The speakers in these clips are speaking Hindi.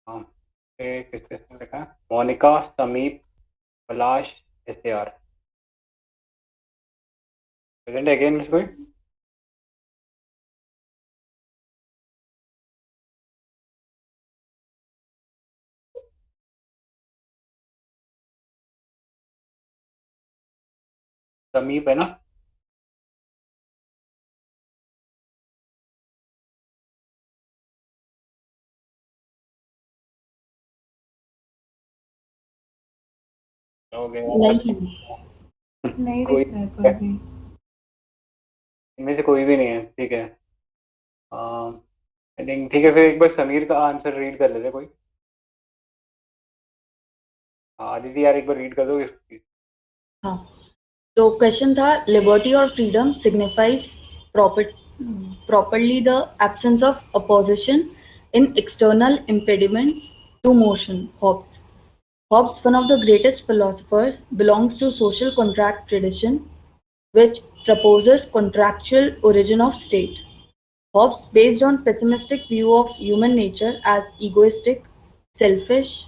हाँ, किसने लिखा है? मोनिका, समीप, पलाश, SAR। प्रेजेंट अगेन कोई? समीप है ना? हो गया। नहीं, नहीं कोई दिख रहा है कोई भी। इनमें से कोई भी नहीं है, ठीक है। आई थिंक ठीक है, फिर एक बार समीर का आंसर रीड कर लेते कोई। हाँ आदिति यार, एक बार रीड कर दो इसकी। हाँ, तो क्वेश्चन था, लिबर्टी और freedom signifies proper properly the absence of opposition in external impediments to motion. Hobbes, one of the greatest philosophers, belongs to social contract tradition, which proposes contractual origin of state. Hobbes, based on pessimistic view of human nature as egoistic, selfish,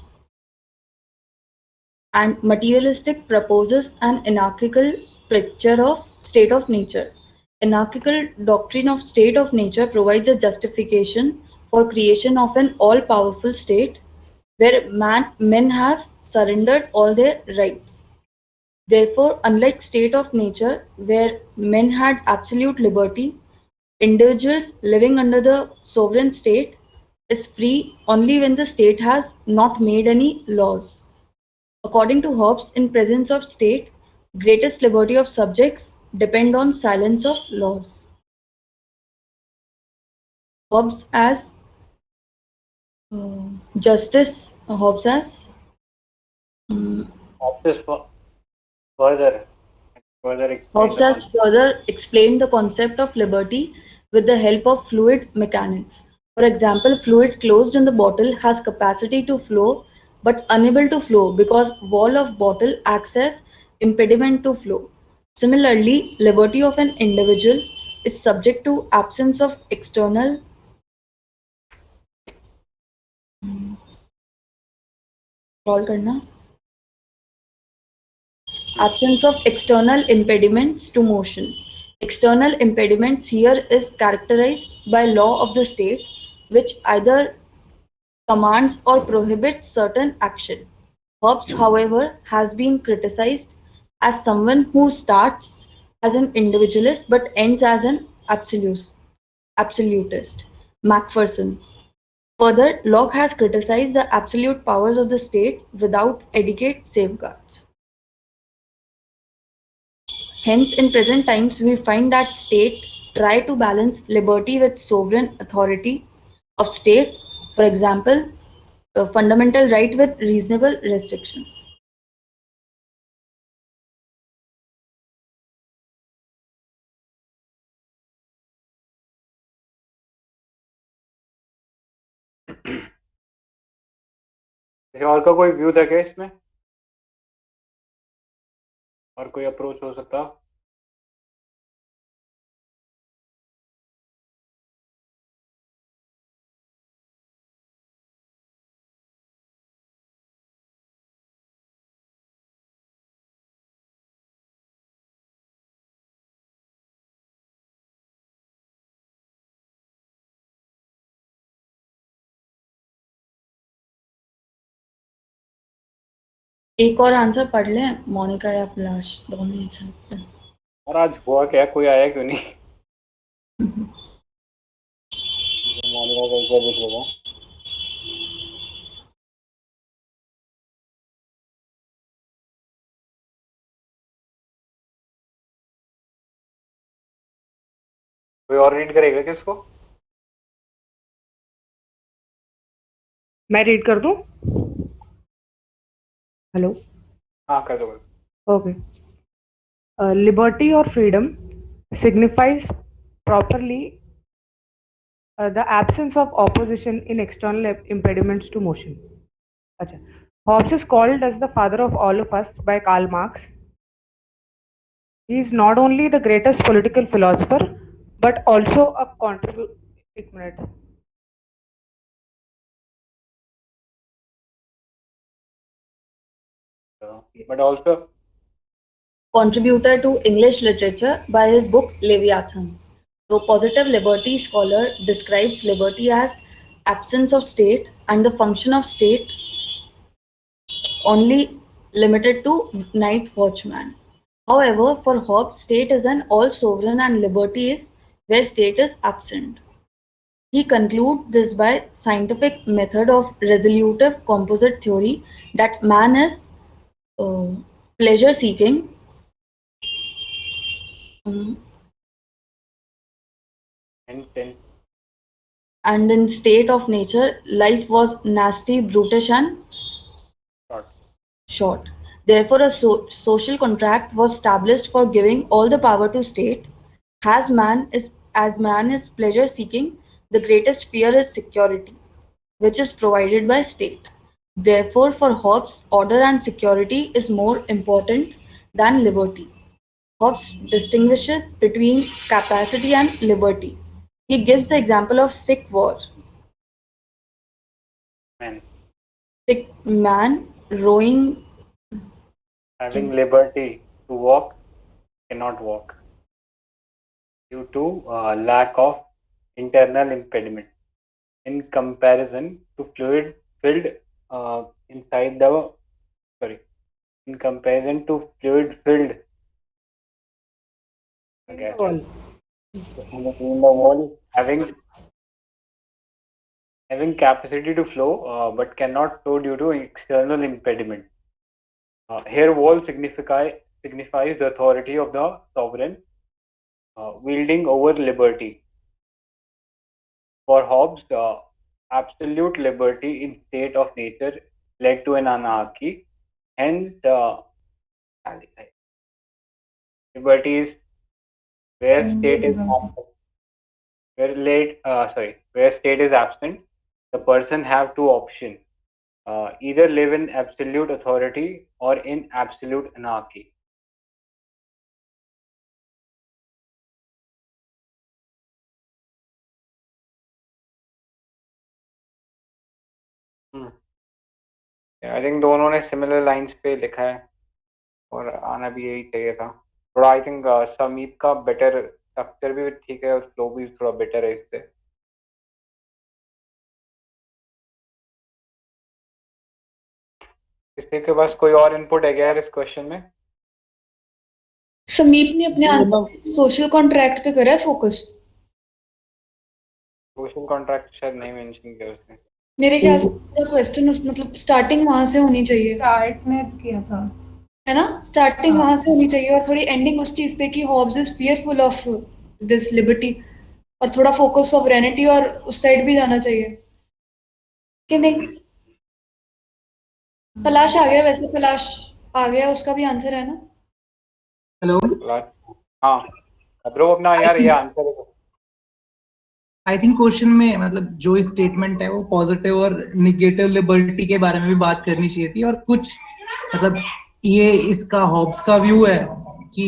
and materialistic, proposes an anarchical picture of state of nature. Anarchical doctrine of state of nature provides a justification for creation of an all-powerful state where men have surrendered all their rights. Therefore, unlike state of nature where men had absolute liberty, individuals living under the sovereign state is free only when the state has not made any laws. According to Hobbes, in presence of state, greatest liberty of subjects depend on silence of laws. Hobbes as justice, Hobbes as options further further explain Hobbes the has concept. further explained the concept of liberty with the help of fluid mechanics. For example, fluid closed in the bottle has capacity to flow but unable to flow because wall of bottle acts as impediment to flow. Similarly, liberty of an individual is subject to absence of external scroll करना absence of external impediments to motion. External impediments here is characterized by law of the state, which either commands or prohibits certain action. Hobbes, however, has been criticized as someone who starts as an individualist but ends as an absolutist. Macpherson. Further, Locke has criticized the absolute powers of the state without adequate safeguards. Hence, in present times, we find that state try to balance liberty with sovereign authority of state, for example, a fundamental right with reasonable restriction. और का कोई व्यू था क्या इसमें? और कोई अप्रोच हो सकता? एक और आंसर पढ़ लें, मोनिका या फ्लैश दोनों ही अच्छा लगता है। और आज हुआ क्या, कोई आया क्यों नहीं? मोनिका को एक बार देख लेता हूँ। कोई और रीड करेगा क्या इसको? मैं रीड कर दूं? हेलो। हाँ कर दो। Okay. Liberty or freedom signifies properly the absence of opposition in external impediments to motion. अच्छा. Hobbes is called as the father of all of us by Karl Marx. He is not only the greatest political philosopher but also a contributor. एक minute. but also contributor to English literature by his book Leviathan. The positive liberty scholar describes liberty as absence of state and the function of state only limited to night watchman. However, for Hobbes, state is an all-sovereign and liberty is where state is absent. He concludes this by scientific method of resolutive composite theory that man is pleasure-seeking, and in state of nature, life was nasty, brutish, and short. Therefore, a social contract was established for giving all the power to state. As man is pleasure-seeking, the greatest fear is security, which is provided by state. Therefore, for Hobbes, order and security is more important than liberty. Hobbes distinguishes between capacity and liberty. He gives the example of sick war. Sick man rowing. Having liberty to walk, cannot walk due to lack of internal impediment in comparison to fluid filled inside the in comparison to fluid filled in the wall having capacity to flow but cannot flow due to external impediment. Here wall signifies the authority of the sovereign wielding over liberty. For Hobbes, absolute liberty in state of nature led to an anarchy. Hence, liberty is where state is absent. Where state is absent, the person have two options: either live in absolute authority or in absolute anarchy. I think दोनों ने सिमिलर लाइंस पे लिखा है और आना भी यही चाहिए था थोड़ा. आई थिंक समीप का बेटर स्ट्रक्चर भी ठीक है और फ्लो भी थोड़ा बेटर है इससे. किसी के पास कोई और इनपुट है क्या यार इस क्वेश्चन में? समीप ने अपने आंसर सोशल कॉन्ट्रैक्ट पे करा है फोकस. सोशल कॉन्ट्रैक्ट शायद नहीं मेंशन किया उसने. मेरे ख्याल से पूरा क्वेश्चन उस मतलब स्टार्टिंग वहां से होनी चाहिए. स्टार्ट में किया था है ना, स्टार्टिंग वहां से होनी चाहिए और थोड़ी एंडिंग उस चीज पे कि Hobbes is fearful of this liberty और थोड़ा फोकस सॉवरेनिटी और उस साइड भी जाना चाहिए कि नहीं. पलाश आ गया, वैसे पलाश आ गया, उसका भी आंसर है ना. हेलो. हाँ ब्रो अपना यार ये आंसर है. आई थिंक क्वेश्चन में मतलब जो स्टेटमेंट है वो पॉजिटिव और निगेटिव लिबर्टी के बारे में भी बात करनी चाहिए थी और कुछ मतलब ये इसका हॉब्स का व्यू है कि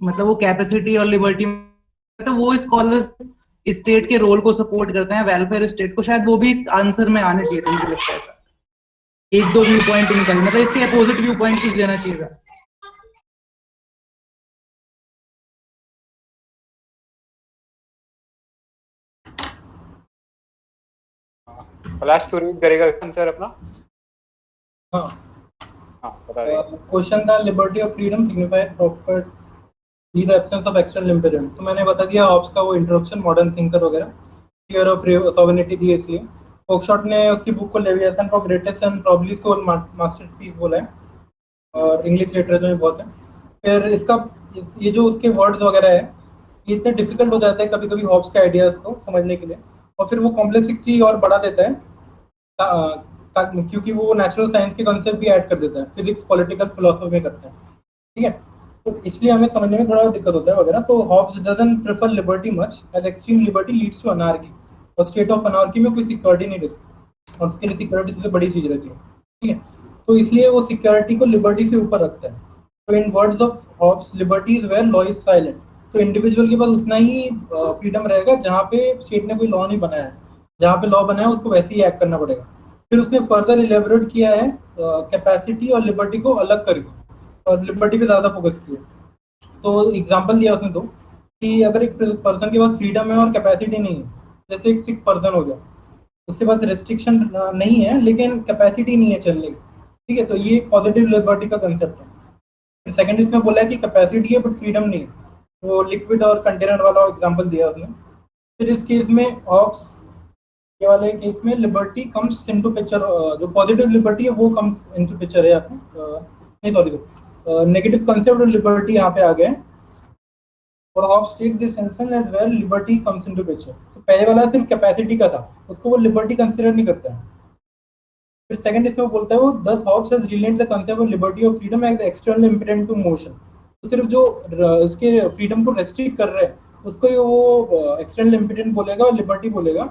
मतलब वो कैपेसिटी और लिबर्टी तो वो स्कॉलर्स स्टेट के रोल को सपोर्ट करते हैं, वेलफेयर स्टेट को. शायद वो भी इस आंसर में आने चाहिए थे, मुझे लगता है ऐसा. एक दो व्यू पॉइंट निकाल मतलब इसके अपोजिट व्यू पॉइंट कुछ देना चाहिए था. फ्लैश टू रीड करेगा आंसर अपना. हाँ बता दे. क्वेश्चन था लिबर्टी और freedom signify properly the absence of external impedent. तो मैंने बता दिया हॉब्स का वो इंट्रोडक्शन मॉडर्न थिंकर वगैरह फियर ऑफ सॉवरेनिटी दी है, इसलिए फोकशॉट ने उसकी बुक को Leviathan for greatest and probably sole masterpiece बोला है और इंग्लिश लिटरेचर में बहुत है. फिर इसका ये जो उसके वर्ड्स वगैरह है ये इतने डिफिकल्ट हो जाते हैं कभी कभी हॉब्स के आइडियाज़ को समझने के लिए और फिर वो कॉम्प्लेक्सिटी और बढ़ा देता है क्योंकि वो नेचुरल साइंस के कॉन्सेप्ट भी ऐड कर देता है, फिजिक्स पॉलिटिकल फिलोसफी में करते हैं. ठीक है, तो इसलिए हमें समझने में थोड़ा दिक्कत होता है वगैरह. तो Hobbes doesn't prefer liberty much as extreme liberty leads to anarchy और स्टेट ऑफ अनार्की में कोई सिक्योरिटी नहीं रहती और उसके लिए सिक्योरिटी सबसे बड़ी चीज़ रहती है. ठीक है, तो इसलिए वो सिक्योरिटी को लिबर्टी से ऊपर रखता है. तो in words of Hobbes liberty is where law is silent. तो इंडिविजुअल के पास उतना ही फ्रीडम रहेगा जहाँ पे स्टेट ने कोई लॉ नहीं बनाया है. जहाँ पे लॉ बनाया है उसको वैसे ही एक्ट करना पड़ेगा. फिर उसने फर्दर इलेबोरेट किया है कैपेसिटी और लिबर्टी को अलग करके, और लिबर्टी पे ज़्यादा फोकस किया। तो एग्जांपल दिया उसने दो कि अगर एक पर्सन के पास फ्रीडम है और कैपेसिटी नहीं है, जैसे एक सिक पर्सन हो गया, उसके पास रेस्ट्रिक्शन नहीं है लेकिन कैपेसिटी नहीं है चलने की, ठीक है, तो ये पॉजिटिव लिबर्टी का कंसेप्ट है। फिर सेकंड इसमें बोला है कि कैपेसिटी है बट फ्रीडम नहीं है, वो लिक्विड और कंटेनर वाला एग्जांपल दिया उसने। फिर इस केस में ऑप्स ये वाले केस में लिबर्टी कम्स इनटू पिक्चर, जो पॉजिटिव लिबर्टी है वो कम्स इनटू पिक्चर है यहाँ पे, नहीं सॉरी, नेगेटिव कंसेप्ट और लिबर्टी यहाँ पे आ गए। और Hobbes take this instance as well liberty comes into picture. तो पहले वाला सिर्फ कैपेसिटी का था, उसको वो लिबर्टी कंसीडर नहीं करता है। फिर सेकंड इसमें वो बोलता है वो दस Hobbes has related the concept of liberty और freedom as external impedent to motion. तो सिर्फ जो इसके फ्रीडम को रेस्ट्रिक्ट कर रहे हैं उसको ही वो एक्सटर्नल इम्पेडेंट बोलेगा और लिबर्टी बोलेगा,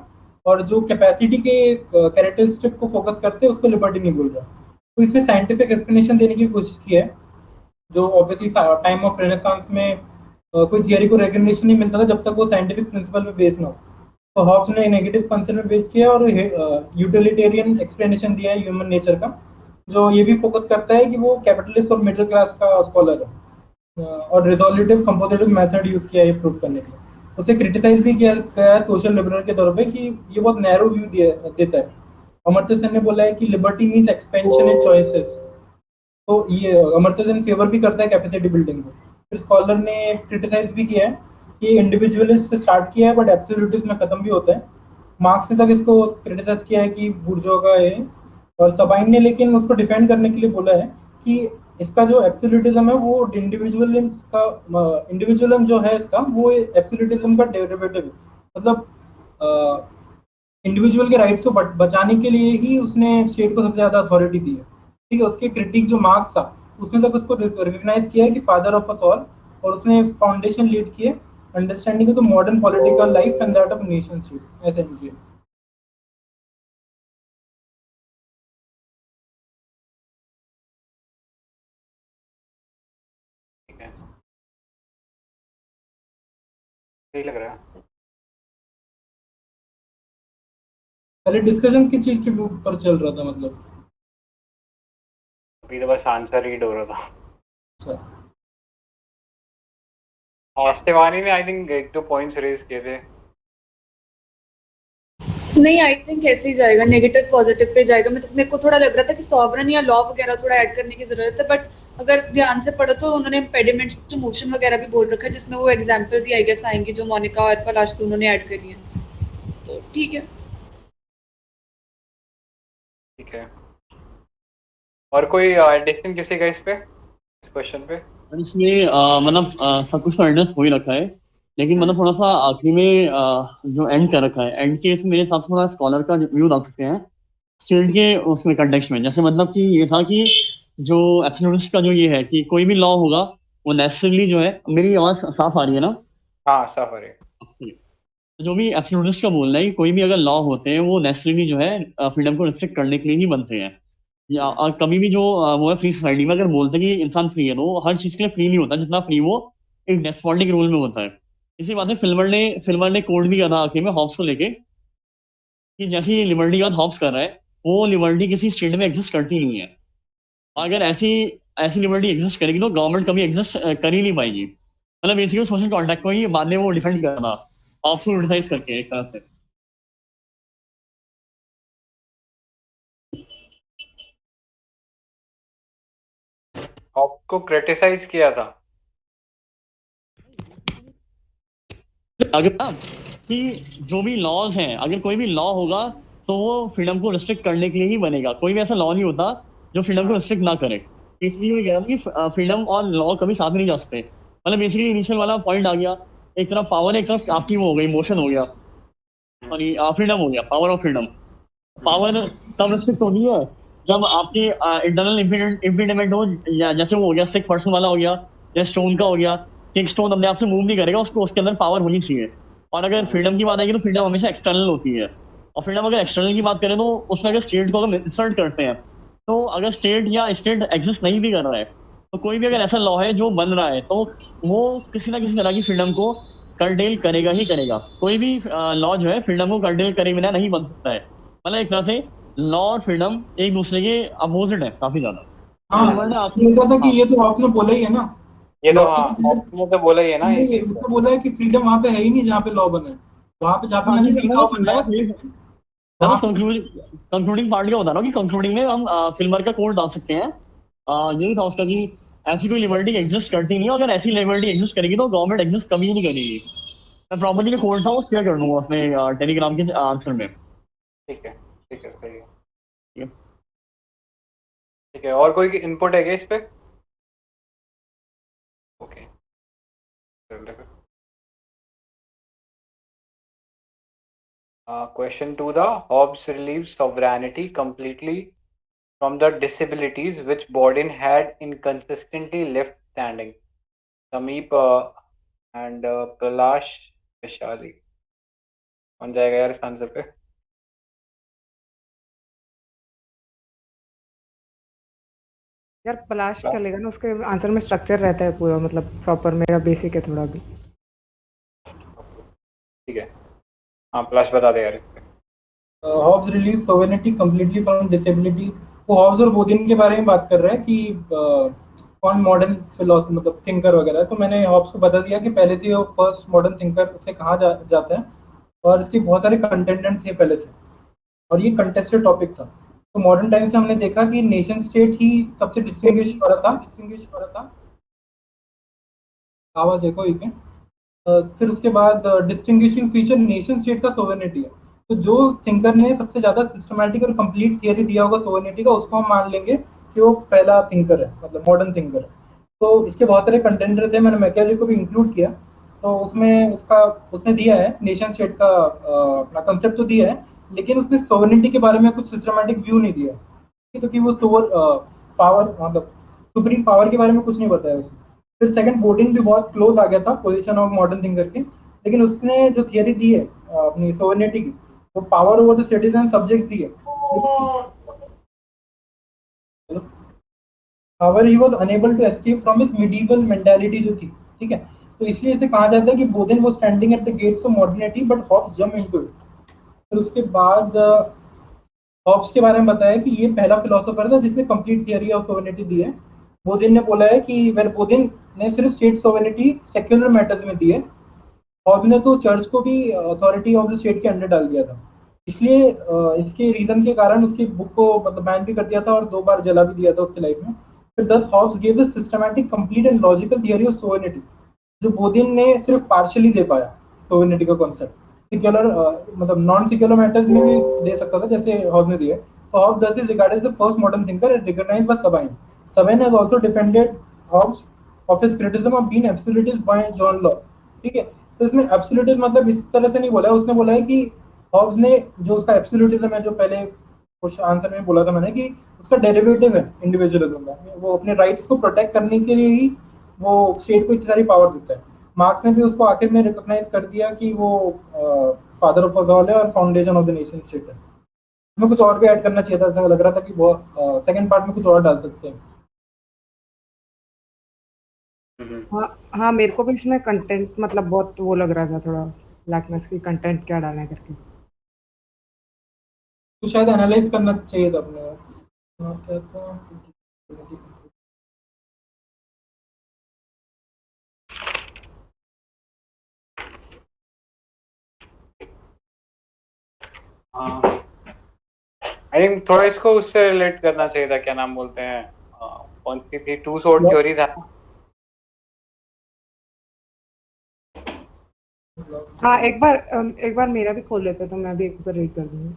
और जो कैपेसिटी के कैरेक्टरिस्टिक को फोकस करते हैं उसको लिबर्टी नहीं बोल रहा। तो इससे साइंटिफिक एक्सप्लेनेशन देने की कोशिश की है, जो ऑब्वियसली टाइम ऑफ रेनेसांस में कोई थियरी को रिकग्निशन नहीं मिलता था जब तक वो साइंटिफिक प्रिंसिपल पे बेस्ड ना हो। तो हॉब्स ने नेगेटिव कंसेप्ट में बेच किया और यूटिलिटेरियन एक्सप्लेनेशन दिया है ह्यूमन नेचर का, जो ये भी फोकस करता है कि वो कैपिटलिस्ट और मिडिल क्लास का स्कॉलर है, और रिजोल्यूटिव कंपोजिटिव मेथड यूज किया है प्रूव करने के लिए। उसे क्रिटिसाइज भी किया गया है सोशल लिबरल के तौर पे कि ये बहुत नैरो व्यू देता है। अमर्त्य सेन ने बोला है कि liberty means expansion in choices, तो ये अमर्त्य सेन फेवर भी करता है कैपेसिटी बिल्डिंग को। फिर स्कॉलर ने क्रिटिसाइज भी किया है कि इंडिविजुअलिस्ट से स्टार्ट किया है बट एब्सोल्यूटिज्म में खत्म भी होता है। मार्क्स ने तक इसको क्रिटिसाइज किया है कि बुर्जो का है, और सबाइन ने लेकिन उसको डिफेंड करने के लिए बोला है कि इसका जो एब्सोल्यूटिज्म है वो इंडिविजुअलिज्म जो है इसका वो एब्सोल्यूटिज्म का डेरिवेटिव है। मतलब इंडिविजुअल के राइट्स को बचाने के लिए ही उसने स्टेट को सबसे ज़्यादा अथॉरिटी दी है, ठीक है। उसके क्रिटिक जो मार्क्स था उसने तक उसको रिकग्नाइज किया है कि फादर ऑफ अस ऑल, और उसने फाउंडेशन लीड किए understanding of the modern political life and that of nation state, ऐसे नहीं। ठीक है, सही लग रहा है। पहले डिस्कशन किस चीज के ऊपर चल रहा था, मतलब अभी तो बस आंसर रीड हो रहा था। अच्छा शिवानी ने आई थिंक एक दो पॉइंट्स रेज किए थे। नहीं, आई थिंक ऐसे ही जाएगा, नेगेटिव पॉजिटिव पे जाएगा। मतलब मेरे को थोड़ा लग रहा था कि सॉवरन या लॉ वगैरह थोड़ा ऐड करने की जरूरत है, बट अगर ध्यान से पढ़ो तो उन्होंने इम्पेडिमेंट्स टू मोशन वगैरह भी बोल रखा है, जिसमें वो एग्जांपल्स ही आई गेस आएंगी जो मोनिका और पलाश दोनों ने ऐड करी है। तो ठीक है, ठीक है, और कोई एडिशन किसी का इस पे, इस क्वेश्चन पे? इसमें मतलब सब कुछ तो एड्रेस हो ही रखा है, लेकिन मतलब थोड़ा सा आखिरी में जो एंड कर रखा है, एंड के इसमें मेरे हिसाब से थोड़ा स्कॉलर का व्यू डाल सकते हैं स्टेट के उसमें कंटेक्स्ट में। जैसे मतलब कि ये था कि जो एब्सोल्यूटिस्ट का जो ये है कि कोई भी लॉ होगा वो नेसेसरली जो है, मेरी आवाज साफ आ रही है ना? हाँ साफ है। जो भी एब्सोल्यूटिस्ट का बोलना है कि कोई भी अगर लॉ होते हैं वो नेसेसरली जो है फ्रीडम को रिस्ट्रिक्ट करने के लिए ही बनते हैं। या और कभी भी जो वो है फ्री सोसाइटी में अगर बोलते हैं कि इंसान फ्री है, तो वो हर चीज के लिए फ्री नहीं होता जितना फ्री वो एक डेस्पोटिक रूल में होता है। इसी बात में फिल्मर ने कोड भी किया था आखिर में हॉब्स को लेके कि जैसी लिबर्टी की बात हॉब्स कर रहा है, वो लिबर्टी किसी स्टेट में एग्जिस्ट करती नहीं है। अगर ऐसी ऐसी लिबर्टी एग्जिस्ट करेगी तो गवर्नमेंट कभी एग्जिस्ट कर ही नहीं पाएगी। मतलब बेसिकली सोशल कॉन्ट्रैक्ट को ही बाद में वो डिफेंड करना हॉब्स को क्रिटिसाइज करके एक तरह से। आपको क्रिटिसाइज किया था अगर ना कि जो भी लॉज हैं, अगर कोई भी लॉ होगा तो वो फ्रीडम को रिस्ट्रिक्ट करने के लिए ही बनेगा। कोई भी ऐसा लॉ नहीं होता जो फ्रीडम को रिस्ट्रिक्ट ना करे। इसलिए मैं कह रहा हूँ कि फ्रीडम और लॉ कभी साथ में नहीं जा सकते। मतलब बेसिकली इनिशियल वाला पॉइंट आ गया, एक तरफ पावर, एक तरफ आपकी वो हो गई मोशन हो गया, और फ्रीडम हो गया, पावर और फ्रीडम। पावर तब रिस्ट्रिक्ट होती है जब आपकी इंटरनल इम्पीडेमेंट हो, जैसे वो हो गया स्टिक पर्सन वाला हो गया या स्टोन का हो गया कि एक स्टोन अपने आप से मूव नहीं करेगा, उसको उसके अंदर पावर होनी चाहिए। और अगर फ्रीडम की बात आएगी तो फ्रीडम हमेशा एक्सटर्नल होती है, और फ्रीडम अगर एक्सटर्नल की बात करें तो उसमें अगर स्टेट को अगर इंसर्ट करते हैं, तो अगर स्टेट या स्टेट एग्जिस्ट नहीं भी कर रहा है तो कोई भी अगर ऐसा लॉ है जो बन रहा है तो वो किसी ना किसी तरह की फ्रीडम को कर्टेल करेगा ही करेगा। कोई भी लॉ जो है फ्रीडम को कर्टेल करे बिना नहीं बन सकता है। मतलब एक तरह से लॉ और फ्रीडम एक दूसरे के अपोजिट है काफी ज्यादा। हाँ मैंने आपको बोल रहा था कि ये तो आपने बोला ही है ना, ये तो लॉ हाँ आपने तो बोला ही है ना ये चीज तो। उसने बोला है कि फ्रीडम वहां पे है ही नहीं जहाँ पे लॉ बना है, वहां पे जहाँ पे मैंने डी लॉ बनाया मैं वहां बस कंक्लूडिंग पार्ट का बता रहा हूँ कि कंक्लूडिंग में हम फिल्मर का कोड डाल सकते हैं। यही था उसका कि ऐसी कोई लिबर्टी एग्जिस्ट करती नहीं है, अगर ऐसी लिबर्टी एग्जिस्ट करेगी तो गवर्नमेंट एग्जिस्ट कभी नहीं करेगी। मैं प्रॉपर्ली जो कोड था वो शेयर कर दूंगा उसमें टेलीग्राम के आंसर में। ठीक है सही है। ठीक है। ठीक है, और कोई इनपुट है क्या इस पे? Okay, question 2, the Hobbes relieves sovereignty completely from the disabilities which Bodin had inconsistently left standing. Sameep and Pralash Vishali. कौन जाएगा यार इस आंसर पे? यार पलाश कर लेगा ना, उसके आंसर में स्ट्रक्चर रहता है पूरा, मतलब प्रॉपर। मेरा बेसिक है थोड़ा भी। ठीक है, हाँ प्लस बता दे यार इस पे। Hobbes release sovereignty completely from disabilities. वो हॉब्स और बोदिन के बारे में बात कर रहे हैं कि कौन मॉडर्न फिलोसफी मतलब थिंकर वगैरह है। तो मैंने हॉब्स को बता दिया कि पहले से वो फर्स्ट मॉडर्न थिंकर से कहा जाता है, और इसके बहुत सारे कंटेंडेंट थे पहले से, और ये कंटेस्टेड टॉपिक था। तो मॉडर्न टाइम से हमने देखा कि नेशन स्टेट ही सबसे डिस्टिंग्विश हो रहा था। आवाज है कोई क्या? फिर उसके बाद डिस्टिंग्विशिंग फीचर नेशन स्टेट का सोवेनिटी है। तो जो थिंकर ने सबसे ज्यादा सिस्टमैटिक और कंप्लीट थियरी दिया होगा सोवेनिटी का, उसको हम मान लेंगे कि वो पहला थिंकर है, मतलब मॉडर्न थिंकर है। तो इसके बहुत सारे कंटेंडर थे, मैंने मैकेले को भी इंक्लूड किया। तो उसमें उसने दिया है नेशन स्टेट का अपना कंसेप्ट तो दिया है, लेकिन उसने सोवेनिटी के बारे में कुछ सिस्टमैटिक व्यू नहीं दिया है। तो कि वो पावर मतलब सुप्रीम पावर के बारे में कुछ नहीं बताया उसने। फिर सेकंड बोर्डिंग भी बहुत क्लोज आ गया था पोजीशन ऑफ मॉडर्न थिंकर के, लेकिन उसने जो थियरी दी है अपनी सोवर्निटी की, वो power over the citizen subject दी है। However he was unable to escape from his medieval mentality जो थी, ठीक है। तो इसलिए इसे कहा जाता है कि Bodin was standing at the gates of modernity but Hobbes jump into it. फिर उसके बाद हॉब्स के बारे में बताया कि ये पहला फिलोसोफर था जिसने कंप्लीट थियरी ऑफ सोवर्निटी दी है। बोदिन ने बोला है कि वेर बोदिन ने सिर्फ स्टेट सोवर्निटी सेक्युलर मैटर्स में दी है, हॉब ने तो चर्च को भी अथॉरिटी ऑफ द स्टेट के अंडर डाल दिया था। इसलिए इसके रीजन के कारण उसकी बुक को मतलब बैन भी कर दिया था और 2 बार जला भी दिया था उसकी लाइफ में। फिर thus Hobbes gave the systematic complete and logical theory of sovereignty, जो बोदिन ने सिर्फ पार्शियली दे पाया सोवर्निटी का कॉन्सेप्ट। सिक्युलर मतलब नॉन सिक्युलर मैटर्स में भी दे सकता था जैसे हॉब ने दिया। तो Hobbes thus is regarded as the first modern thinker and recognised by Sabine. Sabine has also defended Hobbes of his criticism of being absolutist by John Locke, ठीक है। तो इसमें एब्सोल्यूटिज्म मतलब इस तरह से नहीं बोला है, उसने बोला है कि हॉब्स ने जो उसका एब्सोल्यूटिज्म है, जो पहले कुछ आंसर में बोला था मैंने कि उसका डेरिवेटिव है इंडिविजुअलिज्म का, वो अपने राइट्स को प्रोटेक्ट करने के लिए ही वो स्टेट को इतनी सारी पावर देता है। मार्क्स ने भी उसको आखिर में रिकॉग्नाइज कर दिया कि वो फादर ऑफ अस ऑल है और foundation of the nation state है। हमें कुछ और भी ऐड करना चाहिए था, ऐसा लग रहा था कि वो सेकंड पार्ट में कुछ और डाल सकते हैं। हाँ हाँ, मेरे को भी इसमें कंटेंट मतलब बहुत वो लग रहा था, थोड़ा ब्लैकनेस की कंटेंट क्या डालना है करके। तो शायद एनालाइज करना चाहिए था अपने। और क्या था? आई थिंक थोड़ा इसको उससे रिलेट करना चाहिए था, क्या नाम बोलते हैं, कौन सी थी, टू सोर्ड थ्योरी था ना? हाँ, एक बार मेरा भी खोल लेते तो मैं भी एक बार रीड कर दूंगी।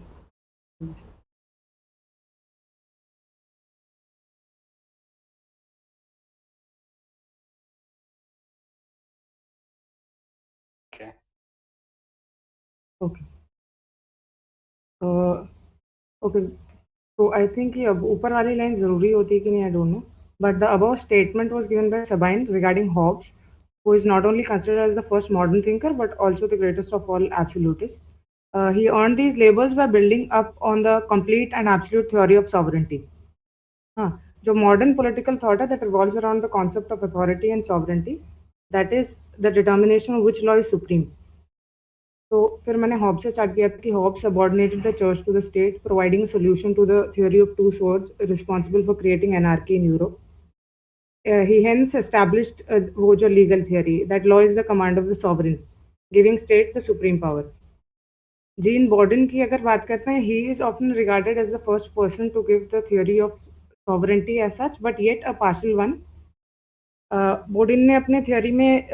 ओके ओके, तो आई थिंक ये अब ऊपर वाली लाइन जरूरी होती है कि नहीं, I don't know, but the above statement was given by Sabine regarding Hobbes, who is not only considered as the first modern thinker but also the greatest of all absolutists. He earned these labels by building up on the complete and absolute theory of sovereignty. हाँ, जो modern political thought है that revolves around the concept of authority and sovereignty, that is the determination of which law is supreme. तो फिर मैंने हॉब से स्टार्ट किया कि Hobbes subordinated the church to the state, providing solution to the theory of two swords responsible for creating anarchy in Europe. He hence established वो जो legal theory that law is the command of the sovereign, giving state the supreme power. Jean Bodin की अगर बात करते हैं, he is often regarded as the first person to give the theory of sovereignty as such, but yet a partial one. बोर्डिन ने अपने थ्योरी में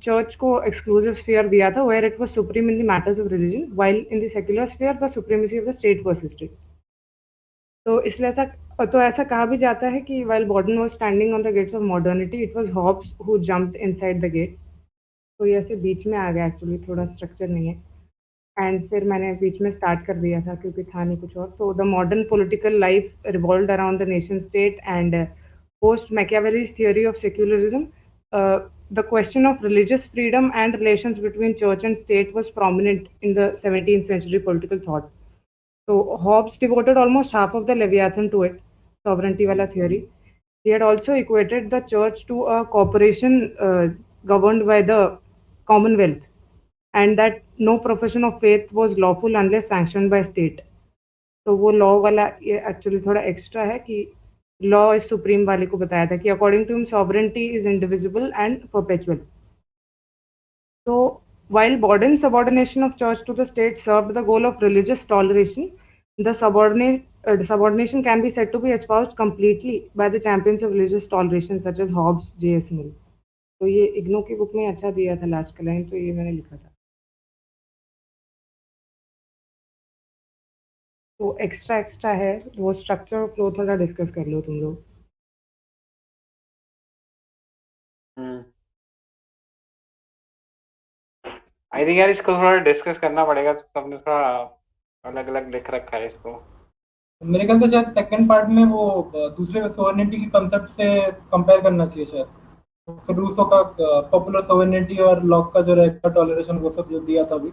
चर्च को एक्सक्लूसिव स्फीयर दिया था, where it was supreme in the matters of religion, while in the secular sphere the supremacy of the state persisted. तो इसलिए ऐसा कहा भी जाता है कि while Borden was standing on the gates of modernity, it was Hobbes who jumped inside the gate. तो ये ऐसे बीच में आ गया, एक्चुअली थोड़ा स्ट्रक्चर नहीं है. एंड फिर मैंने बीच में स्टार्ट कर दिया था क्योंकि था नहीं कुछ और. तो the modern political life revolved around the nation state and post Machiavelli's theory of secularism, the question of religious freedom and relations between church and state was prominent in the 17th century political thought. So Hobbes devoted almost half of the Leviathan to it, sovereignty wala theory. He had also equated the church to a corporation governed by the commonwealth, and that no profession of faith was lawful unless sanctioned by state. तो वो लॉ वाला ये एक्चुअली थोड़ा एक्स्ट्रा है कि लॉ इज सुप्रीम वाले को बताया था कि according to him sovereignty is indivisible and perpetual. So while Borden's subordination of church to the state served the goal of religious toleration, the subordination can be said to be espoused completely by the champions of religious toleration such as Hobbes, J.S. Mill. तो ये इग्नो की बुक में अच्छा दिया था लास्ट का लाइन, तो ये मैंने लिखा था. तो एक्स्ट्रा है, वो स्ट्रक्चर और फ्लो थोड़ा डिस्कस कर लो तुम लोग. आई थिंक यार इसको थोड़ा डिस्कस करना पड़ेगा, तो सबने थोड़ा अलग अलग लिख रखा है इसको. मेरे ख्याल से शायद सेकंड पार्ट में वो दूसरे सोवर्निटी के कंसेप्ट से कंपेयर करना चाहिए शायद. फिर रूसो का पॉपुलर सोवर्निटी और लॉक का जो रहेगा टॉलरेशन, वो सब जो दिया था अभी,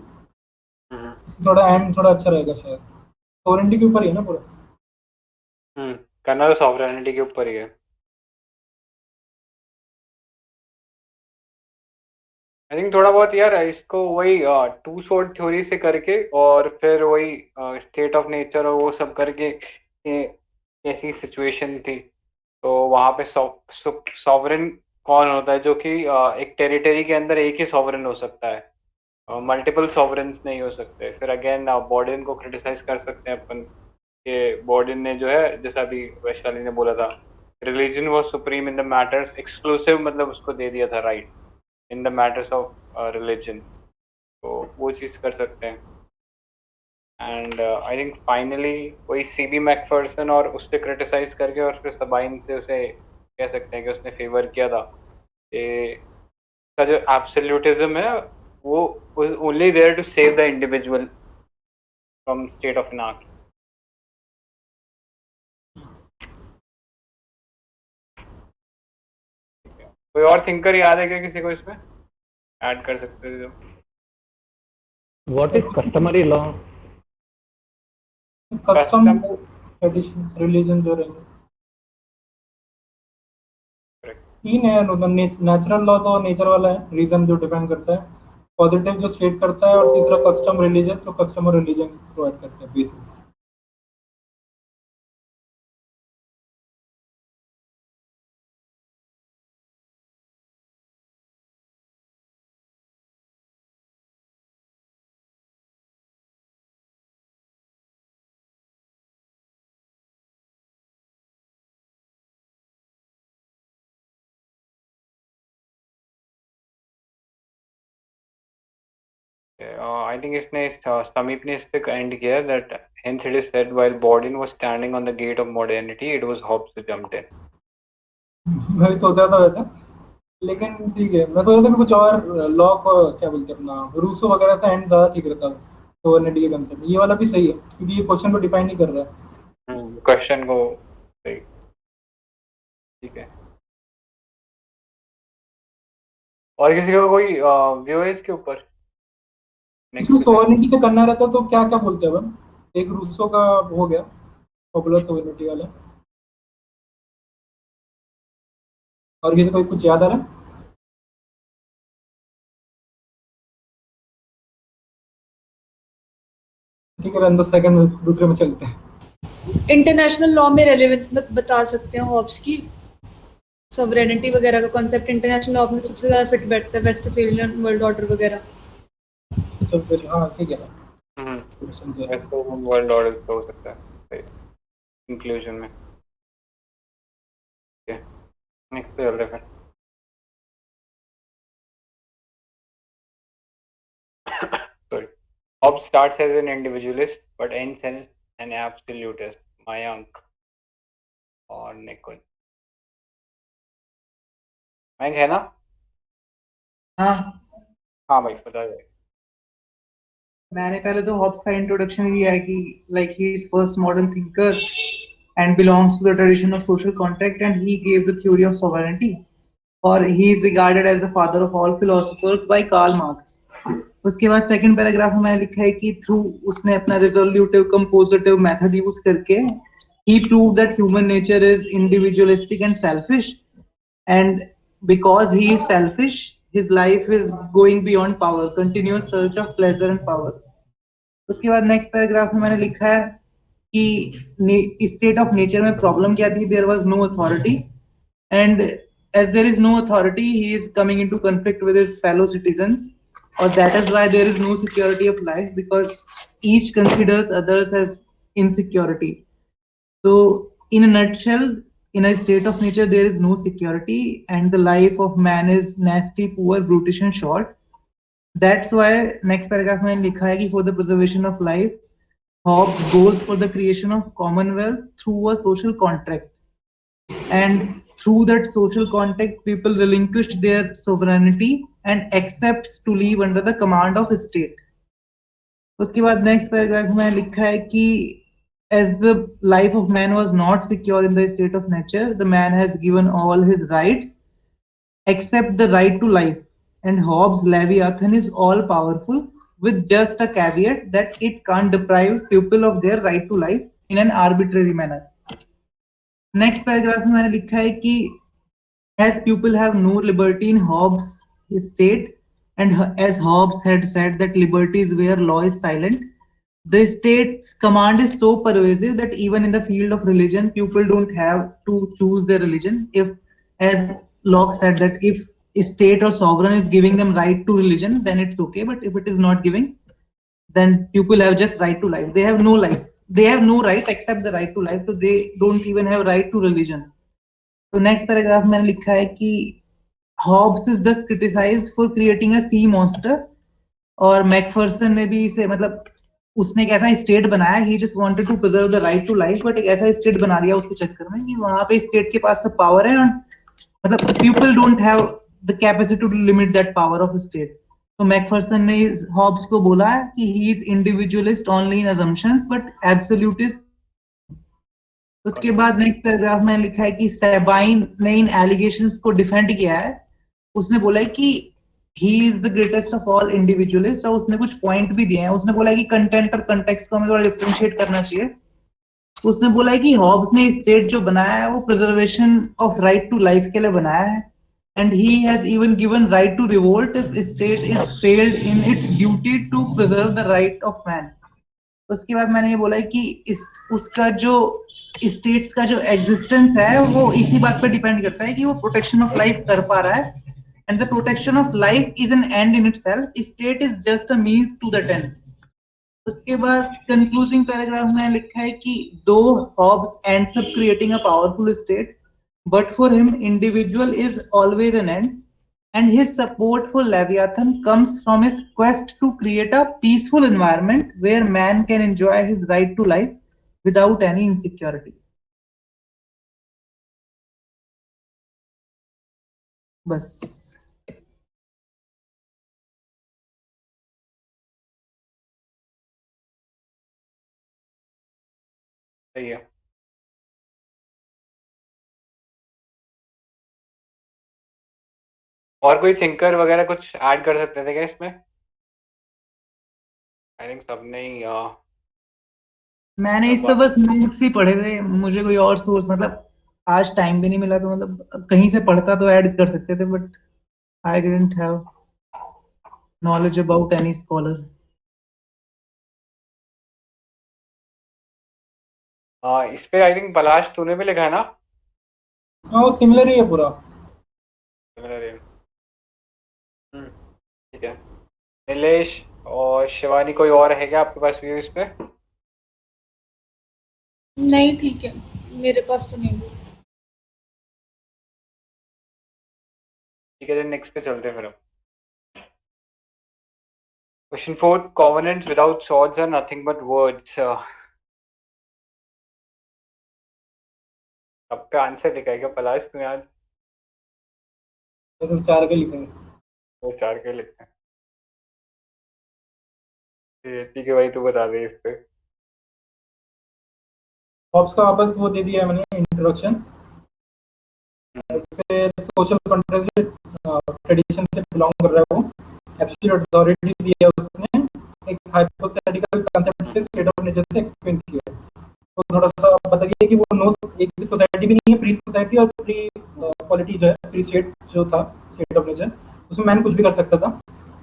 थोड़ा एंड थोड़ा अच्छा रहेगा शायद. सोवर्निटी के ऊपर ही है ना पूरा. करना तो सॉवरेनिटी के ऊपर ही है. आई थिंक थोड़ा बहुत यार इसको वही टू स्वॉर्ड थ्योरी से करके और फिर वही स्टेट ऑफ नेचर और वो सब करके कैसी सिचुएशन थी, तो वहाँ पे सॉवरेन कौन होता है, जो कि एक टेरिटरी के अंदर एक ही सॉवरेन हो सकता है, मल्टीपल सॉवरेन्स नहीं हो सकते. फिर अगेन बॉर्डन को क्रिटिसाइज कर सकते हैं अपन कि बॉर्डन ने जो है, जैसा अभी वैशाली ने बोला था, religion was supreme in the matters exclusive, मतलब उसको दे दिया था right in the matters of religion, तो वो चीज़ कर सकते हैं. एंड आई थिंक फाइनली वही सीबी मैकफर्सन और उससे क्रिटिसाइज करके और फिर सबाइन से उसे कह सकते हैं कि उसने फेवर किया था कि का जो एब्सोल्यूटिज्म है वो only there to save the individual from state of anarchy. कोई और थिंकर याद है क्या किसी को इसमें ऐड कर सकते थे? What is customary law? Custom traditions religion जो रहेंगे. तीन है, मतलब नेचुरल लॉ तो नेचर वाला है, रीजन जो डिफाइन करता है, पॉजिटिव जो स्टेट करता है, और तीसरा कस्टम रिलीजन, जो कस्टम और रिलीजन प्रोवाइड करते हैं बेसिस. I think इसने समीप ने इस पे एंड किया that hence it is said while Borden was standing on the gate of modernity it was Hobbes who jumped in. मैं भी सोचा था वैसा, लेकिन ठीक है, मैं सोचा था कि कुछ और लॉ को क्या बोलते हैं अपना रूसो वगैरह से एंड ज़्यादा ठीक रहता है सोवर्निटी के कंसेप्ट. ये वाला भी सही है क्योंकि ये क्वेश्चन को डिफाइन नहीं कर रहा है. क्वेश्चन को सही, ठीक है. और किसी का कोई व्यू है इसके ऊपर? इसमें सोवर्निटी से करना रहता तो क्या क्या बोलते हैं अपन. एक रूसो का हो गया पॉपुलर सोवर्निटी वाला, और किसी को कुछ याद आ रहा है? मिलिसेकंड अंदर सेकंड में दूसरे में चलते हैं। इंटरनेशनल लॉ में रेलेवेंस बता सकते हैं हॉब्स की, सॉवरेनिटी वगैरह का कॉन्सेप्ट इंटरनेशनल लॉ में सबसे ज़्यादा फिट बैठता है, वेस्टफेलियन वर्ल्ड ऑर्डर वगैरह। अच्छा फिर हाँ ठीक है ना, हम्म क्वेश्चन दिया है। तो वर्ल्ड ऑर्डर का हो सकता है इंक्लूजन में। नेक्स्ट पे चल रहे फिर। Sorry. Hobbes starts as an individualist but ends as an absolutist. Mayank और निकुल। मयंक है ना? हाँ, हाँ भाई बता दे। मैंने पहले तो हॉब्स का इंट्रोडक्शन दिया है कि like he is first modern thinker and belongs to the tradition of social contract, and he gave the theory of sovereignty, or he is regarded as the father of all philosophers by Karl Marx. उसके बाद सेकंड पैराग्राफ में मैंने लिखा है कि थ्रू उसने अपना रिजोल्यूटिव कंपोजिटिव मेथड यूज करके he proved that human nature is individualistic and selfish, and because he is selfish his life is going beyond power, continuous search of pleasure and power. उसके बाद नेक्स्ट पैराग्राफ में मैंने लिखा है कि स्टेट ऑफ नेचर में प्रॉब्लम क्या थी, there was no authority, and as there is no authority he is coming into conflict with his fellow citizens, or that is why there is no security of life because each considers others as insecurity. So in a nutshell, in a state of nature there is no security and the life of man is nasty, poor, brutish and short. That's why next paragraph में लिखा है कि for the preservation of life Hobbes goes for the creation of commonwealth through a social contract, and through that social contract people relinquish their sovereignty and accepts to live under the command of state. उसके बाद नेक्स्ट पैराग्राफ में लिखा है कि as the life of man was not secure in the state of nature, the man has given all his rights except the right to life, and Hobbes' Leviathan is all powerful with just a caveat that it can't deprive people of their right to life in an arbitrary manner. Next paragraph में मैंने लिखा है कि as people have no liberty in Hobbes' state, and as Hobbes had said that liberty is where law is silent, the state's command is so pervasive that even in the field of religion people don't have to choose their religion. If, as Locke said, that if a state or sovereign is giving them right to religion then it's okay, but if it is not giving, then people have just right to life. They have no life, they have no right except the right to life, so they don't even have right to religion. तो नेक्स्ट पैराग्राफ मैंने लिखा है कि Hobbes is thus criticized for creating a sea monster, और मैकफर्सन ने भी इसे मतलब उसने एक ऐसा स्टेट बनाया, he just wanted to preserve the right to life, but एक ऐसा स्टेट बना दिया उसके चक्कर में कि वहां पे स्टेट के पास सब पावर है, और मतलब people don't have the capacity to limit that power of state. तो मैकफर्सन ने हॉब्स को बोला कि he is individualist only in assumptions but absolutist. उसके बाद नेक्स्ट पैराग्राफ में लिखा है कि सेबाइन ने इन एलिगेशंस को डिफेंड किया है. उसने बोला है कि he is the greatest of all individualist, और उसने कुछ पॉइंट भी दिए हैं. उसने बोला है कि कंटेंट और कंटेक्स्ट को हमें थोड़ा डिफरेंशिएट करना चाहिए. उसने बोला है कि हॉब्स ने स्टेट जो बनाया है वो preservation of right to life के लिए बनाया है, and he has even given right to revolt if state is failed in its duty to preserve the right of man. उसके बाद मैंने ये बोला है कि उसका जो स्टेट्स का जो एग्जिस्टेंस है वो इसी बात पे डिपेंड करता है कि वो प्रोटेक्शन ऑफ लाइफ कर पा रहा है, and the protection of life is an end in itself, state is just a means to that end. उसके बाद कंक्लूजिंग पैराग्राफ में लिखा है कि though Hobbes ends up creating a powerful state, but for him individual is always an end, and his support for Leviathan comes from his quest to create a peaceful environment where man can enjoy his right to life without any insecurity. बस. सही है. और कोई थिंकर वगैरह कुछ ऐड कर सकते थे क्या इसमें? आई थिंक सबने ही मैंने इस पे बस नोट्स ही पढ़े थे, मुझे कोई और सोर्स मतलब आज टाइम भी नहीं मिला, तो मतलब कहीं से पढ़ता तो ऐड कर सकते थे, but I didn't have knowledge about any scholar. इस पे आई थिंक पलाश तूने भी लिखा है ना? हाँ वो सिमिलर ही है पूरा। Similar है। ठीक है। नीलेश और शिवानी, कोई और है क्या आपके पास व्यू इस पे? नहीं ठीक है, मेरे पास तो नहीं है। ठीक है, नेक्स्ट पे चलते हैं फिर हम। Question 4, covenants without swords are nothing but words. अब पे आंसर लिखा है क्या पलाश तूने आज? तो 4 के लिखेंगे। वो 4 के लिखते हैं। ठीक है भाई, तू बता दे इस पे। हॉब्स का वापस वो दे दिया है मैंने इंट्रोडक्शन। फिर सोशल कॉन्ट्रैक्ट ट्रेडिशन से बिलोंग कर रहा है वो। एब्सोल्यूट अथॉरिटी दिया है उसने, एक हाइपोथेटिकल कांसेप्ट से स्टेट ऑफ नेचर से एक्सप्लेन किया है। तो थोड़ा सा बता दिया कि वो नो एक भी सोसाइटी भी नहीं है, प्री सोसाइटी और प्री पॉलिटी जो है, प्री स्टेट जो था स्टेट ऑफ नेचर, उसमें मैन कुछ भी कर सकता था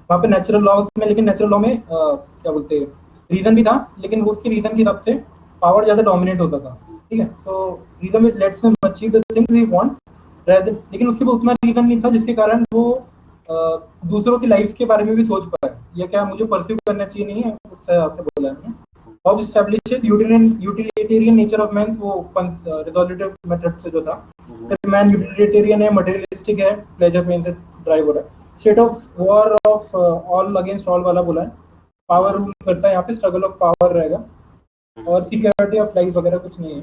वहाँ पे नेचुरल लॉज में। लेकिन नेचुरल लॉ में क्या बोलते हैं, रीजन भी था, लेकिन वो उसके रीजन के हिसाब से पावर ज्यादा डोमिनेट होता था। ठीक है, तो reason which lets him achieve the things he want, लेकिन उसके पास उतना रीजन नहीं था जिसके कारण वो दूसरों की लाइफ के बारे में भी सोच पाए, या क्या मुझे परस्यू करना चाहिए नहीं है, उससे आपसे बोला है। Hobbes established utilitarian nature of man, वो रिजोल्यूटिव मेथड से जो था। फिर मैन यूटिलिटेरियन है, मटेरियलिस्टिक है, प्लेजर पेन से ड्राइव हो रहा है। State of war of all against all वाला बोला है, पावर रूल करता है यहाँ पे, स्ट्रगल ऑफ पावर रहेगा, और सिक्योरिटी ऑफ लाइफ वगैरह कुछ नहीं है।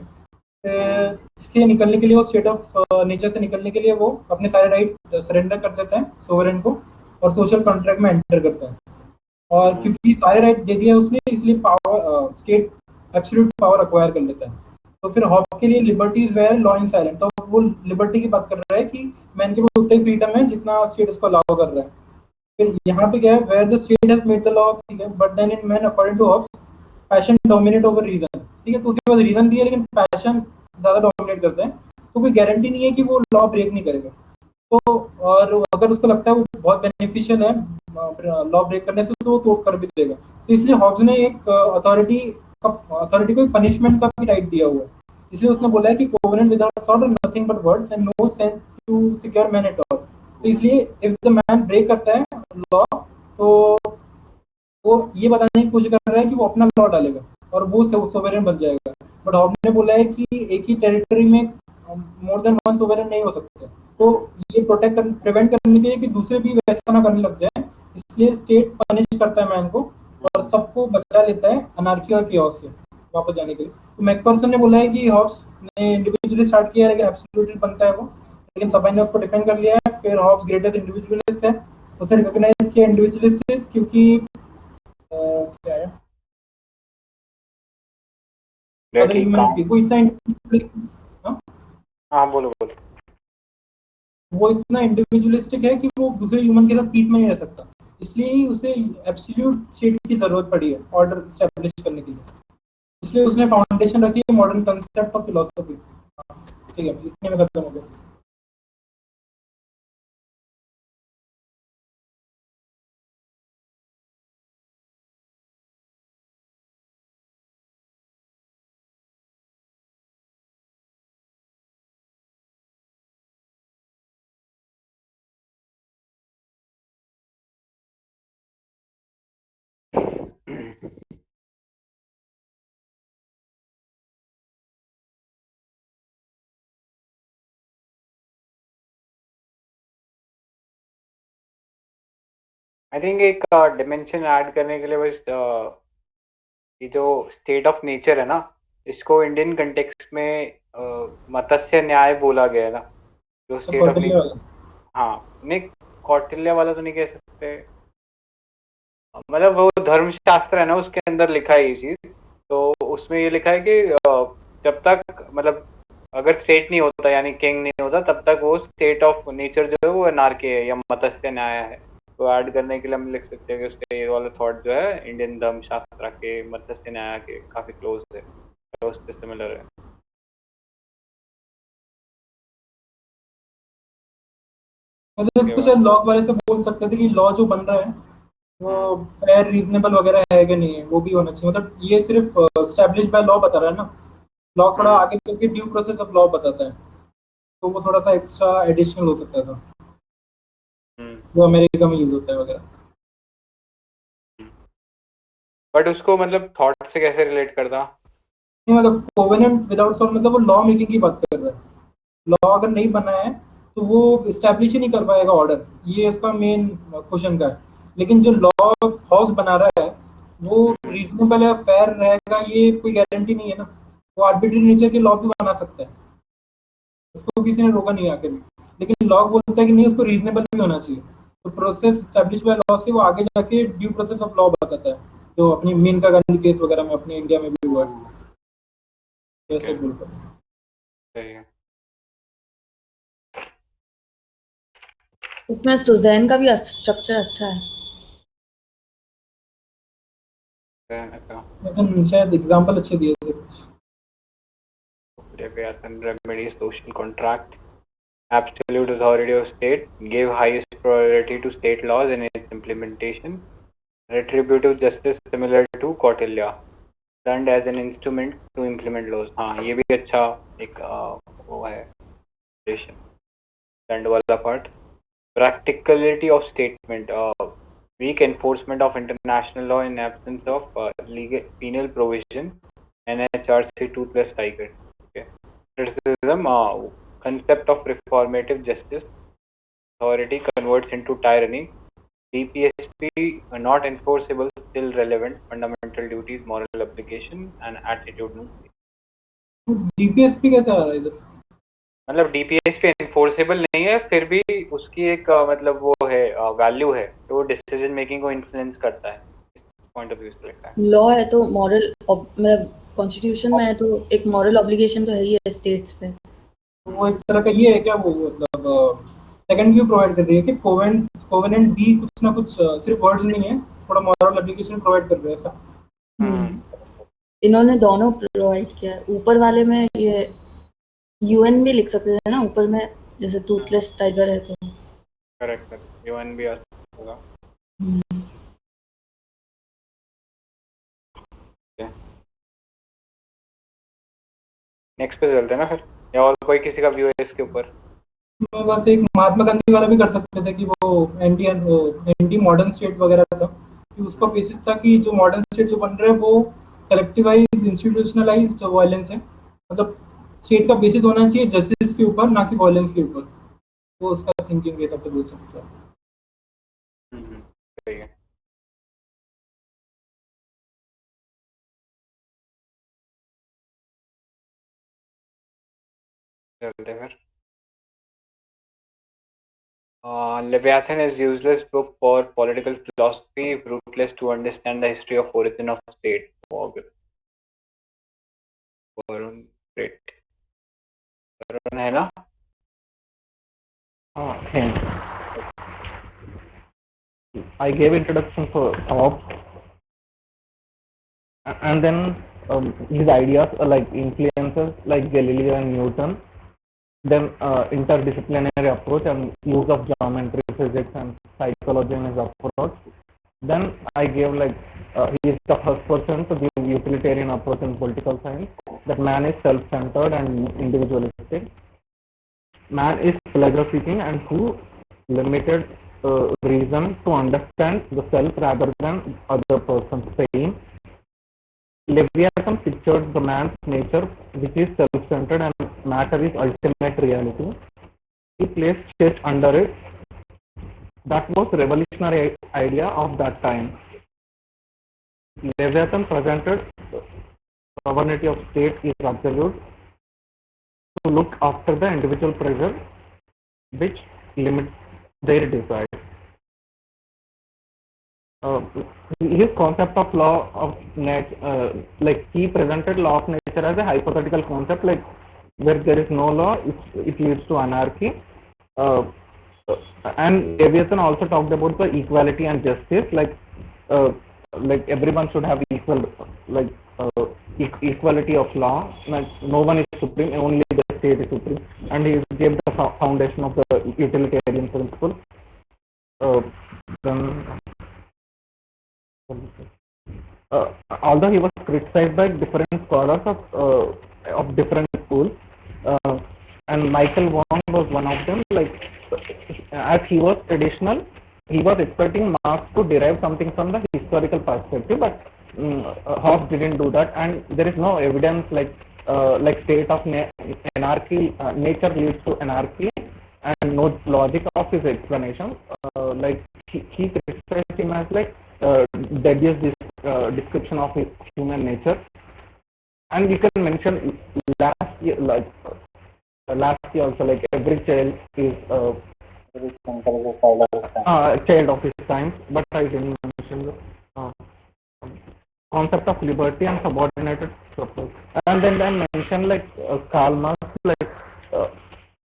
फिर इसके निकलने के लिए वो स्टेट ऑफ नेचर से निकलने के लिए वो अपने सारे राइट सरेंडर कर देता है सोवरेन को, और सोशल कॉन्ट्रैक्ट में एंटर करता है। और क्योंकि सारे राइट दे दिया उसने, इसलिए power state absolute power acquire कर लेता है। तो फिर हॉब के लिए liberty is where law in silent, तो वो लिबर्टी की बात कर रहा है कि मैन के पास उतना ही फ्रीडम है जितना स्टेट इसको अलाउ कर रहा है। फिर यहाँ पे क्या है, where the state has made the law, ठीक है, but then in man according to Hobbes passion dominate over reason. ठीक है, तो उसके पास रीजन भी है लेकिन पैशन ज्यादा डोमिनेट करते हैं, तो कोई गारंटी नहीं है कि वो लॉ ब्रेक नहीं करेगा। तो और अगर उसको लगता है वो बहुत बेनिफिशियल है लॉ ब्रेक करने से, तो वो तोड़ कर भी देगा। तो इसलिए हॉब्स ने एक अथॉरिटी को पनिशमेंट का भी राइट दिया हुआ है। इसलिए उसने बोला है कि covenant without sword are nothing but words and no sense to secure man at all. तो इसलिए इफ द मैन ब्रेक करता है लॉ, तो वो ये बताने की कोशिश कर रहा है कि वो अपना लॉ डालेगा और वो सोवेरेन बन जाएगा। बट हॉब ने बोला है कि एक ही टेरिटरी में मोर देन वन सोवेरेन नहीं हो सकते, तो ये प्रिवेंट करने के लिए कि दूसरे भी वैसा ना करने लग जाए, इसलिए स्टेट पनिश करता है मैन को और सबको बचा लेता है अनार्की और कियोस से वापस जाने के लिए। तो मैकफर्सन ने बोला है कि हॉब्स ने इंडिविजुअली स्टार्ट किया है लेकिन एब्सोल्यूटली बनता है वो, लेकिन सबाई ने उसको डिफेंड कर लिया है। फिर हॉब्स ग्रेटेस्ट इंडिविजुअलिस्ट है, उसे रिकॉग्नाइज किया इंडिविजुअलिस्ट क्योंकि क्या है, वो इतना हाँ बोलो बोलो। वो इतना इंडिविजुअलिस्टिक है कि वो दूसरे ह्यूमन के साथ पीस में नहीं रह सकता, इसलिए ही उसे एब्सोल्यूट स्टेट की जरूरत पड़ी है ऑर्डर स्टैब्लिश करने के लिए। इसलिए उसने फाउंडेशन रखी है मॉडर्न कंसेप्ट ऑफ फिलोसफी। ठीक है, इतने में खत्म हो गया। आई थिंक एक डिमेंशन ऐड करने के लिए बस ये जो स्टेट ऑफ नेचर है ना, इसको इंडियन कंटेक्स्ट में मत्स्य न्याय बोला गया है ना, जो स्टेट ऑफ नेचर। हाँ नहीं, कौटिल्य वाला तो नहीं कह सकते, मतलब वो धर्मशास्त्र है ना, उसके अंदर लिखा है ये चीज। तो उसमें ये लिखा है कि जब तक मतलब अगर स्टेट नहीं होता यानी किंग नहीं होता, तब तक वो स्टेट ऑफ नेचर जो है वो अनार्की है या मत्स्य न्याय है। तो ऐड करने के लिए हम लिख सकते हैं कि उसके ये वाला थॉट जो है इंडियन धर्मशास्त्र के मत्स्य न्याय के काफी क्लोज है, उससे सिमिलर है। मतलब इसको शायद लॉ वाले से बोल सकते थे कि लॉ जो बन रहा है वो फेयर रीजनेबल वगैरह है कि नहीं है, वो भी होना चाहिए। मतलब ये सिर्फ स्टैब्लिश बाय लॉ बता रहा है ना, लॉ थोड़ा आगे चल के ड्यू प्रोसेस ऑफ लॉ बताता है, तो वो थोड़ा सा एक्स्ट्रा एडिशनल हो सकता था, जो अमेरिका में यूज होता है वगैरह। बट उसको मतलब थॉट से कैसे रिलेट करता? नहीं मतलब कोवेनेंट विदाउट सॉल्व मतलब वो लॉ मेकिंग की बात कर रहा है। लॉ अगर नहीं बना है तो वो इस्टेब्लिश ही नहीं कर पाएगा ऑर्डर, ये इसका मेन क्वेश्चन का है। लेकिन जो लॉ हाउस बना रहा है वो रीजनेबल है, फेयर रहेगा, ये कोई गारंटी नहीं है ना। वो आर्बिट्री नेचर के लॉ भी बना सकता है, उसको किसी ने रोका नहीं आके भी। लेकिन लॉ बोलता है कि नहीं, उसको रीजनेबल भी होना चाहिए। तो प्रोसेस स्टैब्लिश बाय लॉ से वो आगे जाके ड्यू प्रोसेस ऑफ लॉ बताता है, जो अपनी मीनका गांधी केस वगैरह में अपने इंडिया में भी हुआ है। ऐसे बिल्कुल सही है। उसमें सुजैन का भी स्ट्रक्चर अच्छा है। ऐसे शायद एग्जांपल अच्छे दिए थे कुछ। Leviathan remedy social contract. Absolute authority of state gave highest priority to state laws in its implementation. Retributive justice similar to Kautilya, turned as an instrument to implement laws. हाँ ये भी अच्छा एक वो है dend वाला part. Practicality of statement. Weak enforcement of international law in absence of legal penal provision. NHRC 2+ Tiger. Okay. Criticism. Concept of reformative justice. Authority converts into tyranny. DPSP not enforceable, still relevant. Fundamental duties, moral obligation and attitudinal. DPSP कैसे आ रहा है इधर? मतलब डीपीएसपी एनफोर्सेबल नहीं है, फिर भी उसकी एक मतलब वो है वैल्यू है, तो डिसीजन मेकिंग को इन्फ्लुएंस करता है। पॉइंट ऑफ व्यू से लगता है लॉ है तो मॉरल, मतलब कॉन्स्टिट्यूशन में है तो एक मॉरल ऑब्लिगेशन तो है ही है स्टेट्स पे। वो एक तरह का ये है क्या, वो मतलब सेकंड व्यू प्रोवाइड कर रही है कि कोवेनेंट भी कुछ ना कुछ सिर्फ वर्ड्स नहीं है, थोड़ा मॉरल एप्लीकेशन प्रोवाइड कर रहे हैं ऐसा। इन्होंने दोनों प्रोवाइड किया है। ऊपर वाले में ये यूएन भी लिख सकते थे ना, ऊपर में जैसे टूथलेस टाइगर है तो। करेक्ट, यूएन भी होगा। नेक्स्ट पे चलते हैं ना फिर, या और कोई किसी का व्यू है इसके ऊपर? मैं बस एक महात्मा गांधी वाला भी कर सकते थे कि वो एंटी मॉडर्न स्टेट वगैरह था, कि उसका बेसिस था कि जो मॉडर्न स्टेट जो बन रहा है वो कलेक्टिवाइज इंस्टीट्यूशनलाइज्ड वायलेंस है। मतलब स्टेट का बेसिस होना चाहिए जस्टिस के ऊपर, ना कि वायलेंस के ऊपर। वो उसका थिंकिंग के हिसाब से बोल सकते हैं। सही है। चलते हैं फिर। Leviathan is useless book for political philosophy, fruitless to understand the history of origin of state. Varun, great. Varun है ना? I gave introduction for Hobbes, and then his ideas like influences like Galileo and Newton, then interdisciplinary approach and use of geometry, physics and psychology in his approach. Then I gave like he is the first person to give utilitarian approach in political science, that man is self-centered and individualistic. Man is pleasure-seeking and who limited reason to understand the self rather than other person's pain. Leviathan pictured the man's nature, which is self-centered and matter is ultimate reality. He placed chess under it. That was revolutionary idea of that time. Leviathan presented sovereignty of state is absolute to look after the individual pressure which limit their desire. His concept of law of nature, like he presented law of nature as a hypothetical concept, like where there is no law, it leads to anarchy. And Leviathan also talked about the equality and justice, like everyone should have equal, like equality of law, like no one is supreme, only the state is supreme, and he gave the foundation of the utilitarian principle. Then although he was criticized by different scholars of of different schools, and Michael Wong was one of them. Like, as he was traditional, he was expecting Marx to derive something from the historical perspective, but Hobbes didn't do that, and there is no evidence like state of anarchy, nature leads to anarchy, and no logic of his explanation. Like he criticized him as like deduce this description of human nature, and you can mention last year, also, like every child is child of his time, but I didn't mention the concept of liberty and subordinated purpose. And then I mentioned like Karl Marx, like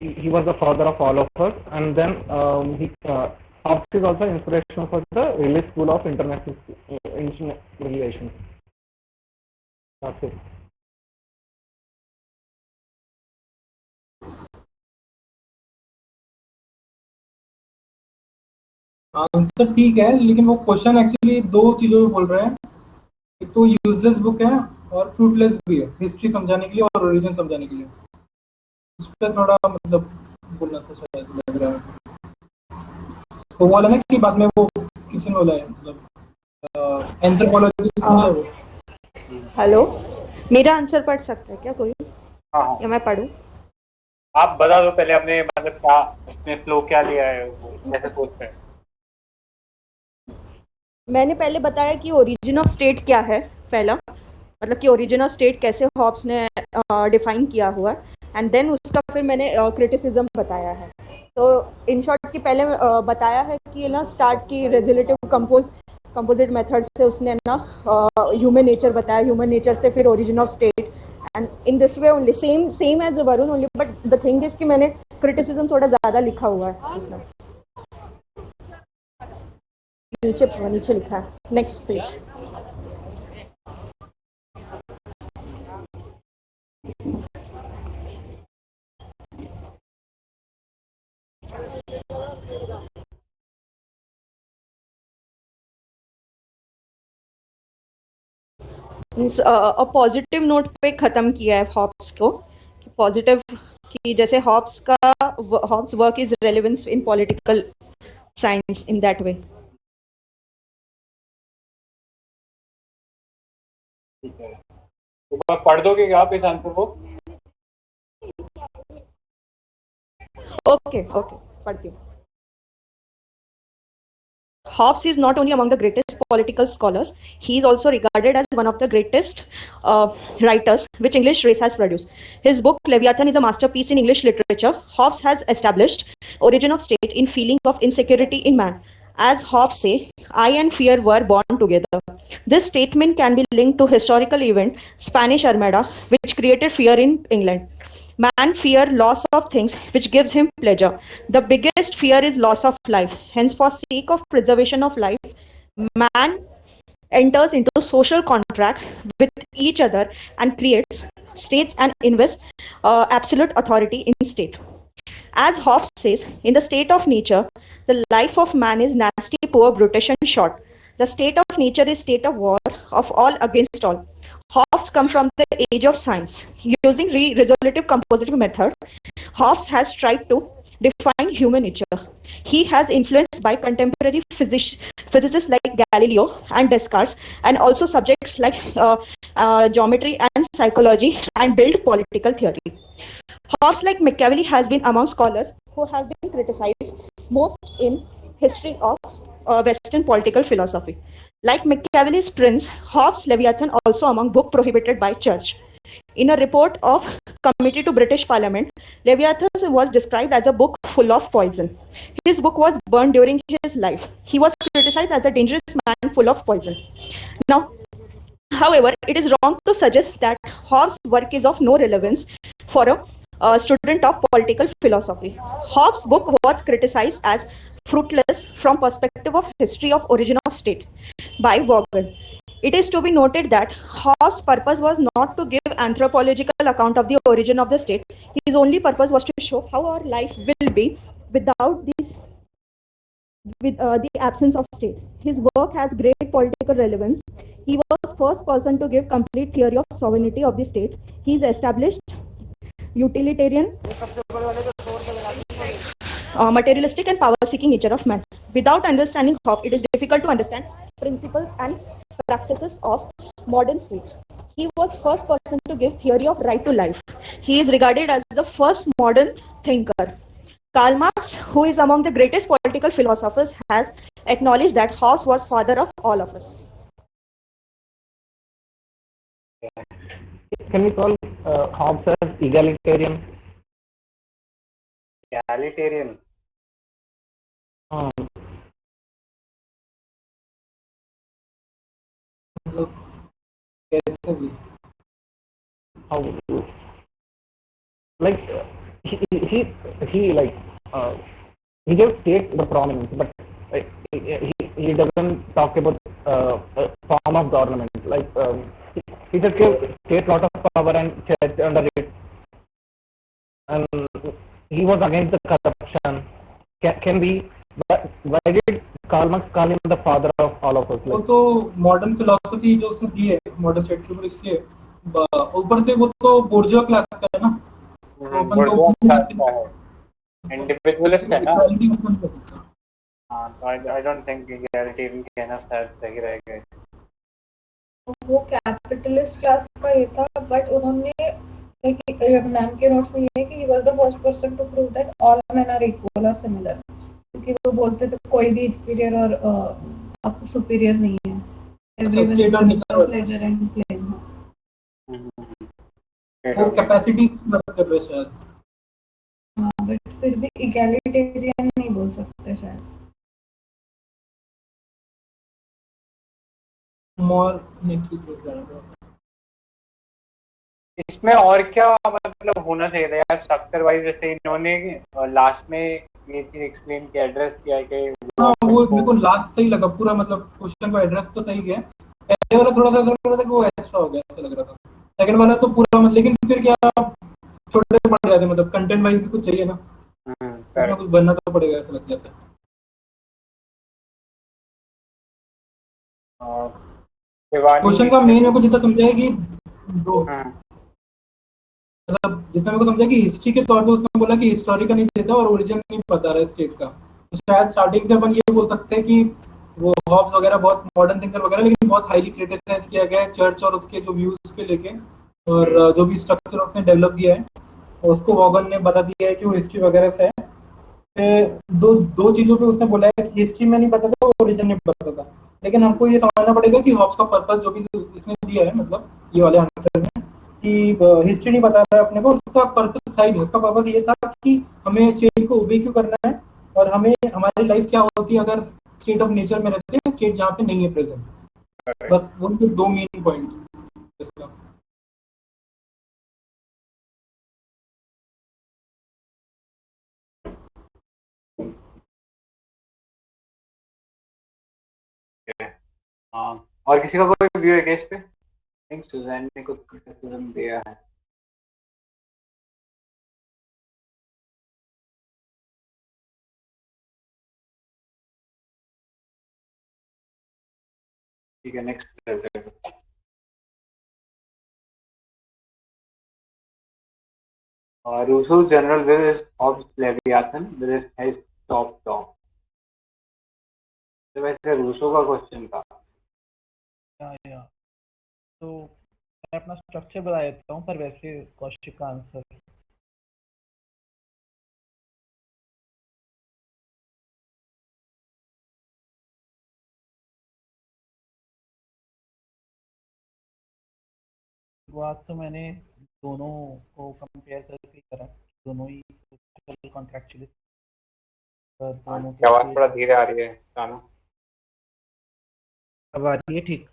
he was the father of all of us, and then Hobbes is also inspiration for the Raleigh School of International Relations. That's it. Answer ठीक है, लेकिन वो क्वेश्चन एक्चुअली दो चीजों में बोल रहे हैं। एक तो यूजलेस बुक है और फ्रूटलेस भी है, हिस्ट्री समझाने के लिए और रिलीजन समझाने के लिए। उस पर थोड़ा मतलब बोलना था शायद, लग रहा है। वो बोला ना कि बाद में वो किसी ने बोला है, मतलब एंथ्रोपोलॉजिस्ट नहीं है वो। हेलो, मेरा आंसर पढ़ सकता है क्या कोई? हाँ या मैं पढ़ूं? आप बता दो पहले, आपने मतलब क्या इसमें फ्लो क्या लिया है, वो कैसे सोचते हैं? मैंने पहले बताया कि ओरिजिन ऑफ स्टेट क्या है, पहला मतलब कि ओरिजिन ऑफ स्टेट कैसे हॉब्स ने डिफाइन किया हुआ, एंड देन उसका फिर मैंने क्रिटिसिज्म बताया है। तो इन शॉर्ट कि पहले बताया है कि ना स्टार्ट की रेजोल्यूटिव कंपोजिट मेथड से उसने ना ह्यूमन नेचर बताया, ह्यूमन नेचर से फिर origin of state, and in this way only same as Varun only, but the thing is कि मैंने क्रिटिसिज्म थोड़ा ज़्यादा लिखा हुआ है इसमें, नीचे लिखा है। Next page. पॉजिटिव नोट पे ख़त्म किया है हॉब्स को, पॉजिटिव कि जैसे Hobbes work is relevance in political science in that way. ठीक है, तो पढ़ दोगे क्या आप इस आंसर को? ओके पढ़ती हूँ। Hobbes is not only among the greatest political scholars, he is also regarded as one of the greatest writers which English race has produced. His book Leviathan is a masterpiece in English literature. Hobbes has established origin of state in feeling of insecurity in man. As Hobbes say, I and fear were born together. This statement can be linked to historical event Spanish Armada, which created fear in England. Man fear loss of things which gives him pleasure. The biggest fear is loss of life. Hence, for sake of preservation of life, man enters into social contract with each other and creates states and invests absolute authority in state. As Hobbes says, in the state of nature, the life of man is nasty, poor, brutish, and short. The state of nature is state of war, of all against all. Hobbes come from the age of science. Using resolutive compositive method, Hobbes has tried to define human nature. He has influenced by contemporary physicists like Galileo and Descartes, and also subjects like geometry and psychology, and built political theory. Hobbes, like Machiavelli, has been among scholars who have been criticized most in history of Western political philosophy. Like Machiavelli's Prince, Hobbes' Leviathan also among book prohibited by Church. In a report of Committee to British Parliament, Leviathan was described as a book full of poison. His book was burned during his life. He was criticized as a dangerous man full of poison. Now, however, it is wrong to suggest that Hobbes' work is of no relevance for a student of political philosophy. Hobbes' book was criticized as fruitless from perspective of history of origin of state by Vaughan. It is to be noted that Hobbes' purpose was not to give anthropological account of the origin of the state. His only purpose was to show how our life will be without the absence of state. His work has great political relevance. He was first person to give complete theory of sovereignty of the state. He is established utilitarian, materialistic and power-seeking nature of man. Without understanding Hobbes, it is difficult to understand principles and practices of modern states. He was first person to give theory of right to life. He is regarded as the first modern thinker. Karl Marx, who is among the greatest political philosophers, has acknowledged that Hobbes was father of all of us. Can we call Hobbes as egalitarian? Egalitarian. Um, मतलब कैसे भी how like he like he gives state the prominence, but he doesn't talk about form of government. Like he just gives state lot of power and church under it, and he was against the corruption. Can be, but why did Karl Marx call him the father of all of us? वो Like, तो मॉडर्न फिलोसफी जो उसने दी है मॉडर्न स्टेट के ऊपर, इसलिए ऊपर से वो तो बोर्जुआ क्लास का है ना, तो अपन तो बोर्जुआ क्लास का है, इंडिविजुअलिस्ट है ना। equality को अपन करते हैं। हाँ, तो आई डोंट थिंक egalitarian कहना शायद सही रहेगा। वो कैपिटलिस्ट क्लास का ये था, बट उन्होंने मैम के नोट्स में ये है कि he was the first person to prove that all men are equal or similar, क्योंकि वो बोलते थे कोई भी inferior और आपको superior नहीं है, everyone state और is nature वाला। pleasure and blame। वो कैपेसिटी की बात कर रहे हैं शायद। हाँ, बट फिर भी egalitarian नहीं बोल सकते शायद। मोर ने ठीक है। इसमें और क्या मतलब होना चाहिए था यार स्ट्रक्चर वाइज, जैसे इन्होंने लास्ट में ये चीज एक्सप्लेन किया, एड्रेस किया कि हाँ, वो मेरे को लास्ट सही लगा पूरा, मतलब क्वेश्चन को एड्रेस तो सही किया। पहले वाला थोड़ा सा ऐसा लग रहा था कि वो एक्स्ट्रा हो गया, ऐसा लग रहा था। सेकंड वाला तो पूरा मतलब, लेकिन फिर क्या छोटे पड़ जाते, मतलब कंटेंट वाइज भी कुछ चाहिए ना, कुछ बनना तो पड़ेगा, ऐसा लग जाता है। क्वेश्चन का मेन मेरे को जितना समझा है कि दो, मतलब जितना मेरे को समझा कि हिस्ट्री के तौर पे उसने बोला कि हिस्टोरिकल नहीं देता और ओरिजिन नहीं बता रहा स्टेट का, तो शायद स्टार्टिंग से अपन ये बोल सकते हैं कि वो हॉब्स वगैरह बहुत मॉडर्न थिंकर वगैरह, लेकिन बहुत हाईली क्रिटिसाइज किया गया है चर्च और उसके जो व्यूज के लेके, और जो भी स्ट्रक्चर उसने डेवलप किया है उसको वॉगन ने बता दिया है कि वो हिस्ट्री वगैरह से है। दो चीजों पे उसने बोला है कि हिस्ट्री में नहीं बताता, ओरिजिन नहीं बताता, लेकिन हमको ये समझना पड़ेगा कि हॉब्स का पर्पस जो भी इसने दिया है, मतलब ये वाले आंसर में कि हिस्ट्री नहीं बता रहा है अपने को, उसका पर्पस सही नहीं, उसका पर्पस ये था कि हमें स्टेट को ओबे क्यों करना है और हमें हमारी लाइफ क्या होती है अगर स्टेट ऑफ नेचर में रहते हैं, स्टेट जहाँ पे नहीं है प्रेजेंट। बस वो दो मेन पॉइंट इसका। हाँ, और किसी का कोई व्यू है केस पे? आई थिंक सुजैन ने कुछ क्रिटिसिज्म दिया है। ठीक है, next Rousseau's general will is Hobbes' Leviathan with his top dog। तो वैसे रूसो का क्वेश्चन था। या तो मैं अपना स्ट्रक्चर बता देता हूँ, पर वैसे क्वेश्चन का आंसर बात तो मैंने दोनों को कंपेयर करके करा, दोनों ही कॉन्ट्रैक्चुअलिस्ट, दोनों की आवाज थोड़ा धीरे आ रही है सानू। अब आ रही है ठीक?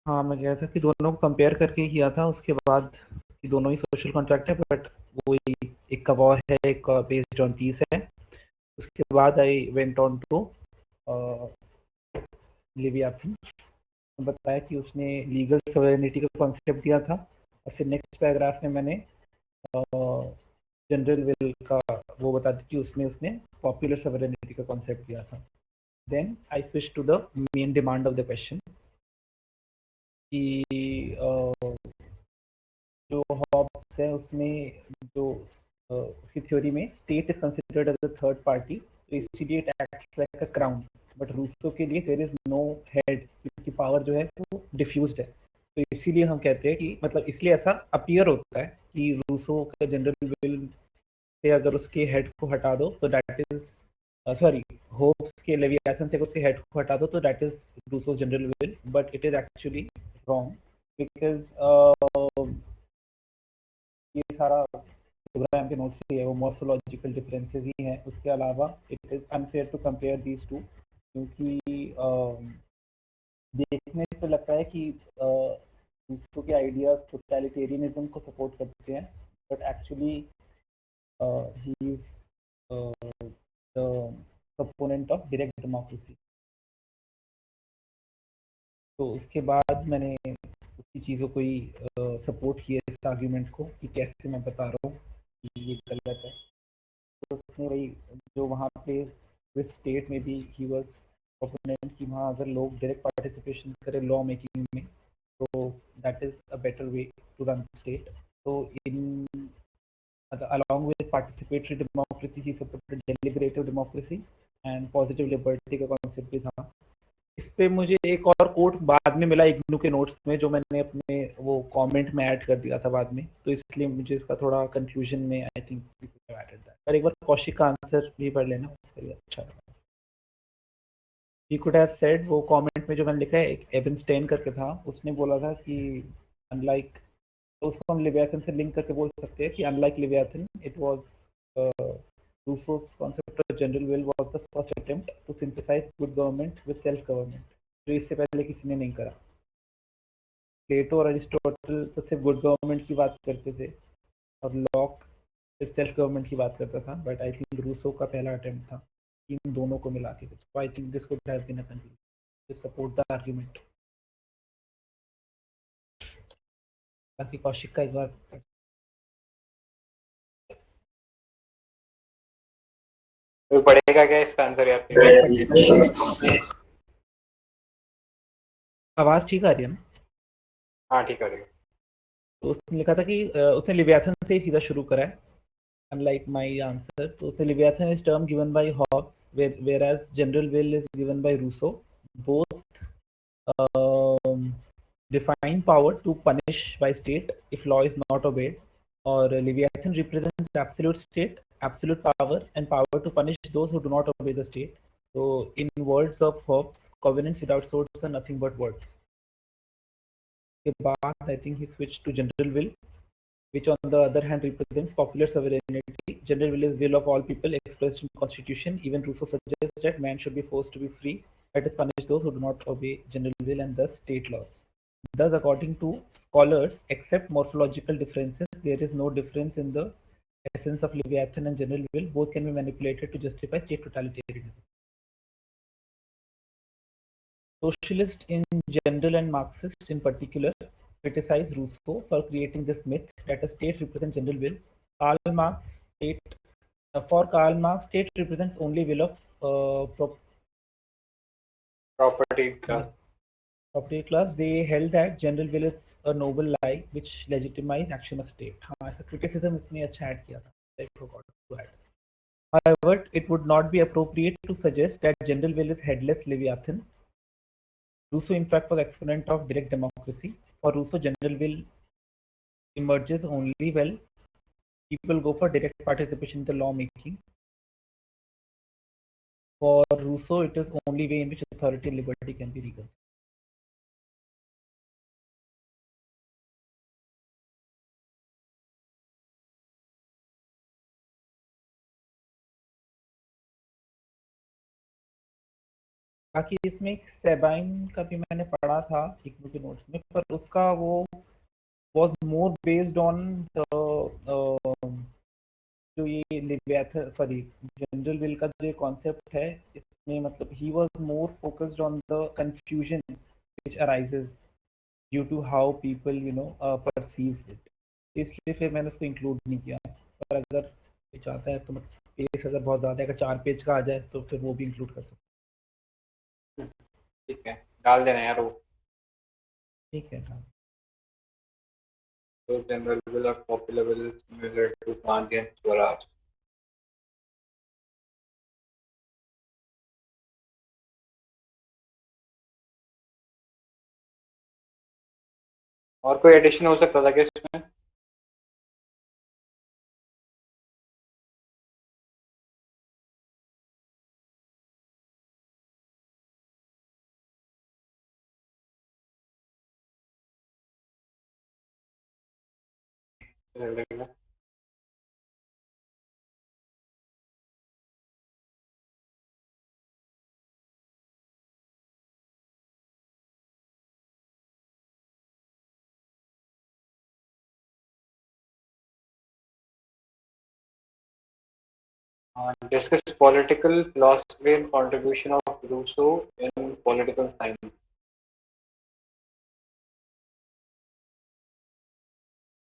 हाँ, मैं कह रहा था कि दोनों को कंपेयर करके किया था, उसके बाद कि दोनों ही सोशल कॉन्ट्रैक्ट है, बट वो एक का वॉर है, एक का बेस्ड ऑन पीस है। उसके बाद I went on to Leviathan, बताया कि उसने लीगल सॉवरेनिटी का कॉन्सेप्ट दिया था, और फिर नेक्स्ट पैराग्राफ में मैंने जनरल विल का वो बता दी कि उसमें उसने पॉपुलर सॉवरेनिटी का कॉन्सेप्ट दिया था। Then I switch to the main demand of the question कि जो हॉब्स है उसमें जो उसकी थ्योरी में state is considered as a third party, तो इसीलिए it acts like a crown, but Rousseau के लिए देयर इज नो हेड, क्योंकि पावर जो है वो डिफ्यूज्ड है। तो इसीलिए हम कहते हैं कि मतलब इसलिए ऐसा अपीयर होता है कि रूसो का जनरल विल से अगर उसके हेड को हटा दो तो दैट इज सॉरी होप्स के लेवियाथन से उसके हेड को हटा दो तो that is Rousseau general will, but it is actually wrong because ये सारा प्रोग्राम के नोट्स ही है, वो मॉर्फोलॉजिकल डिफरेंसेस ही हैं। उसके अलावा it is unfair to compare these two, क्योंकि देखने से लगता है कि दूसरों के आइडियाज टोटलिटेरियनिज्म को सपोर्ट करते हैं, but actually he is the component of direct democracy. तो उसके बाद मैंने उसकी चीज़ों को ही सपोर्ट किया इस आर्ग्यूमेंट को कि कैसे मैं बता रहा हूँ कि ये गलत है। तो उसने वही जो वहाँ पे विद स्टेट में भी ही वाज ओपोनेंट कि वहाँ अगर लोग डायरेक्ट पार्टिसिपेशन करें लॉ मेकिंग में तो that is a better way to run state. तो in along with participatory democracy he supported deliberative democracy and positive liberty का कॉन्सेप्ट भी था। इस पे मुझे एक और कोट बाद में मिला इग्नू के नोट्स में, जो मैंने अपने वो कमेंट में ऐड कर दिया था बाद में, तो इसलिए मुझे इसका थोड़ा कंक्लूजन में आई थिंक ऐडेड दैट। पर एक बार कौशिक का आंसर भी पढ़ लेना, उसका भी अच्छा लगा। ही कुड हैव सेड, वो कमेंट में जो मैंने लिखा है एक एबनस्टेन करके था, उसने बोला था कि अनलाइक, तो उसको हम लिवियाथन से लिंक करके बोल सकते हैं कि unlike Leviathan it was Rousseau's concept of general will was the first attempt to synthesize good government with self-government, जो इससे पहले किसी ने नहीं करा। प्लेटो और अरिस्टोटल तो सिर्फ गुड गवर्नमेंट की बात करते थे और लॉक सिर्फ सेल्फ गवर्नमेंट की बात करता था, बट आई थिंक रूसो का पहला अटेम्प्ट था इन दोनों को मिला के कुछ। I think this could have been a conclusion to support the argument. बाकी कौशिक का एक बार कोई पढ़ेगा क्या इसका आंसर या फिर? आवाज ठीक आ रही है ना? हाँ ठीक है। तो उसने लिखा था कि उसने लिवियाथन से ही सीधा शुरू करा है, unlike my answer. So the Leviathan is term given by Hobbes, whereas general will is given by Rousseau. Both define power to punish by state if law is not obeyed. Or Leviathan represents absolute state, absolute power, and power to punish those who do not obey the state. So, in words of Hobbes, covenants without swords are nothing but words. I think he switched to general will, which on the other hand represents popular sovereignty. General will is will of all people expressed in constitution. Even Rousseau suggests that man should be forced to be free, that is punish those who do not obey general will and thus state laws. Thus, according to scholars, except morphological differences, there is no difference in the essence of Leviathan and general will. Both can be manipulated to justify state totalitarianism. Socialists in general and Marxists in particular criticize Rousseau for creating this myth that a state represents general will. For Karl Marx, state represents only will of property class. Property class. They held that general will is a noble lie which legitimize action of state. हाँ, ऐसा criticism इसने अच्छा ऐड किया था. I forgot to add. However, it would not be appropriate to suggest that general will is headless Leviathan. Rousseau, in fact, was exponent of direct democracy. For Rousseau, general will emerges only when people go for direct participation in the lawmaking. For Rousseau, it is only way in which authority and liberty can be reconciled. बाकी इसमें सेबाइन का भी मैंने पढ़ा था इग्नू के नोट्स में, पर उसका वो was more based on the जो ये लिवियाथन जनरल विल का जो कॉन्सेप्ट है, इसमें मतलब he was more focused on the confusion which arises due to how people perceive it. इसलिए फिर मैंने उसको इंक्लूड नहीं किया। पर अगर चाहता है तो मतलब स्पेस अगर बहुत ज़्यादा है, अगर 4 पेज का आ जाए तो फिर वो भी इंक्लूड कर सकते हैं। ठीक है, डाल देना यार वो। ठीक है। तो general will or popular will similar to Gandhi and Swaraj. और कोई एडिशन हो सकता था क्या इसमें? Discuss political philosophy and contribution of Rousseau in political science.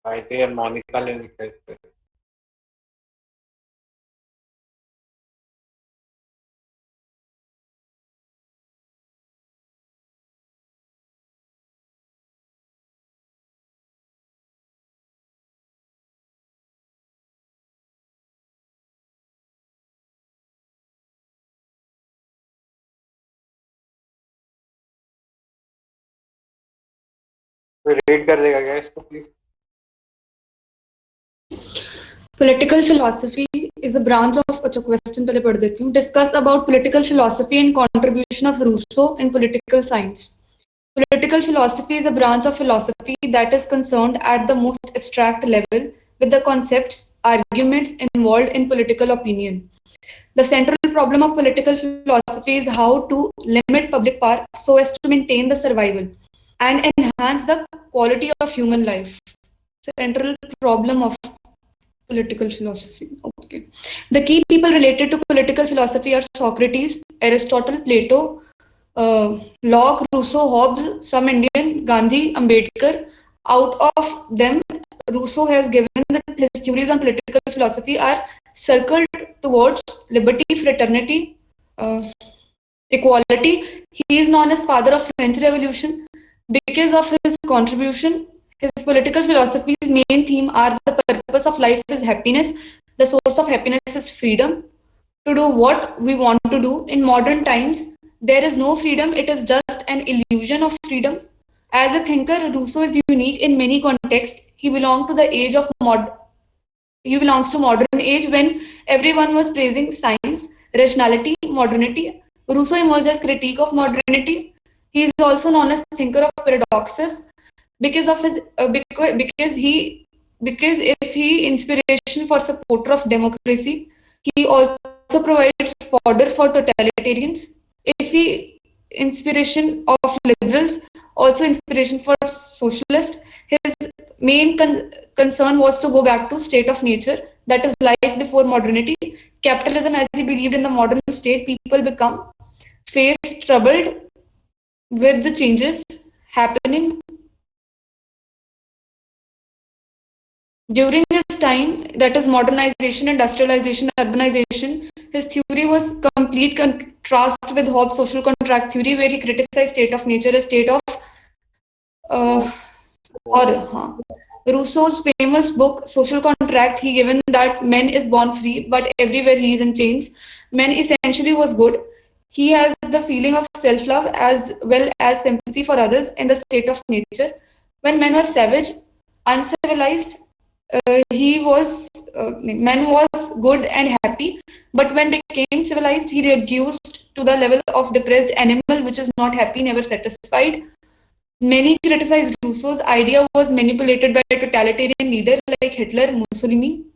Heidi and Monica ने लिखा है इस पे। कोई read कर देगा क्या इसको please? Political philosophy is a branch of अच्छा question पहले पढ़ देती हूँ. Discuss about political philosophy and contribution of Rousseau in political science. Political philosophy is a branch of philosophy that is concerned at the most abstract level with the concepts, arguments involved in political opinion. The central problem of political philosophy is how to limit public power so as to maintain the survival and enhance the quality of human life. Central problem of political philosophy. Okay. The key people related to political philosophy are Socrates, Aristotle, Plato, Locke, Rousseau, Hobbes, some Indian, Gandhi, Ambedkar. Out of them, Rousseau has given that his theories on political philosophy are circled towards liberty, fraternity, equality. He is known as father of French Revolution because of his contribution. His political philosophy's main theme are the purpose of life is happiness, the source of happiness is freedom, to do what we want to do. In modern times, there is no freedom, it is just an illusion of freedom. As a thinker, Rousseau is unique in many contexts. He belongs to the age of he belongs to modern age when everyone was praising science, rationality, modernity. Rousseau emerged as critique of modernity. He is also known as thinker of paradoxes because of his because if he inspiration for supporter of democracy, he also provides fodder for totalitarians. If he inspiration of liberals, also inspiration for socialists. His main concern was to go back to state of nature, that is life before modernity. Capitalism, as he believed in the modern state, people become faced troubled with the changes happening during his time, that is modernization, industrialization, urbanization. His theory was complete contrast with Hobbes' social contract theory, where he criticized state of nature as state of Rousseau's famous book Social Contract, he given that man is born free, but everywhere he is in chains. Man essentially was good. He has the feeling of self-love as well as sympathy for others in the state of nature. When man was savage, uncivilized, man was good and happy, but when became civilized, he reduced to the level of depressed animal, which is not happy, never satisfied. Many criticized Rousseau's idea was manipulated by a totalitarian leader like Hitler, Mussolini.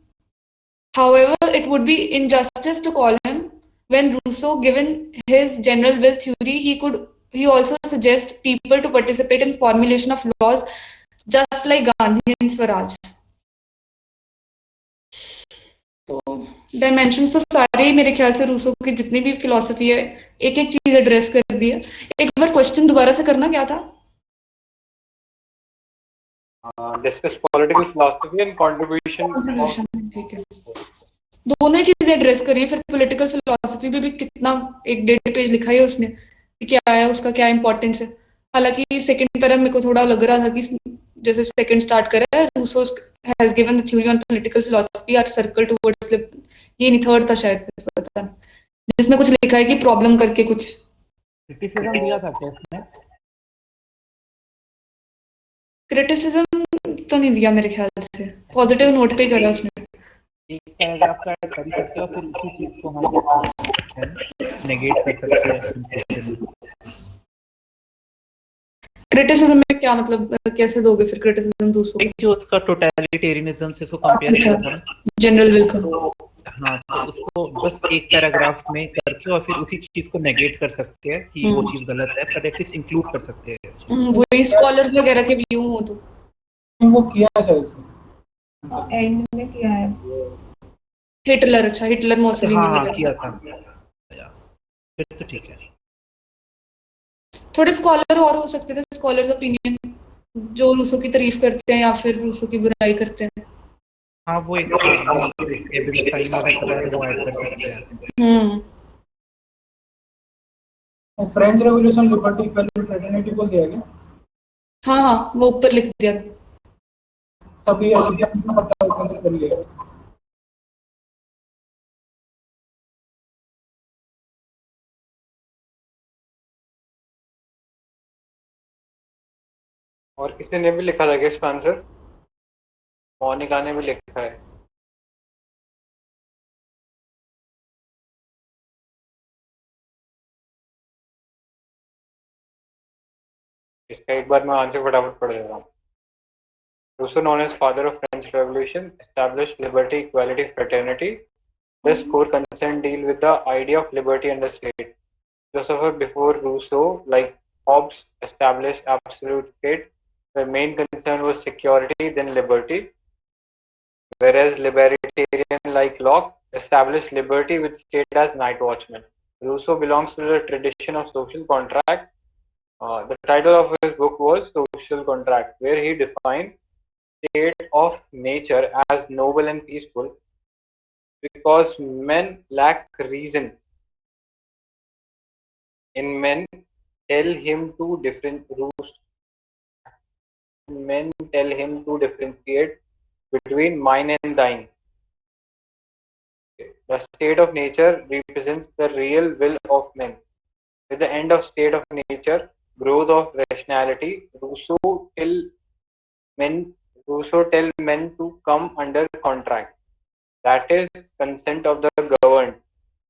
However, it would be injustice to call him when Rousseau, given his general will theory, he also suggests people to participate in formulation of laws just like Gandhi and Swaraj. तो डायमेंशंस तो सारे ही मेरे ख्याल से रूसो की जितनी भी फिलॉसफी है एक एक चीज एड्रेस कर दी है. एक बार क्वेश्चन दोबारा से करना क्या था? Discuss political philosophy and contribution. ठीक है, दोनों ही चीजें एड्रेस करी हैं. फिर पॉलिटिकल फिलॉसफी पे भी कितना 1-1.5 पेज लिखा है उसने. कि क्या है उसका, क्या इंपॉर्टेंस है। हालांकि सेकंड पैरा मेरे को थोड़ा लग रहा था कि जैसे सेकंड स्टार्ट करा है, Rousseau has given the theory on political philosophy are circle towards, ये नहीं थर्ड था शायद, फिर पता नहीं, जिसमें कुछ लिखा है कि प्रॉब्लम करके कुछ। क्रिटिसिज्म दिया था क्या इसमें? क्रिटिसिज्म तो नहीं दिया मेरे ख्याल से, पॉजिटिव नोट पे करा उसने। एक पैराग्राफ का ऐड कर ही सकते हो, फिर उसी चीज को हम नेगेट कर सकते हैं कंक्लूजन में। क्रिटिसिज्म में क्या मतलब, कैसे दोगे फिर क्रिटिसिज्म रूसो एक जो उसका टोटलिटेरियनिज्म से उसको कंपेयर किया था ना, जनरल विल का? तो हाँ, तो उसको बस एक पैराग्राफ में करके और फिर उसी चीज को नेगेट कर सकते हैं कि वो चीज गलत है, पर एटलीस्ट इंक्लूड कर सकते हैं। वही स्कॉलर्स वगैरह के व्यू हो तो वो किया है शायद से एंड में किया है। हिटलर, अच्छा हिटलर अच्छा, मोसलिनी हाँ हाँ वगैरह। किया था, फिर तो ठीक है। थोड़े स्कॉलर और हो सकते थे, स्कॉलर्स ओपिनियन जो रूसो की तारीफ करते हैं या फिर रूसो की बुराई करते हैं। हाँ वो एक एबेल्स्टाइन वगैरह है, वो ऐड कर सकते हैं। French revolution liberty equality fraternity को दिया गया, हाँ हाँ, वो ऊपर लिख दिया था। तभी एग्जाम में पता है कर लिया। और किसी ने भी लिखा था कि इसका आंसर? मोनिका ने भी लिखा है। इसका एक बार मैं आंसर फटाफट पढ़ देता हूँ। Rousseau, known as father of French Revolution, established liberty, equality, fraternity. This core concern deal with the idea of liberty and the state. Philosophers before Rousseau, like Hobbes, established absolute state. Their main concern was security, then liberty. Whereas libertarian like Locke established liberty with state as night watchman. Rousseau belongs to the tradition of social contract. The title of his book was Social Contract, where he defined state of nature as noble and peaceful because men lack reason. In men tell him to men tell him to differentiate between mine and thine. The state of nature represents the real will of men. With the end of state of nature, growth of rationality, men Rousseau tell men to come under contract. That is, consent of the governed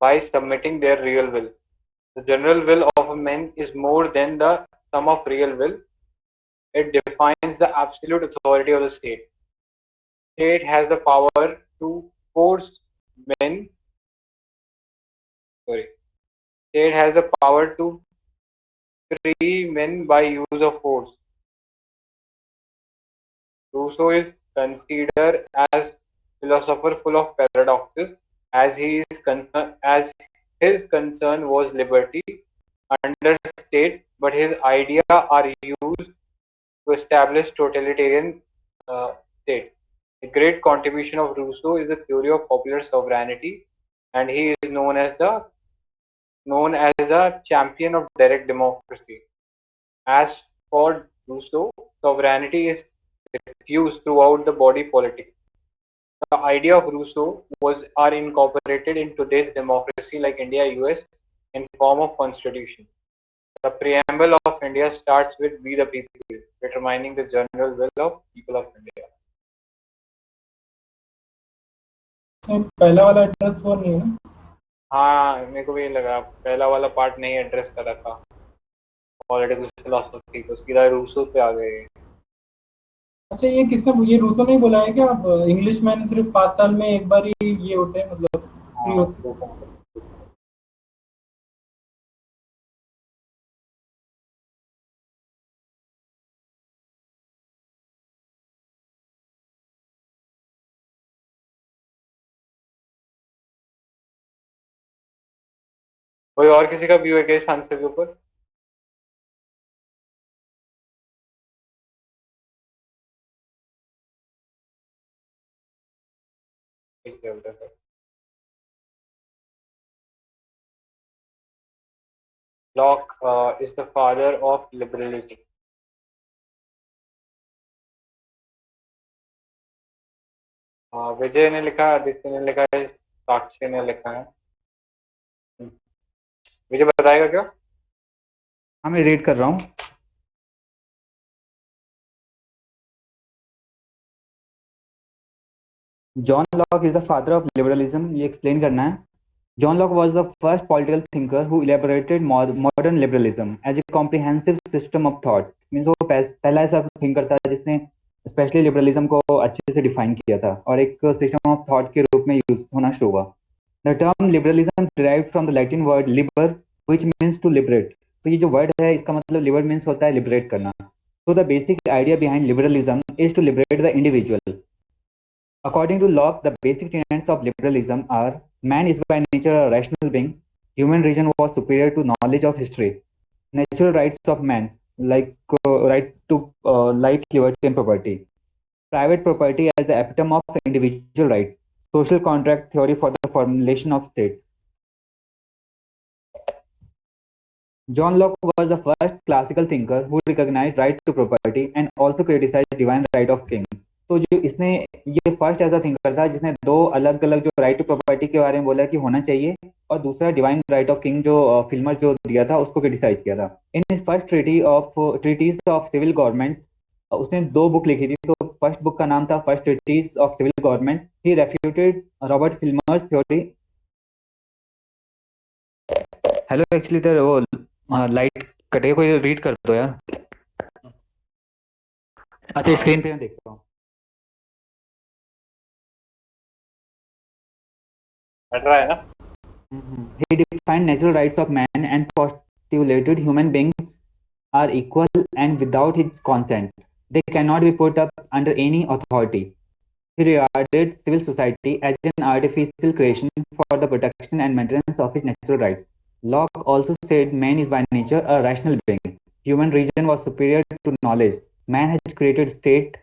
by submitting their real will. The general will of men is more than the sum of real will. It defines the absolute authority of the state. State has the power to force men. Sorry. State has the power to free men by use of force. Rousseau is considered as philosopher full of paradoxes, as his concern was liberty under state, but his ideas are used to establish totalitarian state. A great contribution of Rousseau is the theory of popular sovereignty, and he is known as a champion of direct democracy. As for Rousseau, sovereignty is diffused throughout the body politic. The idea of Rousseau are incorporated in today's democracy like India, US, in form of constitution. The preamble of India starts with "We the people," determining the general will of people of India. पहला वाला एड्रेस वो नहीं है ना? हाँ, मेरे को भी ये लगा पहला वाला पार्ट नहीं एड्रेस कर रखा, पॉलिटिकल फिलोसफी को, सीधा रूसो पे आ गए। अच्छा, ये किसने, ये रूसो ने बोला है कि आप इंग्लिश मैन सिर्फ 5 साल में एक बार ही ये होते हैं, मतलब फ्री होते हैं? कोई और किसी का व्यू है क्या इस आंसर के ऊपर? ठीक है। Locke is the father of liberalism. विजय ने लिखा, आदित्य ने लिखा है, साक्षी ने लिखा है। विजय बताएगा क्या? हाँ, मैं रीड कर रहा हूँ। John Locke is the father of liberalism. ये एक्सप्लेन करना है। John Locke was the first political thinker who elaborated modern liberalism as a comprehensive system of thought. Means वो पहला ऐसा थिंकर था जिसने स्पेशली लिबरलिज्म को अच्छे से डिफाइन किया था और एक सिस्टम ऑफ थॉट के रूप में यूज होना शुरू हुआ। The term liberalism derived from the Latin word liber which means to liberate. तो ये जो वर्ड है इसका मतलब लिबर मीन्स होता है लिबरेट करना। So the basic idea behind liberalism is to liberate the individual. According to Locke, the basic tenets of liberalism are: man is by nature a rational being, human reason was superior to knowledge of history, natural rights of man, like right to life, liberty and property, private property as the epitome of individual rights, social contract theory for the formulation of state. John Locke was the first classical thinker who recognized right to property and also criticized divine right of king. तो जो इसने ये फर्स्ट ऐसा थिंकर था जिसने दो अलग अलग जो राइट टू प्रॉपर्टी के बारे में बोला कि होना चाहिए और दूसरा डिवाइन राइट ऑफ किंग जो फिल्मर जो दिया था उसको क्रिटिसाइज किया था। In his first treatise of civil government उसने दो बुक लिखी थी। तो फर्स्ट बुक का नाम था first treatise of civil government. He refuted Robert Filmer's theory. Hello, actually इधर वो लाइट कटे, कोई रीड कर दो यार। अच्छा, स्क्रीन पे मैं देखता हूँ। He defined natural rights of man and postulated human beings are equal and without his consent they cannot be put up under any authority. He regarded civil society as an artificial creation for the protection and maintenance of his natural rights. Locke also said man is by nature a rational being. Human reason was superior to knowledge. Man has created state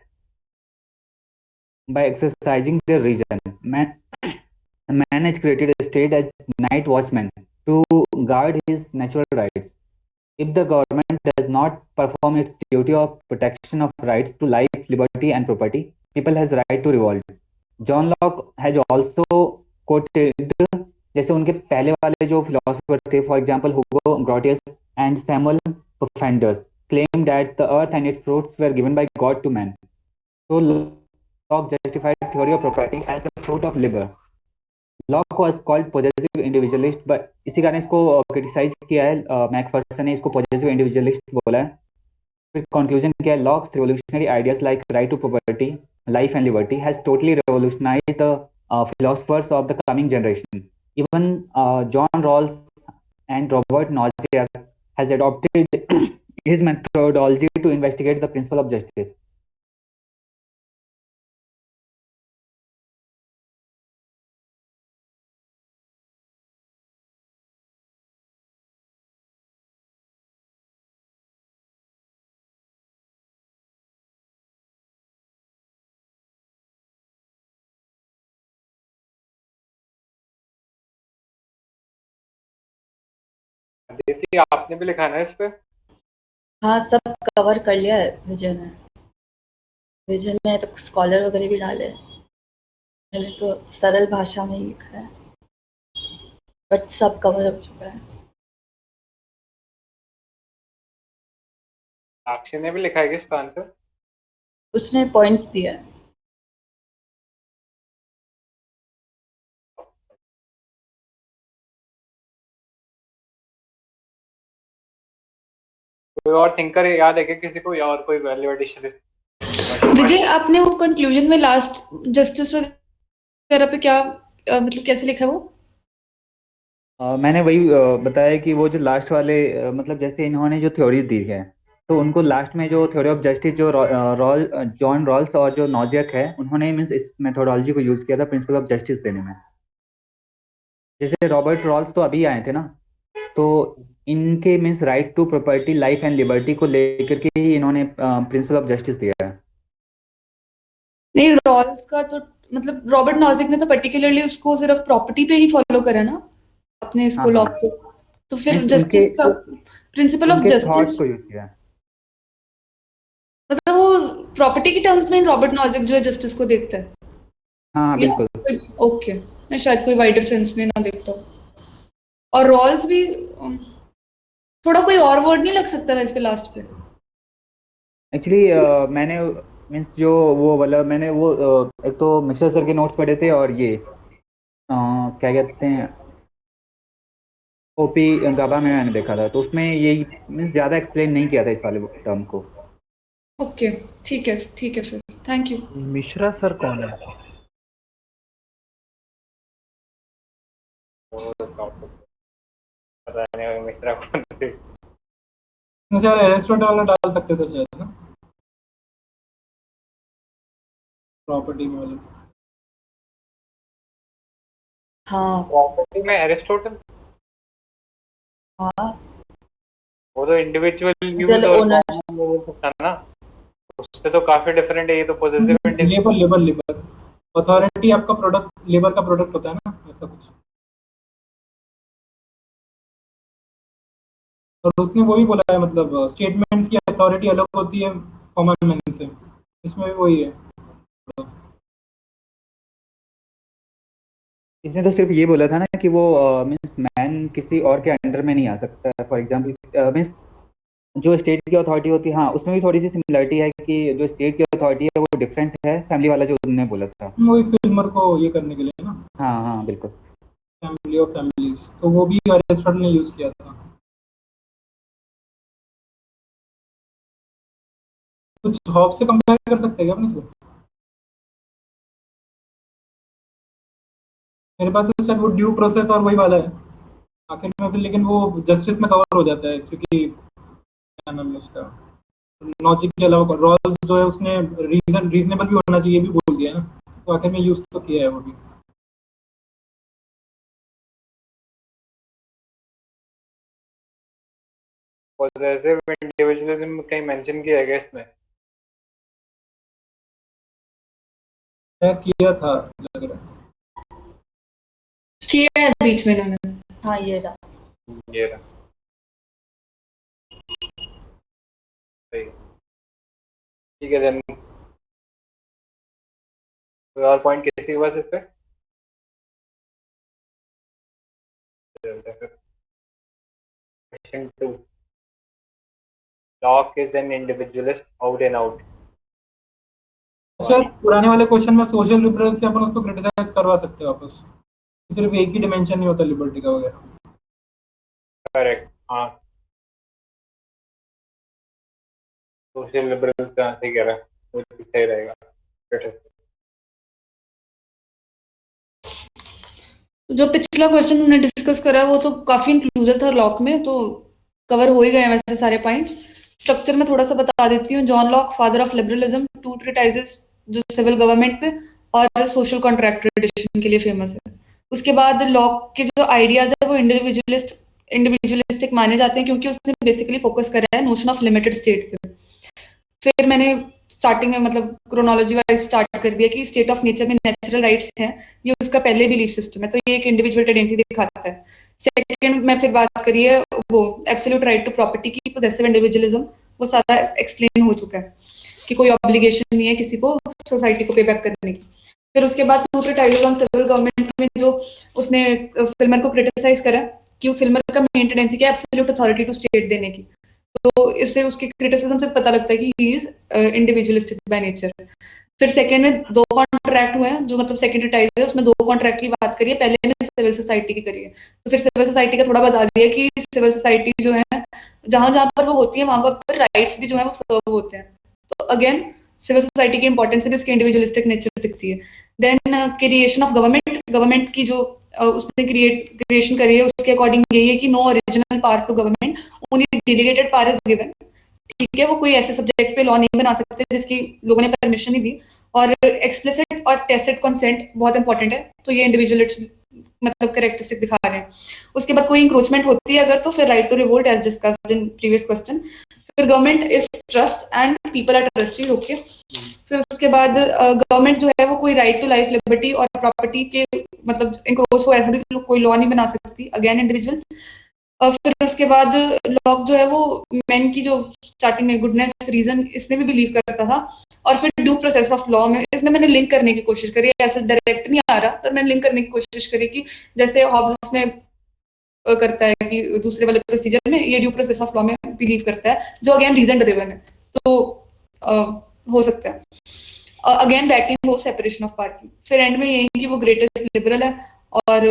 by exercising their reason. Man has created a state as night watchman to guard his natural rights. If the government does not perform its duty of protection of rights to life, liberty and property, people has right to revolt. John Locke has also quoted, जैसे उनके पहले वाले जो फिलोसफर थे, for example Hugo Grotius and Samuel Pufendorf's claimed that the earth and its fruits were given by God to man. So Locke justified theory of property as the fruit of labor. Locke was called possessive individualist, but इसी कारण इसको क्रिटिसाइज किया है मैकफर्सन ने, इसको possessive individualist बोला है। फिर कंक्लूजन क्या है? Locke's revolutionary ideas like right to property, life and liberty has totally revolutionized the philosophers of the coming generation. Even John Rawls and Robert Nozick has adopted his methodology to investigate the principle of justice. Aditya, आपने भी लिखा है ना इस पे? हाँ, सब कवर कर लिया है विजय ने। विजय ने तो स्कॉलर वगैरह भी डाले हैं। मैंने तो सरल भाषा में ही लिखा है, बट सब कवर हो चुका है। साक्षी ने भी लिखा है इसका आंसर? उसने पॉइंट्स दिया है। कोई और थिंकर याद है क्या किसी को, या और कोई वैल्यू एडिशन? विजय, आपने वो कंक्लूजन में लास्ट जस्टिस वगैरह पे क्या मतलब कैसे लिखा है वो? मैंने वही बताया कि वो जो लास्ट वाले मतलब जैसे इन्होंने जो थ्योरी दी है तो उनको लास्ट में जो थ्योरी ऑफ जस्टिस जो जॉन रॉल्स और जो नॉजियक है उन्होंने मीन्स इस मेथोडोलॉजी को यूज किया था प्रिंसिपल ऑफ जस्टिस देने में। जैसे रॉबर्ट रॉल्स तो अभी आए थे ना, तो इनके means right to property, life and liberty को लेकर के ही इन्होंने प्रिंसिपल ऑफ जस्टिस दिया है। नहीं, रॉल्स का तो मतलब रॉबर्ट नॉजिक ने तो पर्टिकुलरली उसको सिर्फ प्रॉपर्टी पे ही फॉलो करा ना अपने इसको लॉ को। तो फिर Means जस्टिस का प्रिंसिपल ऑफ उनके थॉट जस्टिस को यूज किया है। मतलब वो प्रॉपर्टी की टर्म्स में रॉबर्ट नॉजिक जो है जस्टिस को देखता है हाँ या बिल्कुल। ओके, मैं शायद कोई वाइडर सेंस में ना देखता हूँ। और रॉल्स भी थोड़ा कोई और वर्ड नहीं लग सकता था इस पे लास्ट पे? एक्चुअली मैंने मीन्स जो वो वाला मैंने वो एक तो मिश्रा सर के नोट्स पढ़े थे और ये क्या कहते हैं ओपी गाबा में मैंने देखा था, तो उसमें यही मीन्स ज़्यादा एक्सप्लेन नहीं किया था इस वाले टर्म को। ओके, ठीक है फिर, थैंक यू। मिश्रा सर कौन है? पता नहीं मिश्रा कौन थे। मुझे एरिस्टोटल वाला डाल सकते थे शायद ना, प्रॉपर्टी में वाला। हाँ प्रॉपर्टी में एरिस्टोटल, हाँ वो तो इंडिविजुअल यूज जल और ओनर कॉमन हो सकता है ना, उससे तो काफी डिफरेंट है। ये तो पॉजिटिव लेबर अथॉरिटी आपका प्रोडक्ट, लेबर का प्रोडक्ट होता है ना, ऐसा कुछ। और उसने वो भी बोला है, मतलब स्टेटमेंट्स की अथॉरिटी अलग होती है कॉमन मैन से, इसमें भी वही है। इसने तो सिर्फ ये बोला था ना कि वो मीन्स मैन किसी और के अंडर में नहीं आ सकता। फॉर एग्जांपल मीन्स जो स्टेट की अथॉरिटी होती है, हाँ उसमें भी थोड़ी सी सिमिलरिटी है कि जो स्टेट की अथॉरिटी है वो डिफरेंट है फैमिली वाला जो उन्होंने बोला था। वही फिल्मर को ये करने के लिए ना, हाँ हाँ बिल्कुल। फैमिली ऑफ फैमिलीज, तो वो भी अरिस्टोटल ने यूज किया था। कुछ हॉब्स से कंपेयर कर सकते हैं क्या अपने इसको? मेरे पास तो शायद वो ड्यू प्रोसेस और वही वाला है आखिर में फिर, लेकिन वो जस्टिस में कवर हो जाता है क्योंकि क्या नाम है उसका, लॉजिक के अलावा रॉल्स जो है उसने रीजनेबल भी होना चाहिए भी बोल दिया है ना, तो आखिर में यूज तो किया है वो भी। पॉजिटिव इंडिविजुअलिज्म कहीं मेंशन किया है क्या इसमें? शायद किया था लग रहा है। किया है बीच में इन्होंने। हाँ ये रहा। ये रहा, सही। ठीक है देन, कोई और पॉइंट किसी के पास इस पे? Question 2, lock is an individualist out and out. शायद पुराने वाले क्वेश्चन में सोशल लिबरल से अपन उसको क्रिटिसाइज करवा सकते हैं वापस, सिर्फ एक ही डिमेंशन नहीं होता लिबर्टी का वगैरह। करेक्ट, हाँ सोशल लिबरल का सही कह रहा है, वो भी सही रहेगा। जो पिछला क्वेश्चन हमने डिस्कस करा है वो तो काफी इंक्लूसिव था लॉक में, तो कवर हो ही गए हैं वैसे सारे पॉइंट्स। स्ट्रक्चर में थोड़ा सा बता देती हूँ। John Locke, father of liberalism, 2 ट्रीटाइजेस जो सिविल गवर्नमेंट पे और सोशल कॉन्ट्रैक्ट ट्रेडिशन के लिए फेमस है। उसके बाद लॉक के जो आइडियाज है वो इंडिविजुअलिस्टिक माने जाते हैं क्योंकि उसने बेसिकली फोकस करा है नोशन ऑफ लिमिटेड स्टेट पे। फिर मैंने स्टार्टिंग में मतलब क्रोनोलॉजी वाइज स्टार्ट कर दिया कि स्टेट ऑफ नेचर में नेचुरल राइट्स हैं, ये उसका पहले बिलीफ सिस्टम है, तो ये एक इंडिविजुअल टेंडेंसी दिखाता है। सेकंड में फिर बात करिए वो एब्सोल्यूट राइट टू प्रॉपर्टी की, पोजेसिव इंडिविजुअलिज्म, वो सारा एक्सप्लेन हो चुका है कि कोई ऑब्लिगेशन नहीं है किसी को सोसाइटी को पे बैक करने की। फिर उसके बाद टू ट्रीटाइजेस ऑन सिविल गवर्नमेंट में जो उसने फिल्मर को क्रिटिसाइज करा कि फिल्मर का मेन टेंडेंसी क्या है एब्सोल्यूट अथॉरिटी टू स्टेट देने की, तो इससे उसकी क्रिटिसिज्म से पता लगता है कि he is individualistic by nature. फिर सेकंड में 2 कॉन्ट्रैक्ट हुए हैं जो मतलब सेकेंडरी टाइप है, उसमें 2 कॉन्ट्रैक्ट की बात करिए, पहले में सिविल सोसाइटी की करिए। तो फिर सिविल सोसाइटी का थोड़ा बता दिया कि सिविल सोसाइटी जो है जहां जहां पर वो होती है वहां पर राइट्स भी जो है वो सर्व होते हैं, तो अगेन सिविल सोसाइटी की इंपॉर्टेंस से भी उसकी इंडिविजुअलिस्टिक नेचर दिखती है। देन क्रिएशन ऑफ गवर्नमेंट की जो उसने क्रिएशन करी है उसके अकॉर्डिंग यही है कि no original power to government, only delegated power is given. ठीक है, वो कोई ऐसे सब्जेक्ट पे लॉ नहीं बना सकते जिसकी लोगों ने परमिशन नहीं दी। और एक्सप्लिसिट और टैसिट कंसेंट बहुत इंपॉर्टेंट है, तो ये इंडिविजुअल मतलब कैरेक्टरिस्टिक दिखा रहे हैं। उसके बाद कोई इंक्रोचमेंट होती है अगर, तो फिर right to revolt as discussed in previous question. फिर government is trust and people are trustee, okay. फिर उसके बाद गवर्नमेंट जो है वो कोई राइट टू लाइफ, लिबर्टी और प्रॉपर्टी के मतलब इंक्रोच हो ऐसा भी कोई लॉ नहीं बना सकती, अगेन इंडिविजुअल। और फिर उसके बाद लॉक जो है वो मैन की जो स्टार्टिंग में गुडनेस रीजन इसमें भी बिलीव करता था, और फिर ड्यू प्रोसेस ऑफ लॉ में इसमें मैंने लिंक करने की कोशिश करी, ऐसे डायरेक्ट नहीं आ रहा पर मैंने लिंक करने की कोशिश करी कि जैसे हॉब्स में करता है कि दूसरे वाले प्रोसीजर में ये ड्यू प्रोसेस ऑफ लॉ में बिलीव करता है, जो अगेन रीजन ड्रिवन है, तो हो सकता है अगेन बैकिंग वो सेपरेशन ऑफ पावर की। फिर एंड में यही कि वो ग्रेटेस्ट लिबरल है, और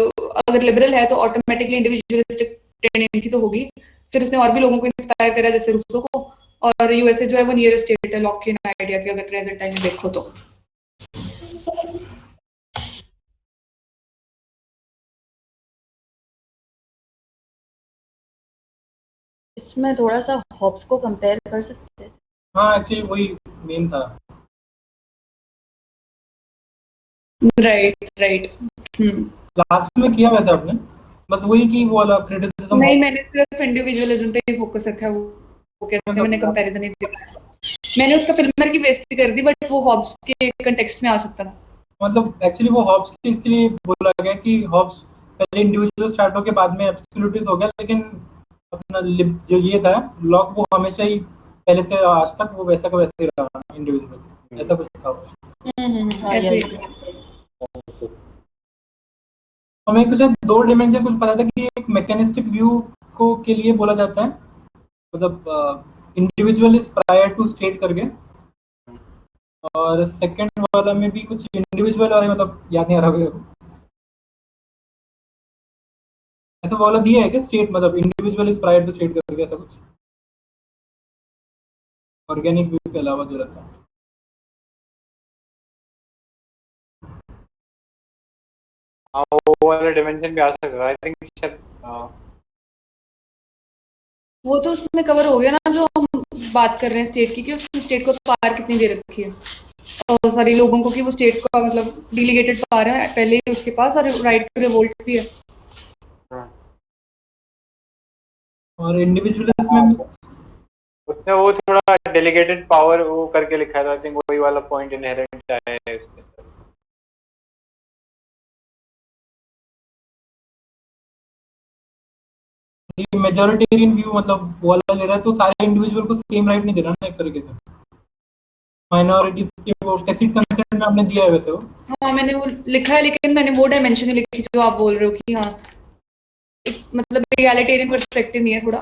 अगर लिबरल है तो ऑटोमेटिकली इंडिविजुअलिस्टिक टेंडेंसी तो होगी। फिर उसने और भी लोगों को इंस्पायर करा जैसे रूसो को, और यूएसए जो है वो नियरेस्ट स्टेट है लॉकियन आइडिया की अगर प्रेजेंट टाइम में देखो तो। इसमें थोड़ा सा हॉब्स को कंपेयर कर सकते हैं। हाँ एक्चुअली वही मेन था। Right right. लास्ट में किया वैसे आपने बस वही कि वो वाला क्रिटिसिज्म। नहीं, मैंने सिर्फ इंडिविजुअलिज्म पे ही फोकस रखा है, वो कैसे मैंने कंपैरिजन नहीं दिखाया। मैंने उसका फिल्मर की बेइज्जती कर दी, बट वो हॉब्स के कंटेक्स्ट में आ सकता था। मतलब एक्चुअली वो हॉब्स के इसलिए बोला गया कि हॉब्स पहले इंडिविजुअल स्टार्ट हो के बाद में एब्सोल्यूटिस्ट हो गया, लेकिन अपना जो ये था लॉक वो हमेशा ही पहले से आज तक वो वैसा का वैसे ही रहा इंडिविजुअल, ऐसा कुछ था ऐसे हमें कुछ दो डिमेंशन कुछ पता था कि एक मैकेनिस्टिक व्यू को के लिए बोला जाता है, मतलब individual is prior to state करके, और सेकंड वाला में भी कुछ इंडिविजुअल वाले मतलब याद नहीं आ रहा है ऐसा वाला दिया है कि स्टेट मतलब individual is prior to state करके ऐसा कुछ ऑर्गेनिक व्यू के अलावा जो रहता है। हाँ वो वाला डिमेंशन भी आ सकता है आई थिंक शायद। वो तो उसमें कवर हो गया ना, जो हम बात कर रहे हैं स्टेट की, कि उसने स्टेट को पावर कितनी दे रखी है, और सारे लोगों को कि वो स्टेट का मतलब डिलीगेटेड पावर है पहले ही उसके पास, और राइट टू रिवोल्ट भी है। और इंडिविजुअलिज्म में उसने वो थोड़ा डेलीगेटेड पावर वो करके लिखा था, आई थिंक वही वाला पॉइंट इनहेरेंट है इसमें। मेजॉरिटेरियन व्यू मतलब वो वाला ले रहा है तो सारे इंडिविजुअल को सेम राइट नहीं दे रहा ना एक तरीके से, माइनॉरिटीज के वो टैसिट कंसेंट में आपने दिया है वैसे वो। हाँ मैंने वो लिखा है, लेकिन मैंने वो डायमेंशन ही लिखी जो आप बोल रहे हो कि हाँ एक मतलब एगैलिटेरियन पर्सपेक्टिव नहीं है, थोड़ा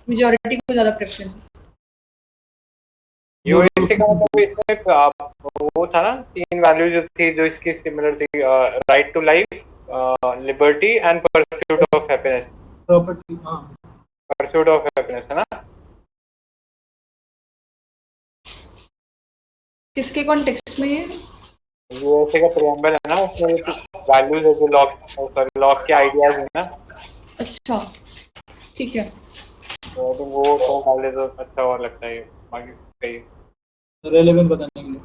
मेजॉरिटी को ज्यादा प्रेफरेंस है। यूएसए का मतलब इसमें वो था ना, 3 वैल्यूज थी जो इसकी सिमिलर थी, right to life, liberty and pursuit of happiness. Property हाँ परस्यूट ऑफ हैप्पीनेस है ना। किसके कॉन्टेक्स्ट में ये? यूएसए का प्रियम्बल है ना, उसमें वैल्यूज है जो लॉक के आइडियाज है ना। अच्छा ठीक है। तो वो डाले तो अच्छा और लगता है बाकी कहीं। रेलेवेंट बताने के लिए।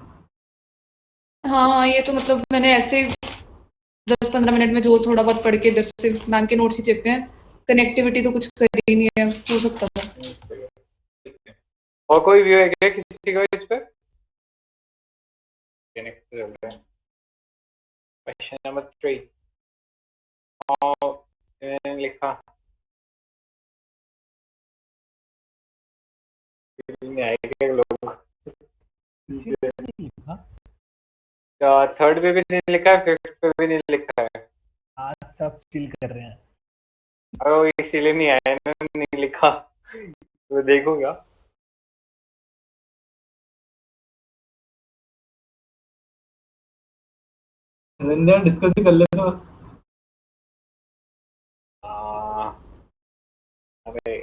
हाँ ये तो मतलब मैंने ऐसे 10-15 मिनट में जो थोड़ा बहुत पढ़ के इधर से मैम के नोट्स ही चिपके हैं, कनेक्टिविटी तो कुछ कर ही नहीं है, हो सकता था। और कोई व्यू है क्या किसी का इस पे? क्वेश्चन नंबर 3 लिखा नहीं आएगा लोग। थर्ड पे भी नहीं लिखा है, फिफ्थ पे भी नहीं लिखा है। आज सब चिल कर रहे हैं। अरे वो इसीलिए नहीं आया, नहीं लिखा तो देखूंगा। डिस्कस ही कर लेते हैं बस। अरे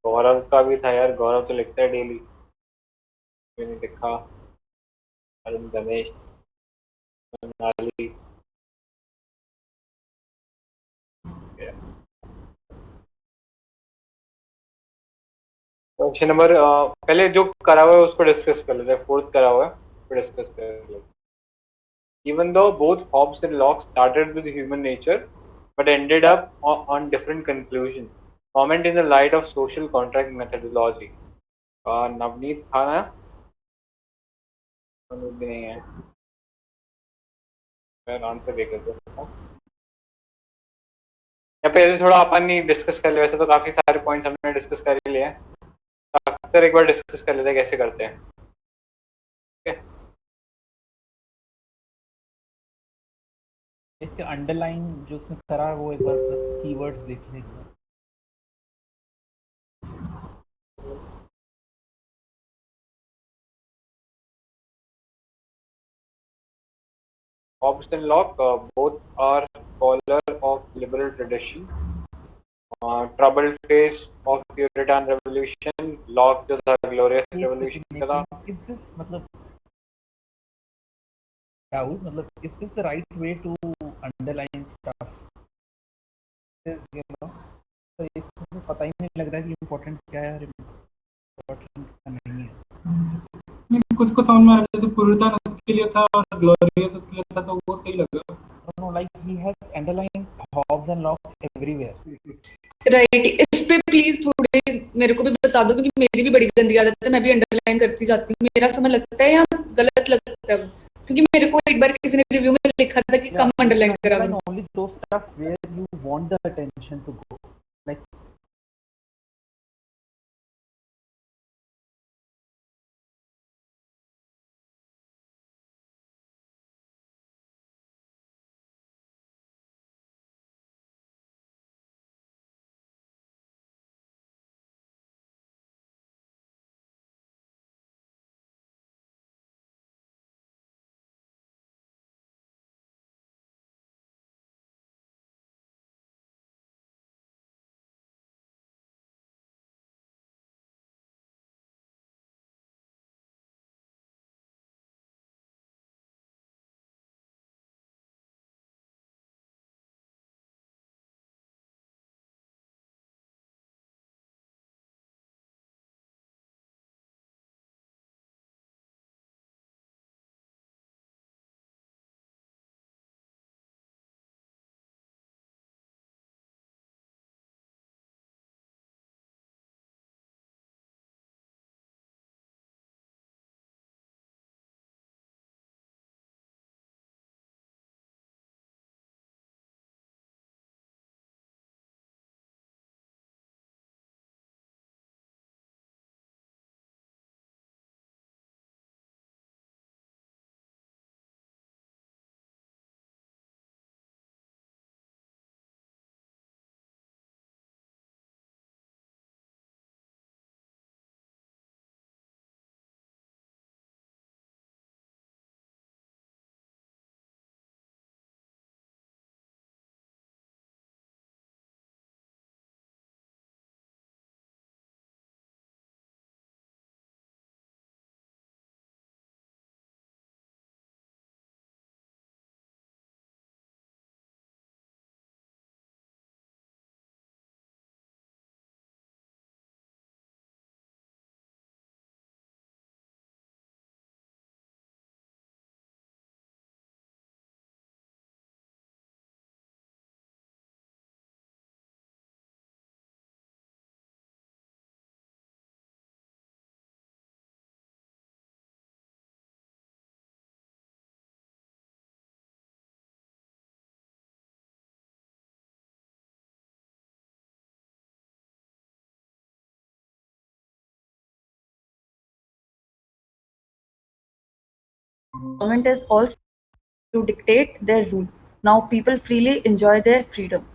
गौरव का भी था यार, गौरव तो लिखता है डेली, मैंने लिखा। अरुण, गणेश, नाली। क्वेश्चन नंबर पहले जो करा हुआ है उसको डिस्कस कर लेते हैं, फोर्थ करा हुआ है उसको डिस्कस कर लेते हैं। Even though both Hobbes and Locke started with human nature, but ended up on different conclusions. Comment in the light of social contract methodology. Navneet था ना? नवनीत भी नहीं है। मैं आंसर देख लेता हूँ। या पहले थोड़ा अपन ही डिस्कस कर ले, वैसे तो काफी सारे पॉइंट्स हमने डिस्कस कर ही लिए हैं, अक्सर एक बार डिस्कस कर लेते हैं कैसे करते हैं। ठीक है, इसके अंडरलाइन जो उसने करा है वो एक बार बस कीवर्ड्स देख लें। Hobbes and Locke, both are scholars of liberal tradition. Troubled phase of Puritan revolution, Locke जो था glorious revolution का था। इज दिस मतलब डाउट, मतलब is this the right way to underline stuff, you know? तो इसको पता ही नहीं लग रहा है कि इम्पोर्टेंट क्या है और इम्पोर्टेंट क्या नहीं है। कुछ को समझ में आ रहा है, जैसे पुरितन उसके लिए था और ग्लोरियस उसके लिए था, तो वो सही लगा। No, like he has underlined Hobbes and Locke everywhere. Right, इस पे प्लीज थोड़े मेरे को भी बता दो, क्योंकि मेरी भी बड़ी गंदी आदत है, मैं भी अंडरलाइन करती जाती हूँ। मेरा समय लगता है या गलत लगता है, क्योंकि मेरे को एक बार किसी ने रिव्यू में लिखा था कि कम अंडरलाइन करा करो। Only those stuff where you want the attention to go. Like government is also to dictate their rule. Now people freely enjoy their freedom.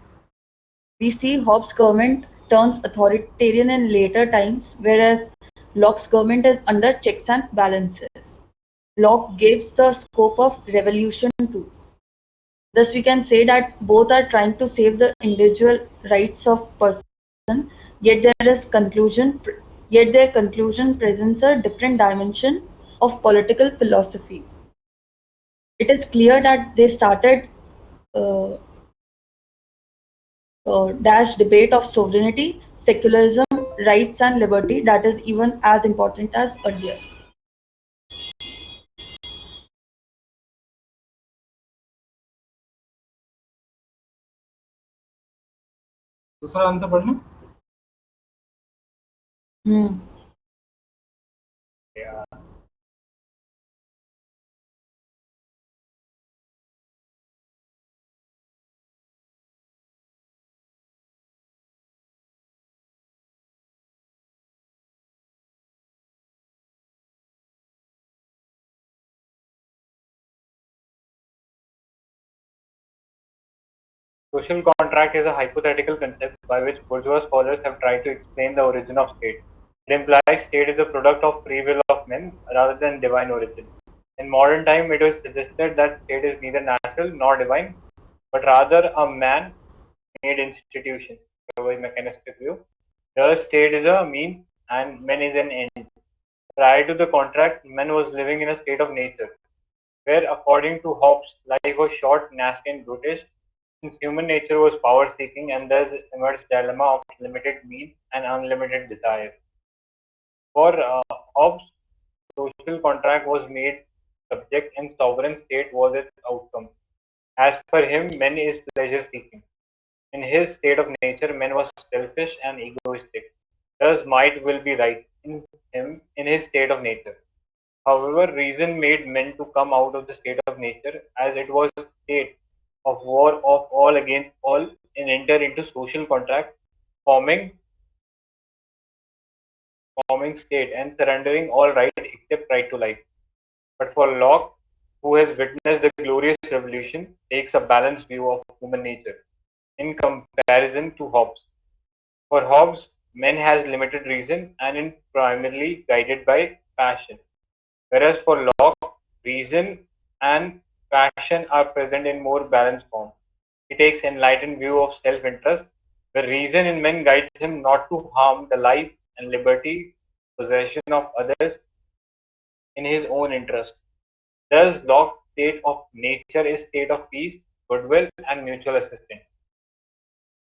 We see Hobbes' government turns authoritarian in later times, whereas Locke's government is under checks and balances. Locke gives the scope of revolution too. Thus, we can say that both are trying to save the individual rights of person, yet yet their conclusion presents a different dimension of political philosophy. It is clear that they started uh, dash debate of sovereignty, secularism, rights, and liberty that is even as important as earlier. दूसरा आंसर पढ़ना। Social contract is a hypothetical concept by which bourgeois scholars have tried to explain the origin of state. It implies state is a product of free will of men rather than divine origin. In modern time, it is suggested that state is neither natural nor divine, but rather a man-made institution. So, a mechanistic view. The state is a means and man is an end. Prior to the contract, man was living in a state of nature, where, according to Hobbes, life was short, nasty, and brutish, since human nature was power-seeking, and thus emerged dilemma of limited means and unlimited desire. For Hobbes, social contract was made subject, and sovereign state was its outcome. As per him, man is pleasure-seeking. In his state of nature, man was selfish and egoistic. Thus, might will be right in him in his state of nature. However, reason made men to come out of the state of nature, as it was a state of war of all against all, and enter into social contract, forming state and surrendering all right except right to life. But for Locke, who has witnessed the glorious revolution, takes a balanced view of human nature in comparison to Hobbes. For Hobbes, man has limited reason and is primarily guided by passion, whereas for Locke, reason and passion are present in more balanced form. He takes enlightened view of self-interest. The reason in men guides him not to harm the life and liberty, possession of others in his own interest. Thus, Locke's state of nature is state of peace, goodwill, and mutual assistance.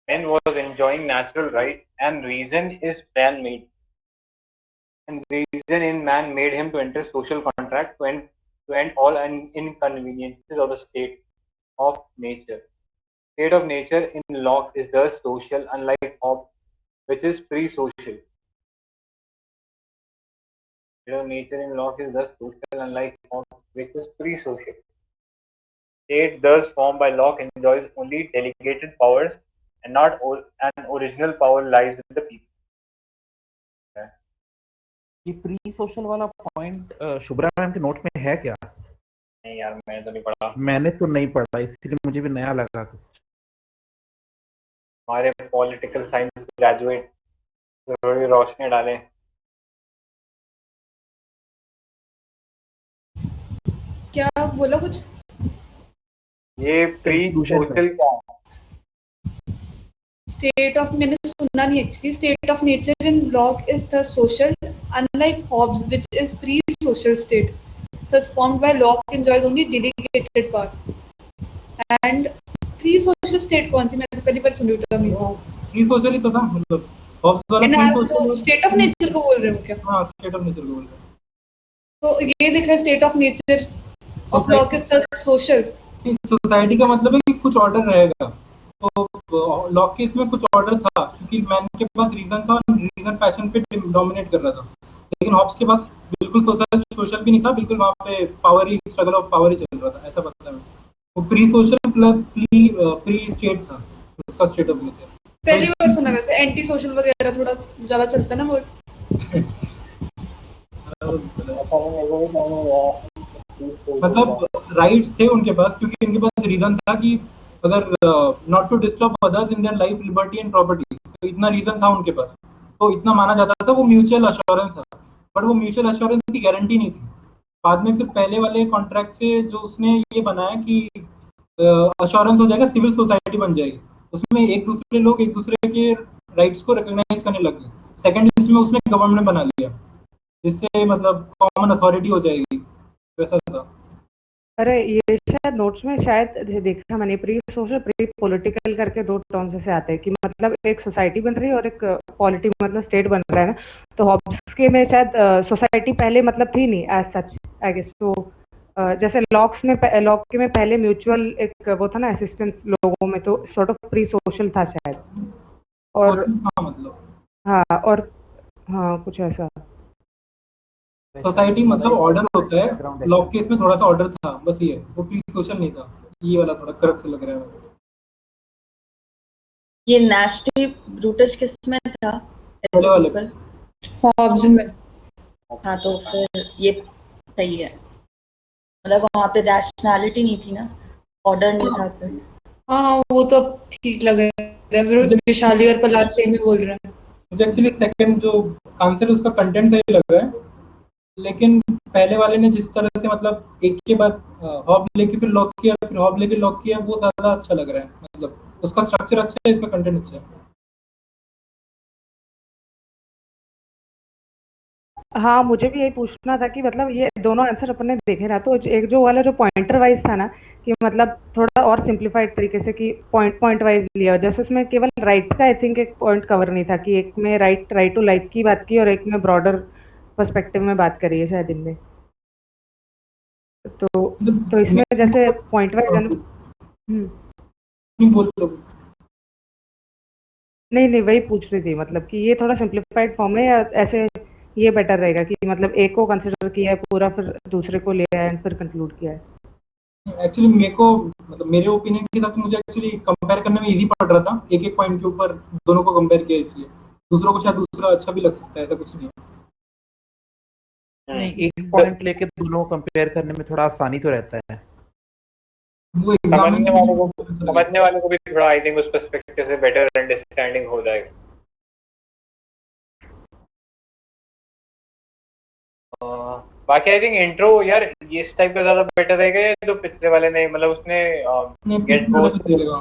Man was enjoying natural right, and reason is man-made. And reason in man made him to enter social contract to end all inconveniences of the state of nature. State of nature in Locke is thus social, unlike Hobbes, which is pre-social. State of nature in Locke is thus social, unlike Hobbes, which is pre-social. State thus formed by Locke enjoys only delegated powers, and not an original power lies with the people. ये प्री सोशल वाला पॉइंट शुभ्रा मैम के नोट में है क्या? नहीं यार, मैंने तो नहीं पढ़ा। मैंने तो नहीं पढ़ा, इसलिए मुझे भी नया लगा कुछ। हमारे पॉलिटिकल साइंस ग्रेजुएट थोड़ी रोशनी डालें। क्या बोला कुछ? ये प्री सोशल क्या है? State of मैंने सुना नहीं actually. State of nature in Locke is the social, unlike Hobbes, which is pre-social state. Thus formed by Locke enjoys only delegated power. And pre-social state कौन सी? मैं तो पहली बार सुन रही हूँ। प्री-सोशल ही तो था, मतलब Hobbes वाला प्री-सोशल स्टेट ऑफ नेचर को बोल रहे हो क्या? हाँ, स्टेट ऑफ नेचर को बोल रहे हैं। तो ये दिख रहा है state of nature of lock is the social. Society का मतलब है कि कुछ ऑर्डर रहेगा, तो लॉक के इसमें कुछ ऑर्डर था क्योंकि मैन के पास रीजन था, रीजन पैशन पे डोमिनेट कर रहा था। लेकिन हॉब्स के पास बिल्कुल सोशल भी नहीं था, बिल्कुल वहाँ पे पावर ही, स्ट्रगल ऑफ पावर ही चल रहा था, ऐसा पता है। वो pre social plus pre state था उसका स्टेट ऑफ नेचर। पहली बार सुना, वैसे एंटी सोशल वगैरह थोड़ा ज्यादा चलता है ना वर्ड। मतलब राइट्स थे उनके पास क्योंकि उनके पास रीजन था कि अगर not to disturb others in their life, liberty and property, तो इतना रीजन था उनके पास, तो इतना माना जाता था। वो म्यूचुअल अश्योरेंस था, बट वो म्यूचुअल अश्योरेंस की गारंटी नहीं थी। बाद में फिर पहले वाले कॉन्ट्रैक्ट से जो उसने ये बनाया कि अश्योरेंस हो जाएगा, सिविल सोसाइटी बन जाएगी, उसमें एक दूसरे लोग एक दूसरे के राइट्स को रिकॉग्नाइज करने लग गए। सेकेंड इसमें उसने गवर्नमेंट बना लिया, जिससे मतलब कॉमन अथॉरिटी हो जाएगी, वैसा था। अरे ये शायद नोट्स में शायद देखा मैंने, प्री सोशल प्री पॉलिटिकल करके दो टर्म्स से आते हैं कि मतलब एक सोसाइटी बन रही है और एक पॉलिटी मतलब स्टेट बन रहा है ना। तो हॉब्स के में शायद सोसाइटी पहले मतलब थी नहीं एज सच आई गेस। तो जैसे लॉक के में पहले म्यूचुअल एक वो था ना असिस्टेंस लोगों में, तो सॉर्ट ऑफ प्री सोशल था शायद। और हाँ कुछ ऐसा सोसाइटी मतलब ऑर्डर होता है, लॉक केस में थोड़ा सा ऑर्डर था, बस ये, वो प्री सोशल नहीं था। ये वाला थोड़ा करप्ट लग रहा है। ये नेस्टी ब्रूटस किस में था? हॉब्स में। हाँ तो फिर ये सही है, मतलब वहाँ पे रैशनैलिटी नहीं थी ना, ऑर्डर नहीं था फिर। हाँ वो तो अब ठीक लग रहा है, फिर विशाली और पलाश सेम ही बोल रहे हैं। मुझे एक्चुअली सेकंड जो आंसर है उसका कंटेंट सही लग रहा है, लेकिन पहले वाले ने जिस तरह से मतलब एक के बाद हॉब लेके फिर लॉक किया, फिर हॉब लेके लॉक किया, वो ज्यादा अच्छा लग रहा है। मतलब उसका स्ट्रक्चर अच्छा है, इसका कंटेंट अच्छा है। हाँ, मुझे भी यही पूछना था कि मतलब ये दोनों आंसर अपने देखे ना, तो एक जो वाला जो पॉइंटर वाइज था ना, कि मतलब थोड़ा और सिंप्लीफाइड तरीके से कि पॉइंट पॉइंट वाइज लिया, जैसे उसमें केवल राइट्स का आई थिंक एक पॉइंट कवर नहीं था, कि एक में राइट टू लाइफ की बात की और एक में ब्रॉडर पर्सपेक्टिव में बात करी है शायद इनने। तो इसमें जैसे पॉइंट वाइज है ना। नहीं बोल लो। नहीं वही पूछ रही थी, मतलब कि ये थोड़ा सिंप्लीफाइड फॉर्म है या ऐसे ये बेटर रहेगा कि मतलब एक को कंसिडर किया है पूरा, फिर दूसरे को ले आया है, फिर कंक्लूड किया है। एक्चुअली मेरे को मतलब मेरे ओपिनियन के हिसाब से मुझे एक्चुअली कंपेयर करने में इजी पड़ रहा था, एक एक पॉइंट के ऊपर दोनों को कंपेयर किया, इसलिए दूसरों को शायद दूसरा अच्छा भी लग सकता है, ऐसा कुछ नहीं है। नहीं, एक पॉइंट लेके दोनों को कंपेयर करने में थोड़ा आसानी तो रहता है। वो एग्जाम में समझने वाले को भी थोड़ा आई थिंक उस पर्सपेक्टिव से बेटर अंडरस्टैंडिंग हो जाएगा। बाकी आई थिंक इंट्रो यार ये इस टाइप का ज्यादा बेटर रहेगा या जो पिछले वाले ने मतलब उसने पिछले वाले पे चलेगा।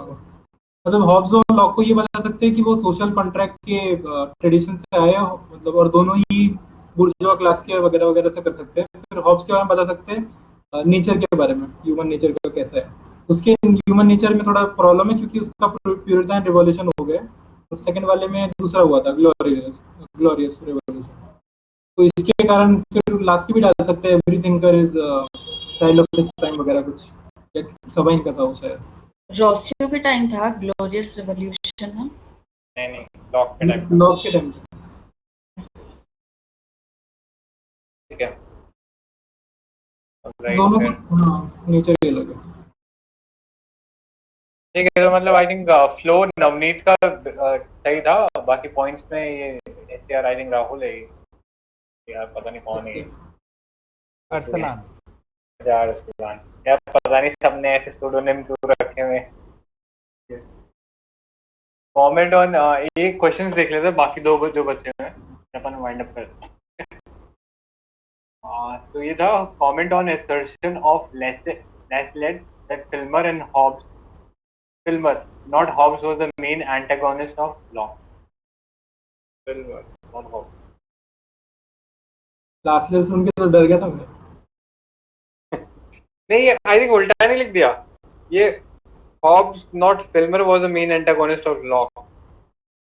मतलब हॉब्स और लॉक को ये बता सकते हैं कि वो सोशल कॉन्ट्रैक्ट के ट्रेडिशन से आए हो, मतलब और दोनों ही बुर्जुआ क्लास के वगैरह वगैरह से कर सकते हैं। फिर हॉब्स के बारे में बता सकते हैं नेचर के बारे में, ह्यूमन नेचर का कैसा है। उसके ह्यूमन नेचर में थोड़ा प्रॉब्लम है क्योंकि उसका प्यूरिटाइन रिवॉल्यूशन हो गया, और सेकंड वाले में दूसरा हुआ था, ग्लोरियस रिवॉल्यूशन। तो इसके कारण फिर लास्ट की भी डाल सकते हैं, everything is child of his time वगैरह कुछ, या सबाइन का था वो शायद। रोसियो के टाइम था ग्लोरियस रिवॉल्यूशन ना? नहीं लॉक के टाइम ठीक है। दोनों नेचर ही अलग है। ठीक है, तो मतलब आई थिंक फ्लो नवनीत का सही था, बाकी पॉइंट्स में ये यार आई थिंक राहुल है यार, पता नहीं कौन है अरसलान यार पता नहीं सबने ऐसे स्टूडोनेम क्यों रखे हुए। कमेंट ऑन ये क्वेश्चंस देख लेते हैं, बाकी दो जो बचे हैं अपन वाइंड अप करते हैं। तो ये था comment on assertion of Leslie that Filmer and Hobbes Filmer not Hobbes was the main antagonist of Locke. Filmer not Hobbes. Last lesson सुन के तो डर गया था मैं। नहीं आई थिंक उल्टा नहीं लिख दिया ये, Hobbes not Filmer was the main antagonist of Locke.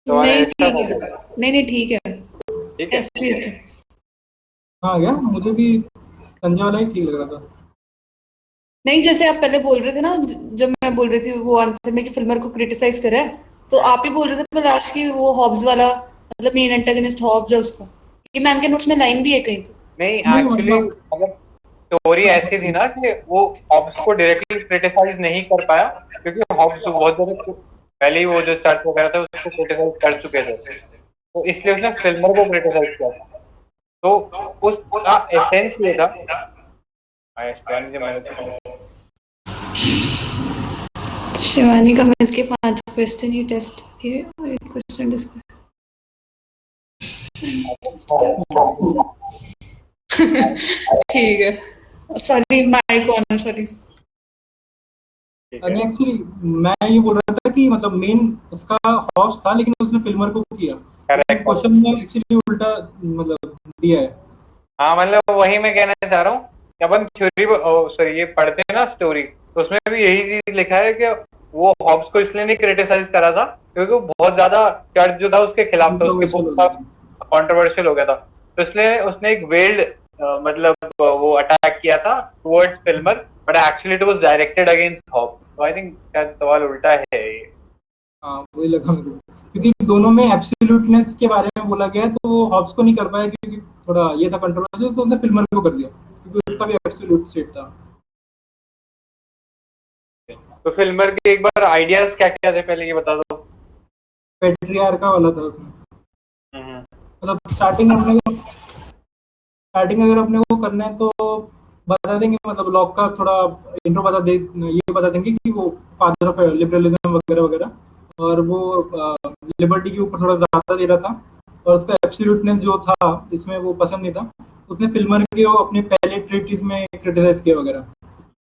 तो नहीं ठीक है, नहीं ठीक है, ठीक है ऐसे ही। हाँ यार मुझे भी संजय वाला ही ठीक लग रहा था। नहीं जैसे आप पहले बोल रहे थे ना, जब मैं बोल रही थी वो आंसर में कि फिल्मर को क्रिटिसाइज करे, तो आप ही बोल रहे थे पलाश की वो हॉब्स वाला मतलब मेन एंटागनिस्ट हॉब्स है उसका, ये मैम के नोट्स में लाइन भी है कहीं पे। नहीं एक्चुअली मतलब स्टोरी ऐसी थी ना कि वो हॉब्स को डायरेक्टली क्रिटिसाइज नहीं कर पाया, क्योंकि हॉब्स बहुत ज्यादा पहले ही वो जो चर्च वगैरह था उसको क्रिटिसाइज कर चुके थे, तो इसलिए उसने फिल्मर को क्रिटिसाइज किया था। तो उसका एसेंस ये था शिवानी का मिलके 5 क्वेश्चन ही टेस्ट किए, 8 क्वेश्चन डिस्कस। ठीक है, sorry mic on, sorry. Actually मैं ये बोल रहा था कि मतलब मेन उसका हॉब्स था, लेकिन उसने फिल्मर को किया। क्वेश्चन में एक्चुअली उल्टा मतलब दिया है। हाँ मतलब वही मैं कहना चाह रहा हूँ कि अपन थ्योरी सॉरी ये पढ़ते हैं ना स्टोरी, तो उसमें भी यही चीज लिखा है कि वो हॉब्स को इसलिए नहीं क्रिटिसाइज करा था क्योंकि वो बहुत ज्यादा चर्च जो था उसके खिलाफ था, उसके बुक का कॉन्ट्रोवर्शियल हो गया था, तो इसलिए उसने एक वेल्ड मतलब वो अटैक किया था towards Filmer, but actually it was directed against Hobbes. तो आई थिंक शायद सवाल उल्टा है ये। हाँ वही लगा मेरे को, क्योंकि दोनों में एब्सोल्यूटनेस के बारे में बोला गया है, तो वो हॉब्स को नहीं कर पाया क्योंकि थोड़ा ये था कंट्रोवर्शियल, तो उसने फिल्मर को कर दिया क्योंकि उसका भी एब्सोल्यूट स्टेट था। तो फिल्मर के एक बार आइडियाज क्या क्या थे पहले ये बता दो। पेट्रियार्का वाला था उसमें, मतलब स्टार्टिंग अगर अपने को करना है तो बता देंगे, मतलब लॉक का थोड़ा इंट्रो ये बता देंगे कि वो फादर ऑफ लिबरलिज्म वगैरह वगैरह, और वो लिबर्टी के ऊपर थोड़ा ज्यादा दे रहा था, और उसका एब्सोल्यूटनेस जो था इसमें वो पसंद नहीं था। उसने फिल्मर के वो अपने पहले ट्रीटीज में क्रिटिसाइज किया वगैरह।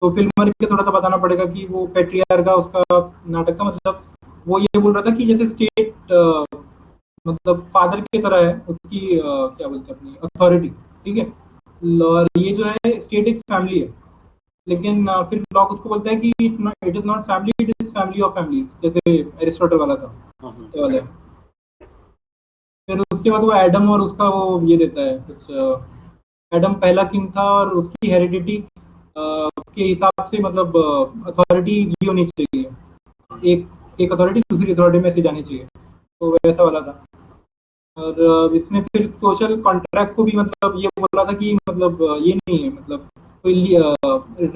तो फिल्मर के थोड़ा सा बताना पड़ेगा कि वो पेट्रियार का उसका नाटक था, मतलब वो ये बोल रहा था कि जैसे स्टेट मतलब फादर की तरह है उसकी क्या बोलते हैं अपनी अथॉरिटी, ठीक है। और ये जो है स्टेट एक फैमिली है, लेकिन फिर लॉक उसको बोलता है कि it is not family, it is family of families, जैसे एरिस्टोटल वाला था तो वाला है। फिर उसके बाद वो एडम और उसका वो ये देता है कुछ, एडम पहला किंग था और उसकी हेरिडिटी के हिसाब से मतलब अथॉरिटी ये होनी चाहिए, एक अथॉरिटी दूसरी अथॉरिटी में से जानी चाहिए, तो वैसा वाला था। और इसने फिर सोशल कॉन्ट्रैक्ट को भी मतलब ये बोला था कि मतलब ये नहीं है, मतलब कोई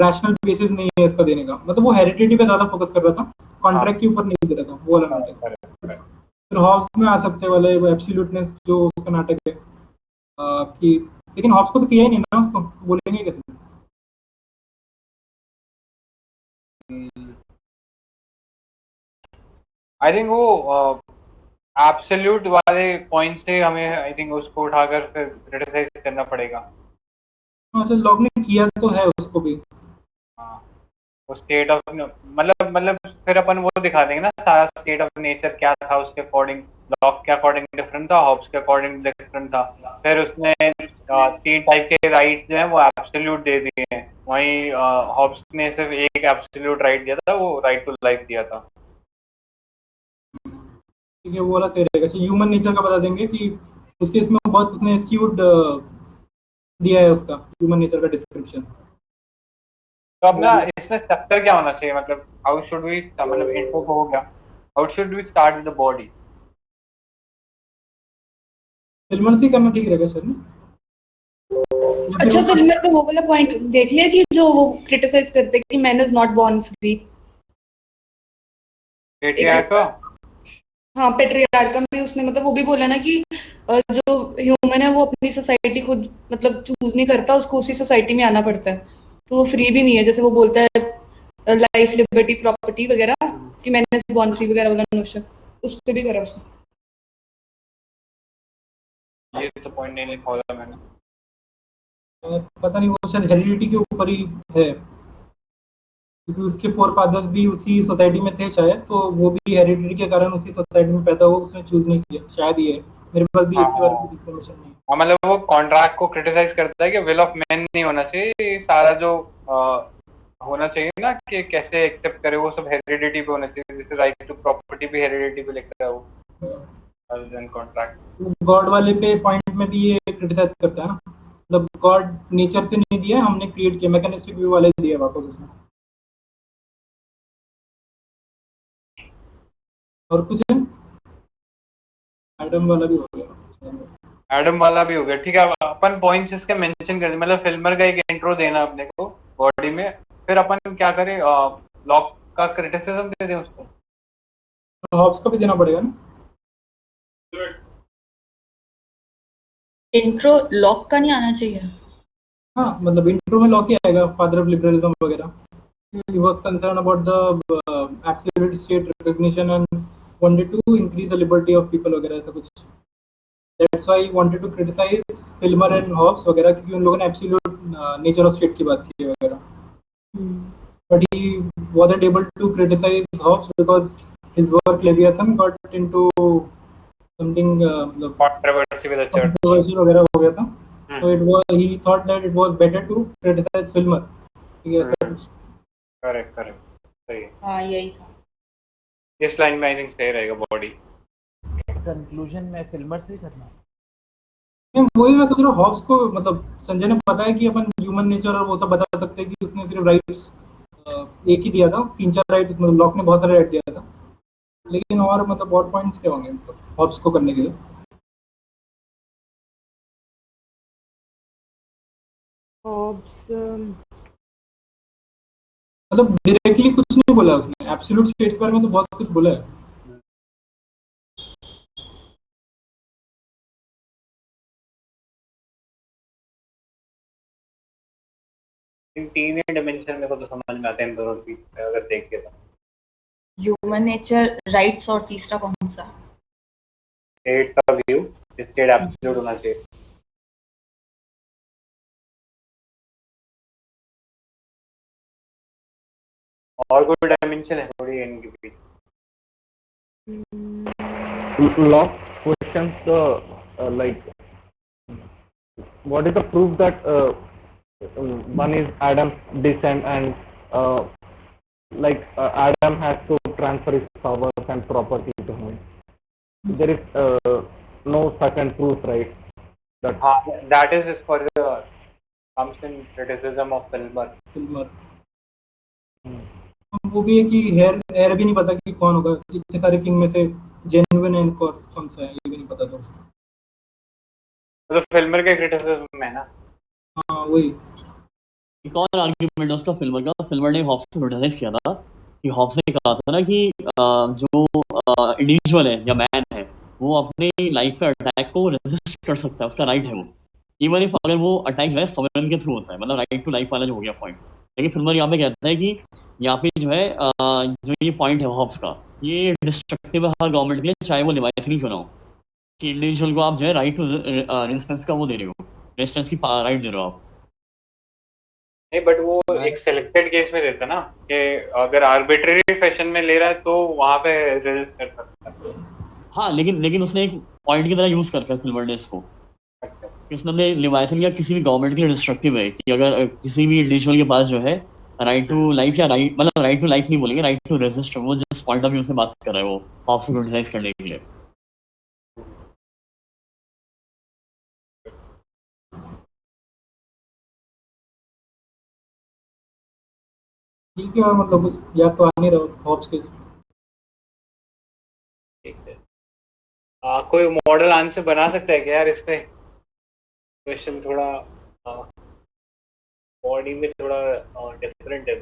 रैशनल बेसिस नहीं है इसका देने का, मतलब वो हेरिडिटी पे ज्यादा फोकस कर रहा था, कॉन्ट्रैक्ट के ऊपर नहीं दे रहा था, वो वाला नाटक। फिर हॉब्स में आ सकते वाले वो एब्सोल्यूटनेस जो उसका नाटक है कि, लेकिन हॉब्स को तो किया ही नहीं ना, उसको बोलेंगे कैसे। आई थिंक वो एब्सोल्यूट वाले पॉइंट से हमें आई थिंक उसको उठाकर फिर क्रिटिसाइज करना पड़ेगा। हाँ सर, लॉक ने किया तो है उसको भी। हाँ, वो स्टेट ऑफ मतलब फिर अपन वो दिखा देंगे ना सारा स्टेट ऑफ नेचर क्या था उसके अकॉर्डिंग। लॉक के अकॉर्डिंग डिफरेंट था, हॉब्स के अकॉर्डिंग डिफरेंट था। फिर उसने तीन टाइप के राइट जो है वो एब्सोल्यूट दे दिए हैं, वहीं हॉब्स ने सिर्फ एक एब्सोल्यूट राइट दिया था, वो राइट टू लाइफ दिया था। ठीक है, वो वाला सही रहेगा। ह्यूमन नेचर का बता देंगे कि उसके इसमें बहुत उसने स्क्यूड दिया है उसका ह्यूमन नेचर का डिस्क्रिप्शन। तो अब ना इसमें स्ट्रक्चर क्या होना चाहिए, मतलब हाउ शुड वी, मतलब इंट्रो को हो गया, how should we start with the body. Filmer से करना ठीक रहेगा सर ना? या फिर अच्छा, वो फिल्म में तो वो वाला पॉइंट देख लिया कि जो वो क्रिटिसाइज करते हैं कि man is not born free. Patriarch का हाँ, पेट्रियार्का में उसने मतलब वो भी बोला ना कि जो ह्यूमन है वो अपनी सोसाइटी खुद मतलब चूज नहीं करता, उसको उसी सोसाइटी में आना पड़ता है, तो वो फ्री भी नहीं है। जैसे वो बोलता है लाइफ लिबर्टी प्रॉपर्टी वगैरह कि मैंने बॉर्न फ्री वगैरह वाला नोशन उस पर भी करा उसने। ये तो पॉइंट नहीं लिखा होगा मैंने। पता नहीं, वो शायद हेरिडिटी के ऊपर ही है, क्योंकि उसके फोर फादर्स भी उसी सोसाइटी में थे शायद, तो वो भी हेरिडिटी के कारण उसी सोसाइटी में पैदा हुआ, उसने चूज नहीं किया शायद, ये है। मेरे पास भी हाँ इसके बारे में इन्फॉर्मेशन नहीं है। हाँ, मतलब वो कॉन्ट्रैक्ट को क्रिटिसाइज करता है कि विल ऑफ मैन नहीं होना चाहिए, ये सारा जो होना चाहिए ना कि कैसे एक्सेप्ट करे, वो सब हेरिडिटी पे होना चाहिए, जैसे राइट टू प्रॉपर्टी भी हेरिडिटी पे लिखा है वो, अदर देन कॉन्ट्रैक्ट। गॉड वाले पे पॉइंट में भी ये क्रिटिसाइज करता है ना, मतलब गॉड नेचर से नहीं दिया, हमने क्रिएट किया, मैकेनिस्टिक व्यू वाले दिया वापस उसने। और कुछ है, एडम वाला भी हो गया। एडम वाला भी हो गया, ठीक है। अब अपन पॉइंट्स इसके मेंशन कर दें, मतलब फिल्मर का एक इंट्रो देना अपने को बॉडी में, फिर अपन क्या करें, लॉक का क्रिटिसिज्म दे दें उसको। तो हॉब्स को भी देना पड़ेगा ना। इंट्रो लॉक का नहीं आना चाहिए। हाँ, मतलब इंट्रो में लॉक ही आएगा, फादर ऑफ लिबरलिज्म वगैरह। He was concerned about the absolute state recognition and wanted to increase the liberty of people वगैरह ऐसा कुछ। That's why he wanted to criticize Filmer and Hobbes वगैरह, क्योंकि उन लोगों ने absolute nature of state की बात की वगैरह। But he wasn't able to criticize Hobbes because his work Leviathan got into something मतलब controversy with the church. controversial वगैरह हो गया था, तो it was, he thought that it was better to criticize Filmer, ठीक है ऐसा कुछ। करेक्ट करेक्ट, सही है। हाँ यही था। इस लाइन में आई थिंक सही रहेगा बॉडी। कंक्लूजन में फिल्मर से ही करना। वही मैं सोच रहा हूँ, हॉब्स को मतलब संजय ने बताया कि अपन ह्यूमन नेचर और वो सब बता सकते हैं कि उसने सिर्फ राइट्स एक ही दिया था, तीन चार राइट, मतलब लॉक ने बहुत सारे राइट दिया था, लेकिन और मतलब और पॉइंट्स क्या होंगे मतलब हॉब्स को करने के लिए। हॉब्स मतलब डायरेक्टली कुछ नहीं बोला उसने, एब्सोल्यूट स्टेट के बारे में तो बहुत कुछ बोला है। इन तीन ही डिमेंशन मेरे को तो समझ में आते हैं इन दोनों की अगर देखें तो। ह्यूमन नेचर, राइट्स और तीसरा कौन सा? स्टेट का व्यू, स्टेट एब्सोल्यूट होना चाहिए। और कोई डायमेंशन है थोड़ी इनके बीच? Law questions like what is the proof that one is Adam's descent and Adam has to transfer his powers and property to him. There is no second proof, right? That that is for the comes in criticism of Filmer. वो भी है कि हेयर भी नहीं पता कि कौन होगा, इतने सारे किंग में से जेन्युइन है कौन सा है ये भी नहीं पता था उसको। तो फिल्मर के क्रिटिसिज्म में है ना। हाँ वही एक और आर्ग्यूमेंट उसका फिल्मर का, फिल्मर ने हॉब्स को क्रिटिसाइज किया था कि हॉब्स ने कहा था ना कि जो इंडिविजुअल है या मैन है वो अपने लाइफ पे अटैक को रेजिस्ट कर सकता है, उसका राइट है वो, इवन इफ अगर वो अटैक जो है सॉवरेन के थ्रू होता है, मतलब राइट टू लाइफ वाला जो हो गया पॉइंट। लेकिन फिल्मर यहाँ पे कहता है कि यहाँ पे जो है जो ये पॉइंट है हॉब्स का, ये डिस्ट्रक्टिव है हर गवर्नमेंट के लिए, चाहे वो लिवायथन क्यों ना हो, कि इंडिविजुअल को आप जो है राइट टू रेजिस्टेंस का वो दे रहे हो, रेजिस्टेंस की राइट दे रहे हो आप। नहीं बट वो एक सिलेक्टेड केस में देता ना कि अगर आर्बिट्रेरी फैशन में ले रहा है तो वहां पे रेजिस्ट कर सकता है। हाँ लेकिन उसने एक पॉइंट की तरह यूज कर फिल्मर ने इसको, उसने लिवायथन या किसी भी गवर्नमेंट के लिए डिस्ट्रक्टिव है कि अगर किसी भी इंडिविजुअल के पास जो है राइट टू लाइफ या राइट, मतलब राइट टू लाइफ नहीं बोलेंगे, राइट टू रेजिस्ट, वो जिस पॉइंट ऑफ व्यू से बात कर रहा है वो हॉब्स को क्रिटिसाइज करने के लिए। ठीक है, मतलब उस याद तो आ नहीं रहा हॉब्स के। कोई मॉडल आंसर बना सकता है क्या यार इस पे? क्वेश्चन थोड़ा बॉडी में थोड़ा डिफरेंट है।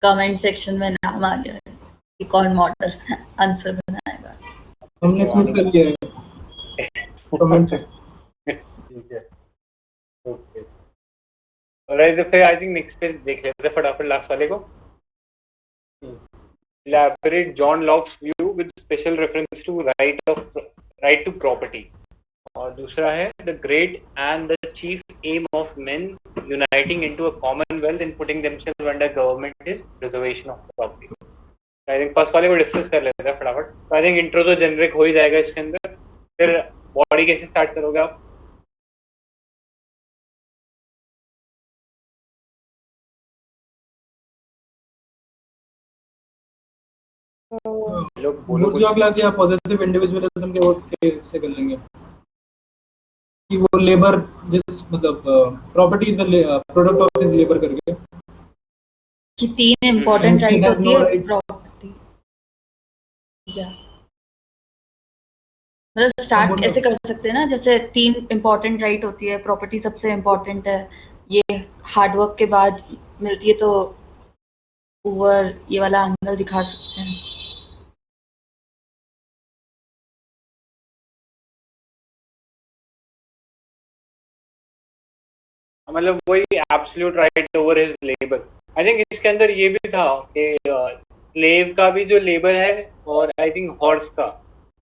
कमेंट सेक्शन में नाम आ गया है कि कौन मॉडल आंसर बनाएगा। हमने चूज कर लिया है कमेंट पे। ओके ऑलराइट, तो फिर आई थिंक नेक्स्ट पेज देख लेते हैं फटाफट लास्ट वाले को। Elaborate John Locke's view with special reference to right to property. और दूसरा है the great and the chief aim of men uniting into a commonwealth and putting themselves under government is preservation of property. I think first वाले को डिस्कस कर लेते हैं फटाफट। आई थिंक इंट्रो तो जेनरिक हो ही जाएगा इसके अंदर, फिर बॉडी कैसे स्टार्ट करोगे आप? लोग बोलो बुर्जुआ या पॉजिटिव इंडिविजुअलिज्म के वर्ड्स के इससे कर लेंगे कि वो लेबर जिस मतलब property is the product of his labour करके, कि तीन इम्पोर्टेंट राइट होती है प्रॉपर्टी। मतलब स्टार्ट ऐसे कर सकते हैं ना, जैसे तीन इम्पोर्टेंट राइट होती है, प्रॉपर्टी सबसे इम्पोर्टेंट है, ये हार्डवर्क के बाद मिलती है, तो ऊपर ये वाला एंगल दिखा सकते हैं। मतलब वही absolute right over his labour. I think इसके अंदर ये भी था कि स्लेव का भी जो लेबर है और आई थिंक हॉर्स का,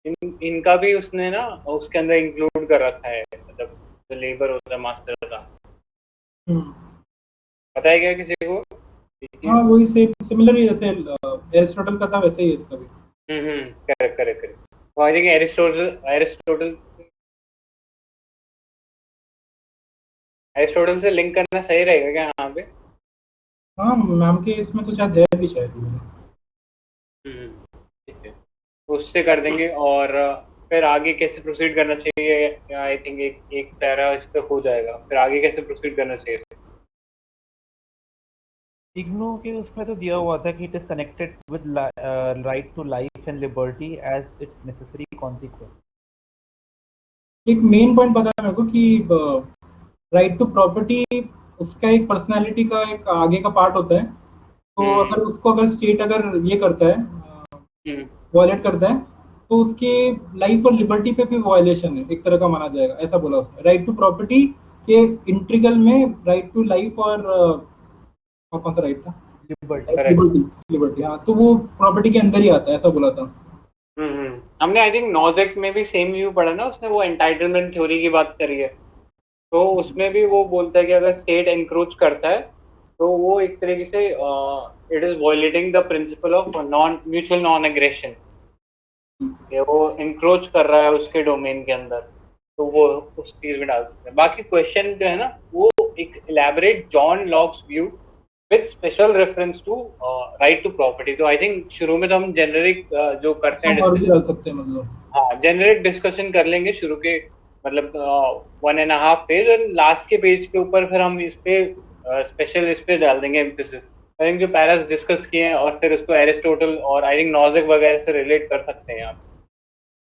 इनका भी उसने ना उसके अंदर इंक्लूड कर रखा है, मतलब जो लेबर होता है मास्टर का। पता है क्या किसी को? हाँ वही सिमिलर ही जैसे एरिस्टोटल का था वैसे ही इसका भी। Correct correct correct. तो आई थिंक एरिस्टोटल से लिंक करना सही रहेगा क्या यहाँ पे? हाँ मैम के इसमें तो शायद है भी शायद। ठीक है, उससे कर देंगे। और फिर आगे कैसे प्रोसीड करना चाहिए? आई थिंक एक पैरा इस पे हो जाएगा, फिर आगे कैसे प्रोसीड करना चाहिए? इग्नो के उसमें तो दिया हुआ था कि it is connected with right to life and liberty as its necessary consequence. एक मेन पॉइंट पता है मेरे को कि राइट टू प्रॉपर्टी उसका एक पर्सनालिटी का एक आगे का पार्ट होता है, तो अगर उसको अगर स्टेट अगर ये करता है वायलेट करता है तो उसके लाइफ और लिबर्टी पे भी वायलेशन है, एक तरह का माना जाएगा, ऐसा बोला उसने। राइट टू प्रॉपर्टी के इंट्रीगल में राइट टू लाइफ और कौन सा राइट था? लिबर्टी। लिबर्टी, हाँ, तो वो प्रॉपर्टी के अंदर ही आता है, ऐसा बोला था। हमने आई थिंक नॉजिक में भी सेम व्यू पढ़ा ना, उसने वो एंटाइटलमेंट थ्योरी की बात करी है, तो उसमें भी वो बोलता है कि अगर स्टेट एनक्रोच करता है तो वो एक तरीके से it is violating the principle of non mutual non aggression, वो एनक्रोच कर रहा है उसके डोमेन के अंदर, तो वो उस चीज में डाल सकते हैं। बाकी क्वेश्चन जो है ना वो एक elaborate John Locke's view with special reference to right to property. तो आई थिंक शुरू में तो हम जेनरिक जो करते हैं और भी डाल सकते हैं, मतलब हाँ जेनरिक डिस्कशन कर लेंगे शुरू के, मतलब 1.5 पेज, और लास्ट के पेज के ऊपर फिर हम इस पे स्पेशल इस पे डाल देंगे एम्फेसिस। आई थिंक जो पैरास डिस्कस किए हैं और फिर उसको एरिस्टोटल और आई थिंक नॉजिक वगैरह से रिलेट कर सकते हैं आप,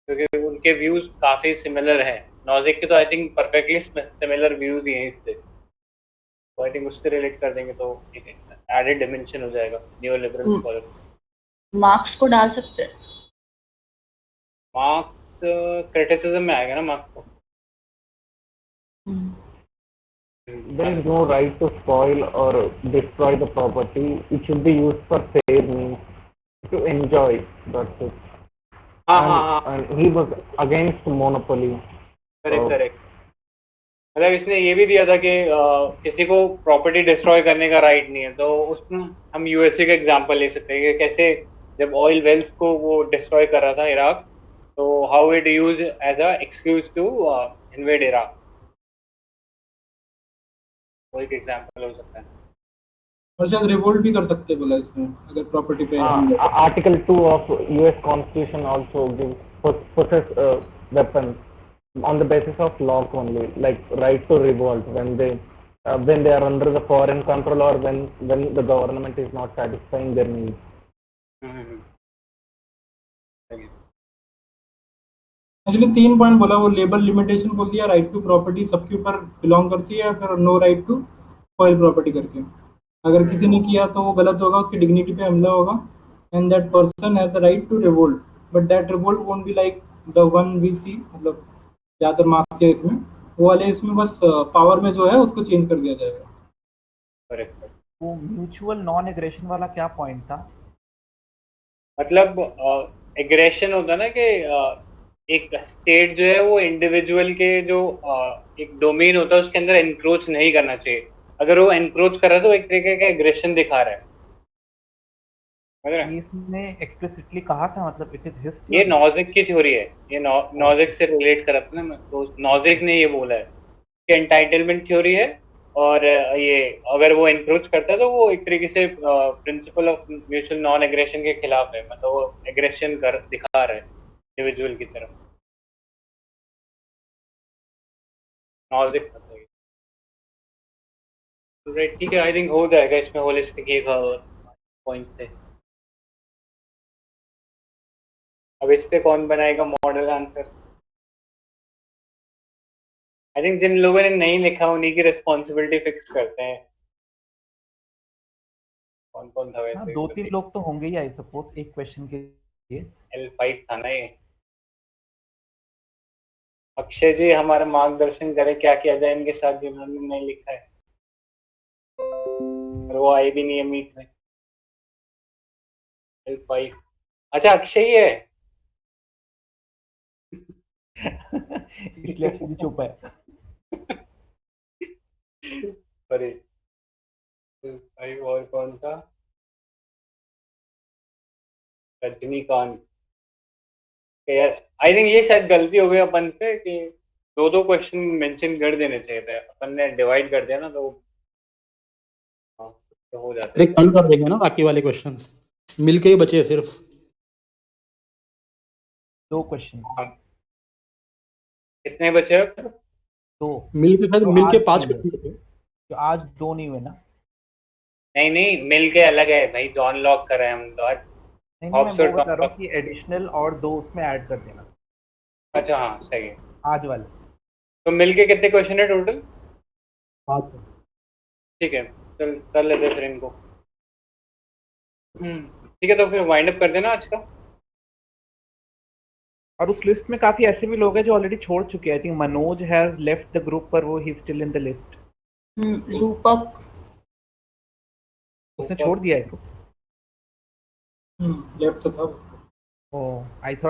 क्योंकि उनके व्यूज काफी सिमिलर हैं। नॉजिक के तो I think perfectly similar views ही हैं इससे, तो आई थिंक उससे रिलेट कर देंगे तो एक एडेड डिमेंशन हो जाएगा न्यू लिबरल स्कॉलर। मार्क्स को डाल सकते हैं। मार्क्स क्रिटिसिज्म में आएगा ना मार्क्स को। There is no right to spoil or destroy the property. It should be used for fair means to enjoy. That's it. And he was against monopoly. Correct. मतलब इसने ये भी दिया था कि किसी को प्रॉपर्टी डिस्ट्रॉय करने का राइट नहीं है, तो उसमें हम यूएसए का एग्जांपल ले सकते हैं कि कैसे जब ऑयल वेल्स को वो डिस्ट्रॉय कर रहा था इराक, तो how it use as a excuse to invade Iraq, वो एक एग्जांपल हो सकता है। और शायद रिवोल्ट भी कर सकते बोला इसने, अगर प्रॉपर्टी पे Article 2 of US Constitution also possess weapons on the basis of law only, like right to revolt when they are under the foreign control or when the government is not satisfying their needs. Actually 3 point बोला, वो लेबर लिमिटेशन बोल दिया, राइट टू प्रॉपर्टी सबके ऊपर बिलोंग करती है, फिर no right to spoil property करके। अगर किसी ने किया तो वो गलत होगा, उसकी डिग्निटी पे हमला होगा, and that person has the right to revolt, but that revolt won't be like the one we see, मतलब ज़्यादातर मार्क्स है इसमें वो वाले, इसमें बस पावर में जो है उसको चेंज कर दिया जाएगा। करेक्ट। वो म्यूचुअल नॉन एग्रेशन वाला क्या पॉइंट था? मतलब एग्रेशन होता ना कि एक स्टेट जो है वो इंडिविजुअल के जो एक डोमेन होता है उसके अंदर एनक्रोच नहीं करना चाहिए। अगर वो एनक्रोच कर रहा है तो एक तरीके का एग्रेशन दिखा रहा है। इसने एक्सप्लिसिटली कहा था, मतलब इट इज हिज, ये नॉजिक की थ्योरी है, ये नॉजिक से रिलेट कर रहा था ना, तो नॉजिक ने ये बोला है कि एंटाइटलमेंट थ्योरी है, और ये अगर वो एनक्रोच करता है तो वो एक तरीके से principle of mutual non aggression के खिलाफ है, मतलब वो एग्रेशन कर दिखा रहा है इंडिविजुअल की तरफ। नॉजिक राइट, ठीक है, आई थिंक हो जाएगा इसमें होलिस्टिक एक पॉइंट से। अब इस पे कौन बनाएगा मॉडल आंसर? आई थिंक जिन लोगों ने नहीं लिखा उन्हीं की रिस्पॉन्सिबिलिटी फिक्स करते हैं। कौन कौन था वैसे? 2-3 लोग तो होंगे ही आई सपोज एक क्वेश्चन के लिए। L5 था ना ये। अक्षय जी हमारा मार्गदर्शन करें क्या किया जाए इनके साथ जिन्होंने नहीं लिखा है, और वो आए भी नहीं है मीट में। L5 अच्छा अक्षय ही है। इसलिए अक्षय जी चुप है। अरे L5 और कौन था? रजनीकांत। आई थिंक ये शायद गलती हो गई अपन से कि 2-2 क्वेश्चन मेंशन कर देने चाहिए थे, अपन ने डिवाइड कर दिया ना, तो तो हो जाता है। कल कर देंगे ना बाकी वाले क्वेश्चंस, मिलके ही बचे सिर्फ 2 क्वेश्चन। कितने बचे अब? 2 मिलके, शायद तो मिलके आज 5 नहीं हुए। क्वेश्चन। तो आज 2 नहीं हुए ना? नहीं मिल के अलग है भाई, जॉन लॉक कर रहे हैं हम तो आज। नहीं मैं वो बता रहा हूँ कि एडिशनल और 2 उसमें ऐड कर देना। अच्छा हाँ सही है। आज वाले तो मिल के कितने क्वेश्चन है टोटल? 5। ठीक है, चल कर लेते हैं फिर इनको। ठीक है, तो फिर वाइंड अप कर देना आज का। और उस लिस्ट में काफी ऐसे भी लोग हैं जो ऑलरेडी छोड़ चुके हैं। I think Manoj has left the group, पर वो he still in the list. रूपक उसने छोड़ दिया है ग्रुप। लेफ्ट था वो। ओह, आई थॉट